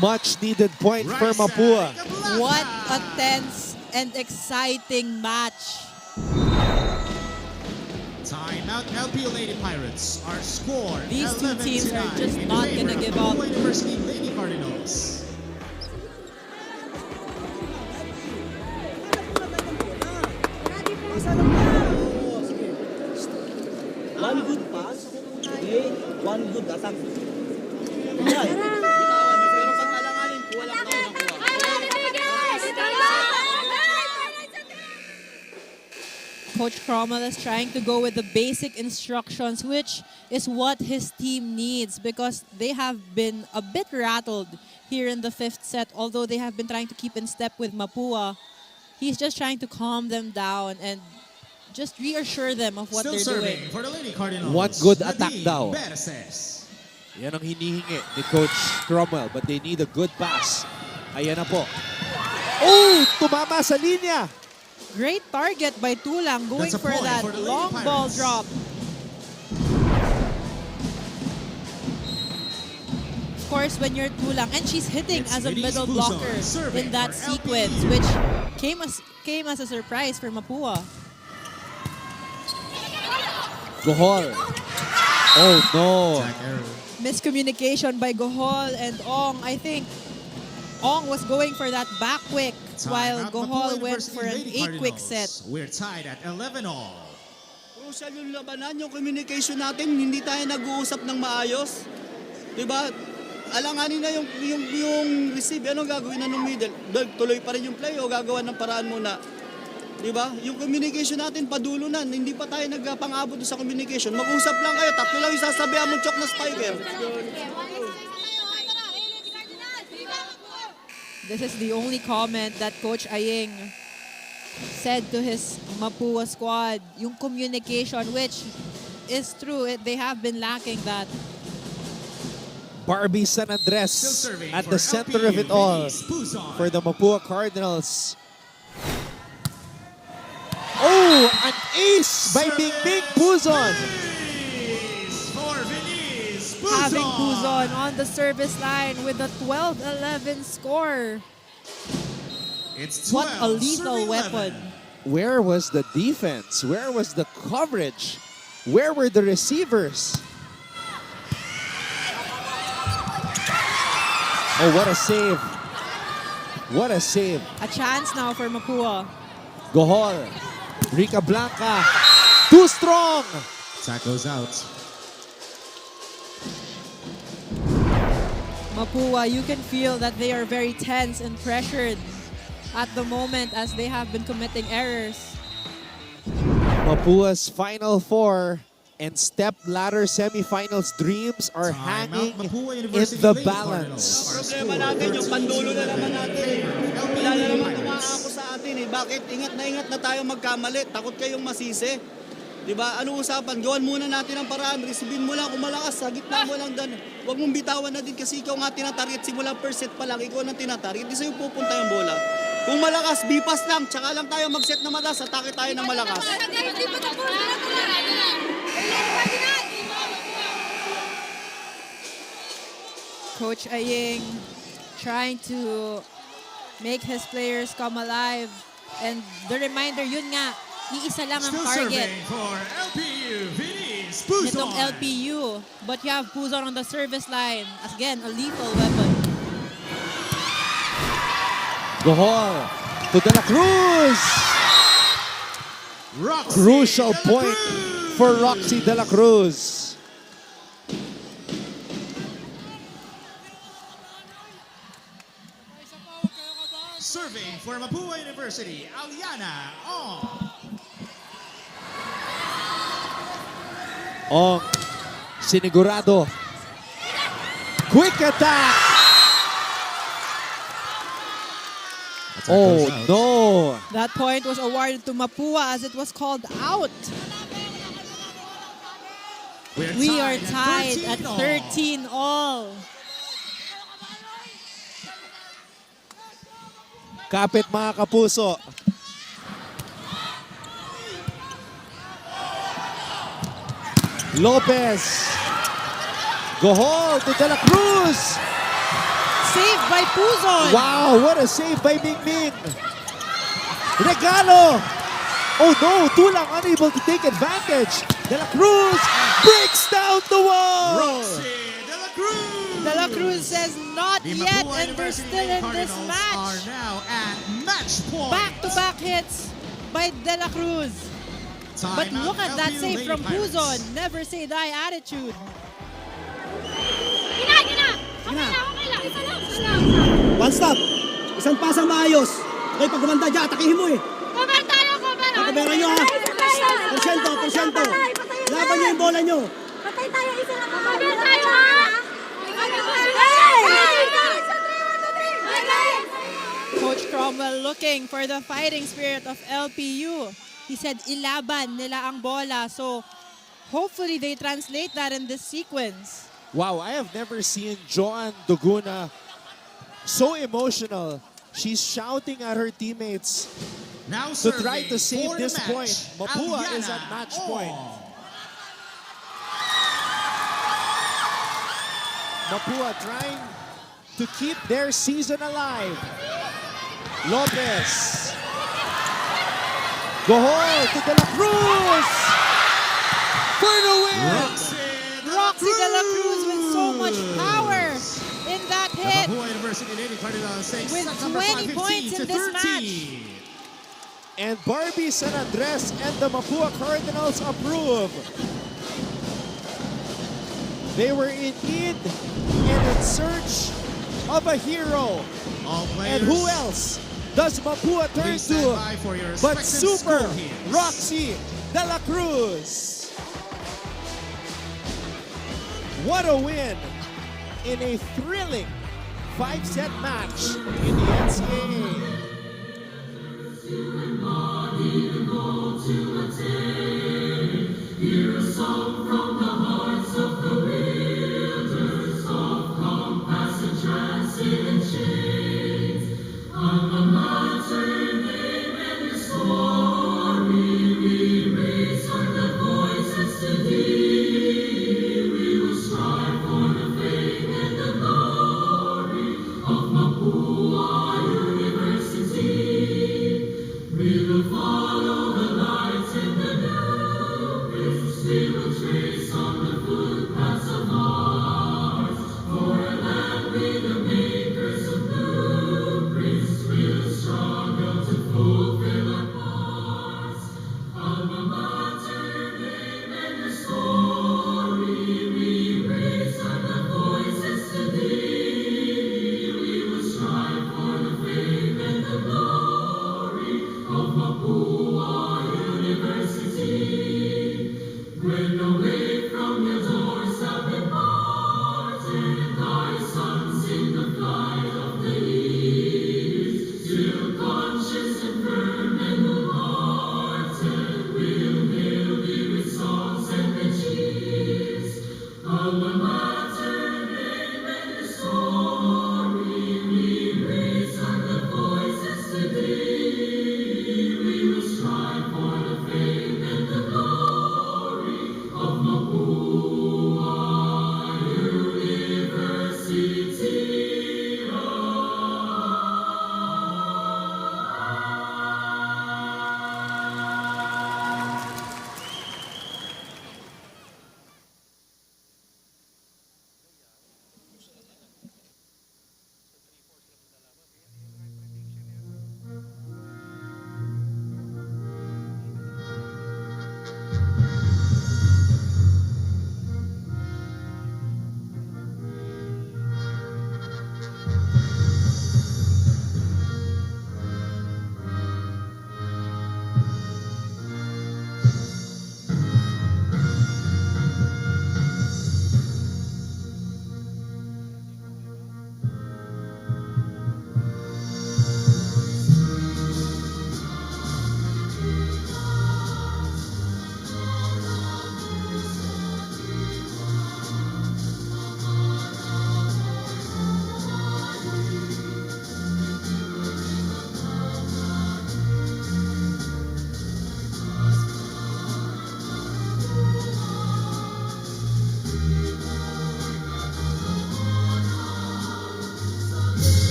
S1: Much needed point for Mapua.
S2: What a tense and exciting match.
S3: Timeout, LPU Lady Pirates. Our score,
S2: These two teams are
S3: 11-9
S2: just
S3: in
S2: not
S3: favor
S2: gonna
S3: of
S2: give
S3: Mapua
S2: up.
S3: University Lady Cardinals.
S6: One good pass, okay? One good attack.
S2: Coach Cromwell is trying to go with the basic instructions, which is what his team needs because they have been a bit rattled here in the fifth set, although they have been trying to keep in step with Mapua. He's just trying to calm them down and just reassure them of what
S3: Still
S2: they're
S3: serving
S2: doing.
S3: for the Lady Cardinals.
S1: One good attack
S3: Nadine
S1: daw.
S3: Verses.
S1: Yan ang hinihingi ni Coach Cromwell, but they need a good pass. Ayan na po. Oh! Tumama sa linya!
S2: Great target by Tulang going
S3: That's a
S2: for
S3: point
S2: that
S3: for the Lady
S2: long ball
S3: Pirates.
S2: drop. Of course, when you're Tulang, and she's hitting
S3: It's
S2: as a
S3: Denise
S2: middle
S3: Buzon
S2: blocker
S3: serving
S2: in that
S3: for
S2: sequence,
S3: LPU.
S2: which came as a surprise for Mapua.
S1: Gohol. Oh no.
S3: Attack error.
S2: Miscommunication by Gohol and Ong. I think Ong was going for that back quick while
S3: Timeout,
S2: Gohol
S3: Mapua
S2: went
S3: University
S2: for an
S3: Lady
S2: 8-quick
S3: Cardinals.
S2: set.
S3: We're tied at 11 all.
S6: Crucial yung labanan, yung communication natin, hindi tayo nag-uusap ng maayos. Diba? Alanganin na yung receive, ano gagawin na ng middle? Tuloy pa rin yung play o gagawa ng paraan muna? Diba? Yung communication natin, padulo na. Hindi pa tayo nagpang-abot sa communication. Mag-usap lang kayo, tatlo lang yung sasabihan mong chok na spiker.
S2: This is the only comment that Coach Aying said to his Mapua squad. Yung communication, which is true. They have been lacking that.
S1: Barbie San Andres
S3: serving
S1: at
S3: for
S1: the center of it
S3: LPU,
S1: all
S3: Denise Buzon.
S1: for the Mapua Cardinals. Oh, an ace by Bing Bing Puzon.
S3: For Denise
S2: Having
S3: Buzon.
S2: Puzon on the service line with a 12-11 score.
S3: It's 12,
S2: What a lethal
S3: serving
S2: weapon.
S3: 11.
S1: Where was the defense? Where was the coverage? Where were the receivers? Oh, what a save. What a save.
S2: A chance now for Mapua.
S1: Gohol. Rica Blanca. Too strong.
S3: Attack goes out.
S2: Mapua, you can feel that they are very tense and pressured at the moment as they have been committing errors.
S1: Mapua's Final Four and step ladder semifinals dreams are hanging
S3: Mapua
S1: in
S3: University
S1: the
S3: Lady
S1: balance.
S6: Problema natin, yung pandulo na naman natin. Wala na naman tumaako sa atin eh. Bakit? Ingat na tayo magkamali. Takot kayong masisi. Diba? Ano usapan? Gawan muna natin ang paraan. Receivein mo lang kung malakas. Sa gitna mo lang dan. Huwag mong bitawan na din kasi ikaw nga tinatarget. Simula first set pa lang, ikaw nang tinatarget. Di sa'yo pupunta yung bola. Kung malakas, bipas lang. Tsaka lang tayo mag-set na mataas. Atake tayo ng malakas.
S2: Coach Aying trying to make his players come alive. And the reminder, yun nga, iisa lang ang
S3: Still
S2: target
S3: serving for LPU, Denise
S2: nitong
S3: Buzon.
S2: LPU. But you have Puzon on the service line. Again, a lethal weapon.
S1: Gohol to De La Cruz.
S3: Roxy
S1: Crucial
S3: De La
S1: point
S3: Cruz.
S1: for Roxy De La Cruz.
S3: Serving for Mapua University, Aliana Ong.
S1: Ong, sinigurado. Quick attack! Oh no!
S2: That point was awarded to Mapua as it was called out. We are tied at 13 all.
S1: Kapit mga kapuso. Lopez. Gohol to De La Cruz.
S2: Saved by Puzon.
S1: Wow, what a save by Mingming. Regalo. Oh no, Tulang unable to take advantage. De La Cruz breaks down the wall.
S2: De La Cruz says not
S3: The
S2: yet,
S3: Mapua
S2: and they're
S3: University
S2: still
S3: Lady
S2: in this
S3: Cardinals
S2: match.
S3: are now at match point.
S2: Back-to-back hits by De La Cruz. But
S3: Timeout,
S2: look at that
S3: LPU
S2: save
S3: Lady
S2: from
S3: Pirates.
S2: Puzon. Never say die attitude.
S6: One stop. Isang pasang maayos. Okay, pag gumanda dyan, atakihin mo eh.
S15: Cover tayo, cover!
S6: Pagkaberan nyo ha. Porsyento, porsyento. Laban nyo yung bola nyo.
S15: Patay tayo, isa na cover tayo, ha?
S2: Coach Cromwell looking for the fighting spirit of LPU. He said ilaban nila ang bola. So hopefully they translate that in this sequence.
S1: Wow, I have never seen Joan Duguna so emotional. She's shouting at her teammates
S3: Now
S1: to try
S3: serving
S1: to save
S3: for the
S1: this
S3: match,
S1: point. Mapua is
S3: Aliana
S1: at match
S3: Ong.
S1: point. Mapua trying to keep their season alive. Lopez. Gohol to De La Cruz for the win.
S2: Roxy De La Cruz with so much power in that
S3: The
S2: hit.
S3: Mapua University Lady Cardinals takes
S2: With
S3: set number
S2: 20 points
S3: 5-15
S2: in
S3: to
S2: this
S3: 13.
S2: match.
S1: And Barbie San Andres and the Mapua Cardinals approve. They were in need and in search of a hero.
S3: All
S1: And
S3: players,
S1: who else does Mapua turn
S3: please stand
S1: to
S3: by for your
S1: but
S3: respective
S1: Super
S3: score hits.
S1: Roxy De La Cruz? What a win in a thrilling 5-set match in the NCAA.
S16: Hear a song from the hearts of the builders of compass and transit and chains. Alma Mater, name and the story we raise are the voices today. We will strive for the faith and the glory of Mapua University. We will follow the lights in the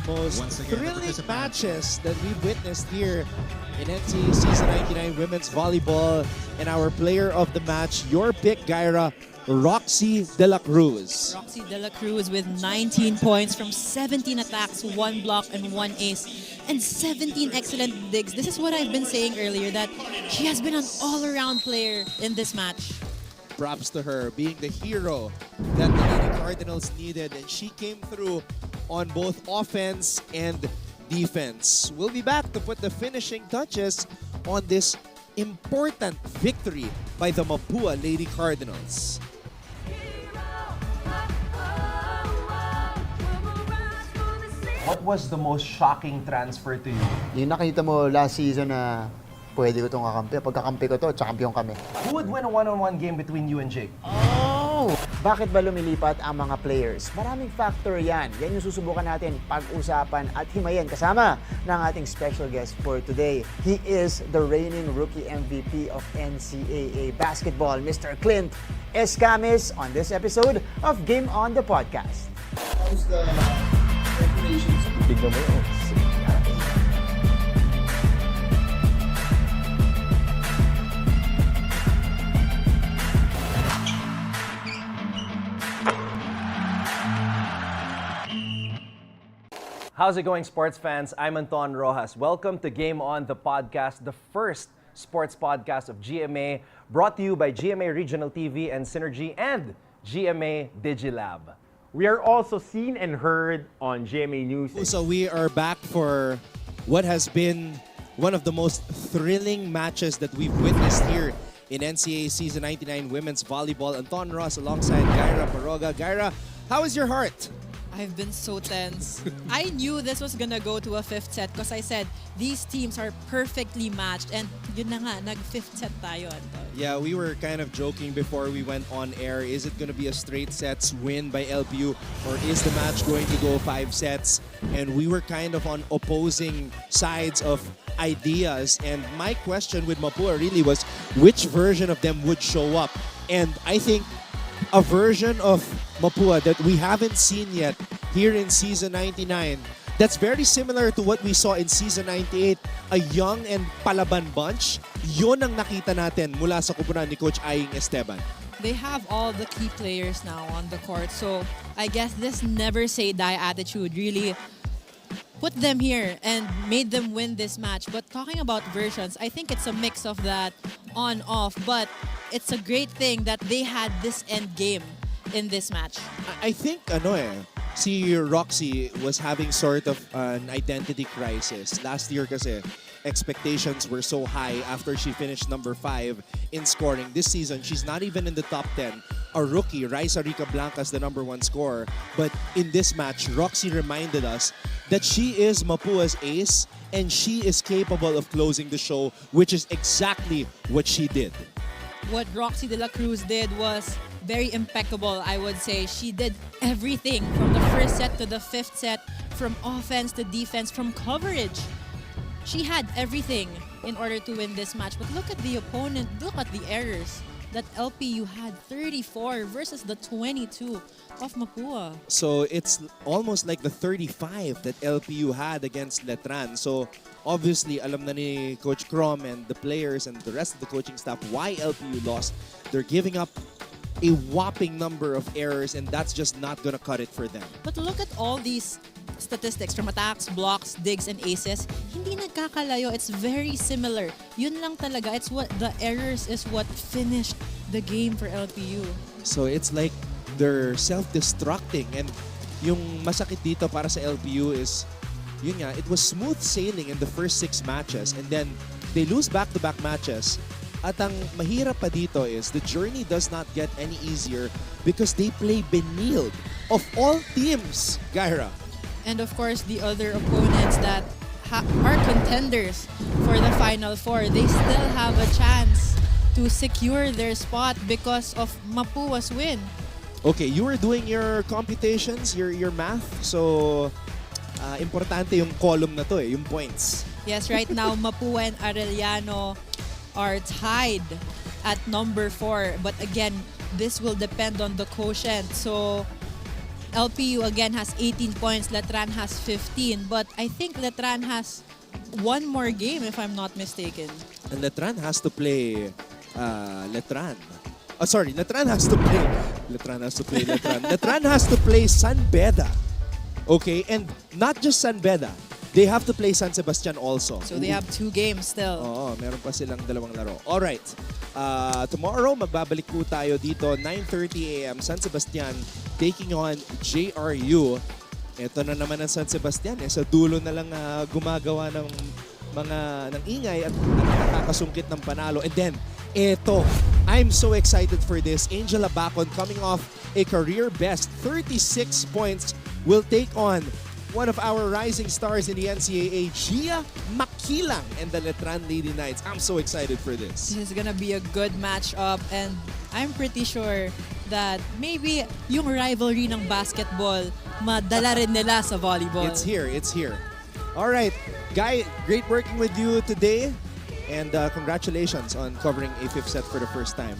S1: the most
S3: Once again, the
S1: thrilling
S3: participants.
S1: matches that we've witnessed here in NCAA Season 99 Women's Volleyball. And our player of the match, your pick, Gaira, Roxy De La Cruz.
S2: Roxy De La Cruz with 19 points from 17 attacks, 1 block, and 1 ace, and 17 excellent digs. This is what I've been saying earlier, that she has been an all-around player in this match.
S1: Props to her, being the hero that the Lady Cardinals needed, and she came through on both offense and defense. We'll be back to put the finishing touches on this important victory by the Mapua Lady Cardinals.
S8: What was the most shocking transfer to you?
S7: Yung nakita mo last season na pwede ko itong kakampi. Pagkakampi ko to, champion kami.
S8: Who would win a one-on-one game between you and Jake?
S7: Oh! Bakit ba lumilipat ang mga players? Maraming factor yan. Yan yung susubukan natin pag-usapan at himayin kasama ng ating special guest for today. He is the reigning rookie MVP of NCAA basketball, Mr. Clint Escamis, on this episode of Game On the Podcast. How's the preparations? Tignan mo yun.
S8: How's it going, sports fans? I'm Anton Rojas. Welcome to Game On, the podcast, the first sports podcast of GMA, brought to you by GMA Regional TV and Synergy and GMA Digilab.
S17: We are also seen and heard on GMA News.
S1: So we are back for what has been one of the most thrilling matches that we've witnessed here in NCAA Season 99 Women's Volleyball. Anton Ross alongside Gaira Paroga. Gaira, how is your heart?
S2: I've been so tense. I knew this was gonna go to a 5th set because I said these teams are perfectly matched, and yun na nga, nag-5th set tayo, Anton.
S1: Yeah, we were kind of joking before we went on air. Is it going to be a straight sets win by LPU, or is the match going to go 5 sets? And we were kind of on opposing sides of ideas. And my question with Mapua really was which version of them would show up. And I think a version of Mapua that we haven't seen yet here in Season 99 that's very similar to what we saw in Season 98, a young and palaban bunch. Yun ang nakita natin mula sa kupunan ni Coach Aying Esteban.
S2: They have all the key players now on the court, so I guess this never say die attitude really put them here and made them win this match. But talking about versions, I think it's a mix of that on-off, but it's a great thing that they had this end game in this match.
S1: I think si Roxy was having sort of an identity crisis. Last year kasi expectations were so high after she finished number 5 in scoring. This season, she's not even in the top 10. A rookie, Raisa Rica Blancas, the number 1 scorer. But in this match, Roxy reminded us that she is Mapua's ace and she is capable of closing the show, which is exactly what she did.
S2: What Roxy De La Cruz did was very impeccable, I would say. She did everything from the 1st set to the 5th set, from offense to defense, from coverage. She had everything in order to win this match. But look at the opponent, look at the errors that LPU had, 34 versus the 22 of Mapua.
S1: So it's almost like the 35 that LPU had against Letran. So obviously, alam na ni Coach Crom and the players and the rest of the coaching staff why LPU lost. They're giving up a whopping number of errors, and that's just not gonna cut it for them.
S2: But look at all these statistics from attacks, blocks, digs, and aces. Hindi nagkakalayo. It's very similar. Yun lang talaga. It's what the errors is what finished the game for LPU.
S1: So it's like they're self-destructing, and yung masakit dito para sa LPU is yun nga, it was smooth sailing in the first 6 matches, and then they lose back-to-back matches. At ang mahirap pa dito is the journey does not get any easier because they play Benilde of all teams, Gaira.
S2: And of course, the other opponents that are contenders for the Final Four, they still have a chance to secure their spot because of Mapua's win.
S1: Okay, you were doing your computations, your math, so importante yung column na to yung points.
S2: Yes, right now, Mapua and Arellano are tied at number 4. But again, this will depend on the quotient. So LPU again has 18 points, Letran has 15. But I think Letran has one more game if I'm not mistaken.
S1: And Letran has to play Letran. Oh, sorry, Letran has to play Letran. Letran has to play San Beda. Okay, and not just San Beda. They have to play San Sebastian also.
S2: So they have 2 games still.
S1: Oo, meron pa silang 2 laro. Alright, tomorrow magbabalik po tayo dito, 9:30 a.m. San Sebastian taking on JRU. Ito na naman ang San Sebastian. Sa dulo na lang gumagawa ng ng ingay at nakakasungkit ng panalo. And then, eto, I'm so excited for this. Angela Bacon coming off a career best 36 points will take on one of our rising stars in the NCAA, Gia Makilang and the Letran Lady Knights. I'm so excited for this.
S2: This is gonna be a good matchup, and I'm pretty sure that maybe yung rivalry ng basketball madala rin nila sa volleyball.
S1: It's here. All right, Guy, great working with you today, and congratulations on covering a 5th set for the first time.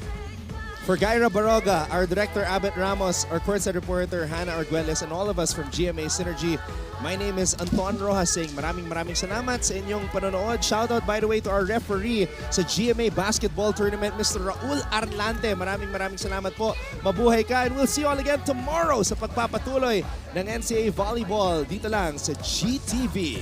S1: For Gaira Baroga, our director Abet Ramos, our courtside reporter Hannah Arguelles, and all of us from GMA Synergy, my name is Anton Rojas saying maraming salamat sa inyong panonood. Shoutout by the way to our referee sa GMA Basketball Tournament, Mr. Raul Arlante. Maraming salamat po. Mabuhay ka, and we'll see you all again tomorrow sa pagpapatuloy ng NCAA Volleyball dito lang sa GTV.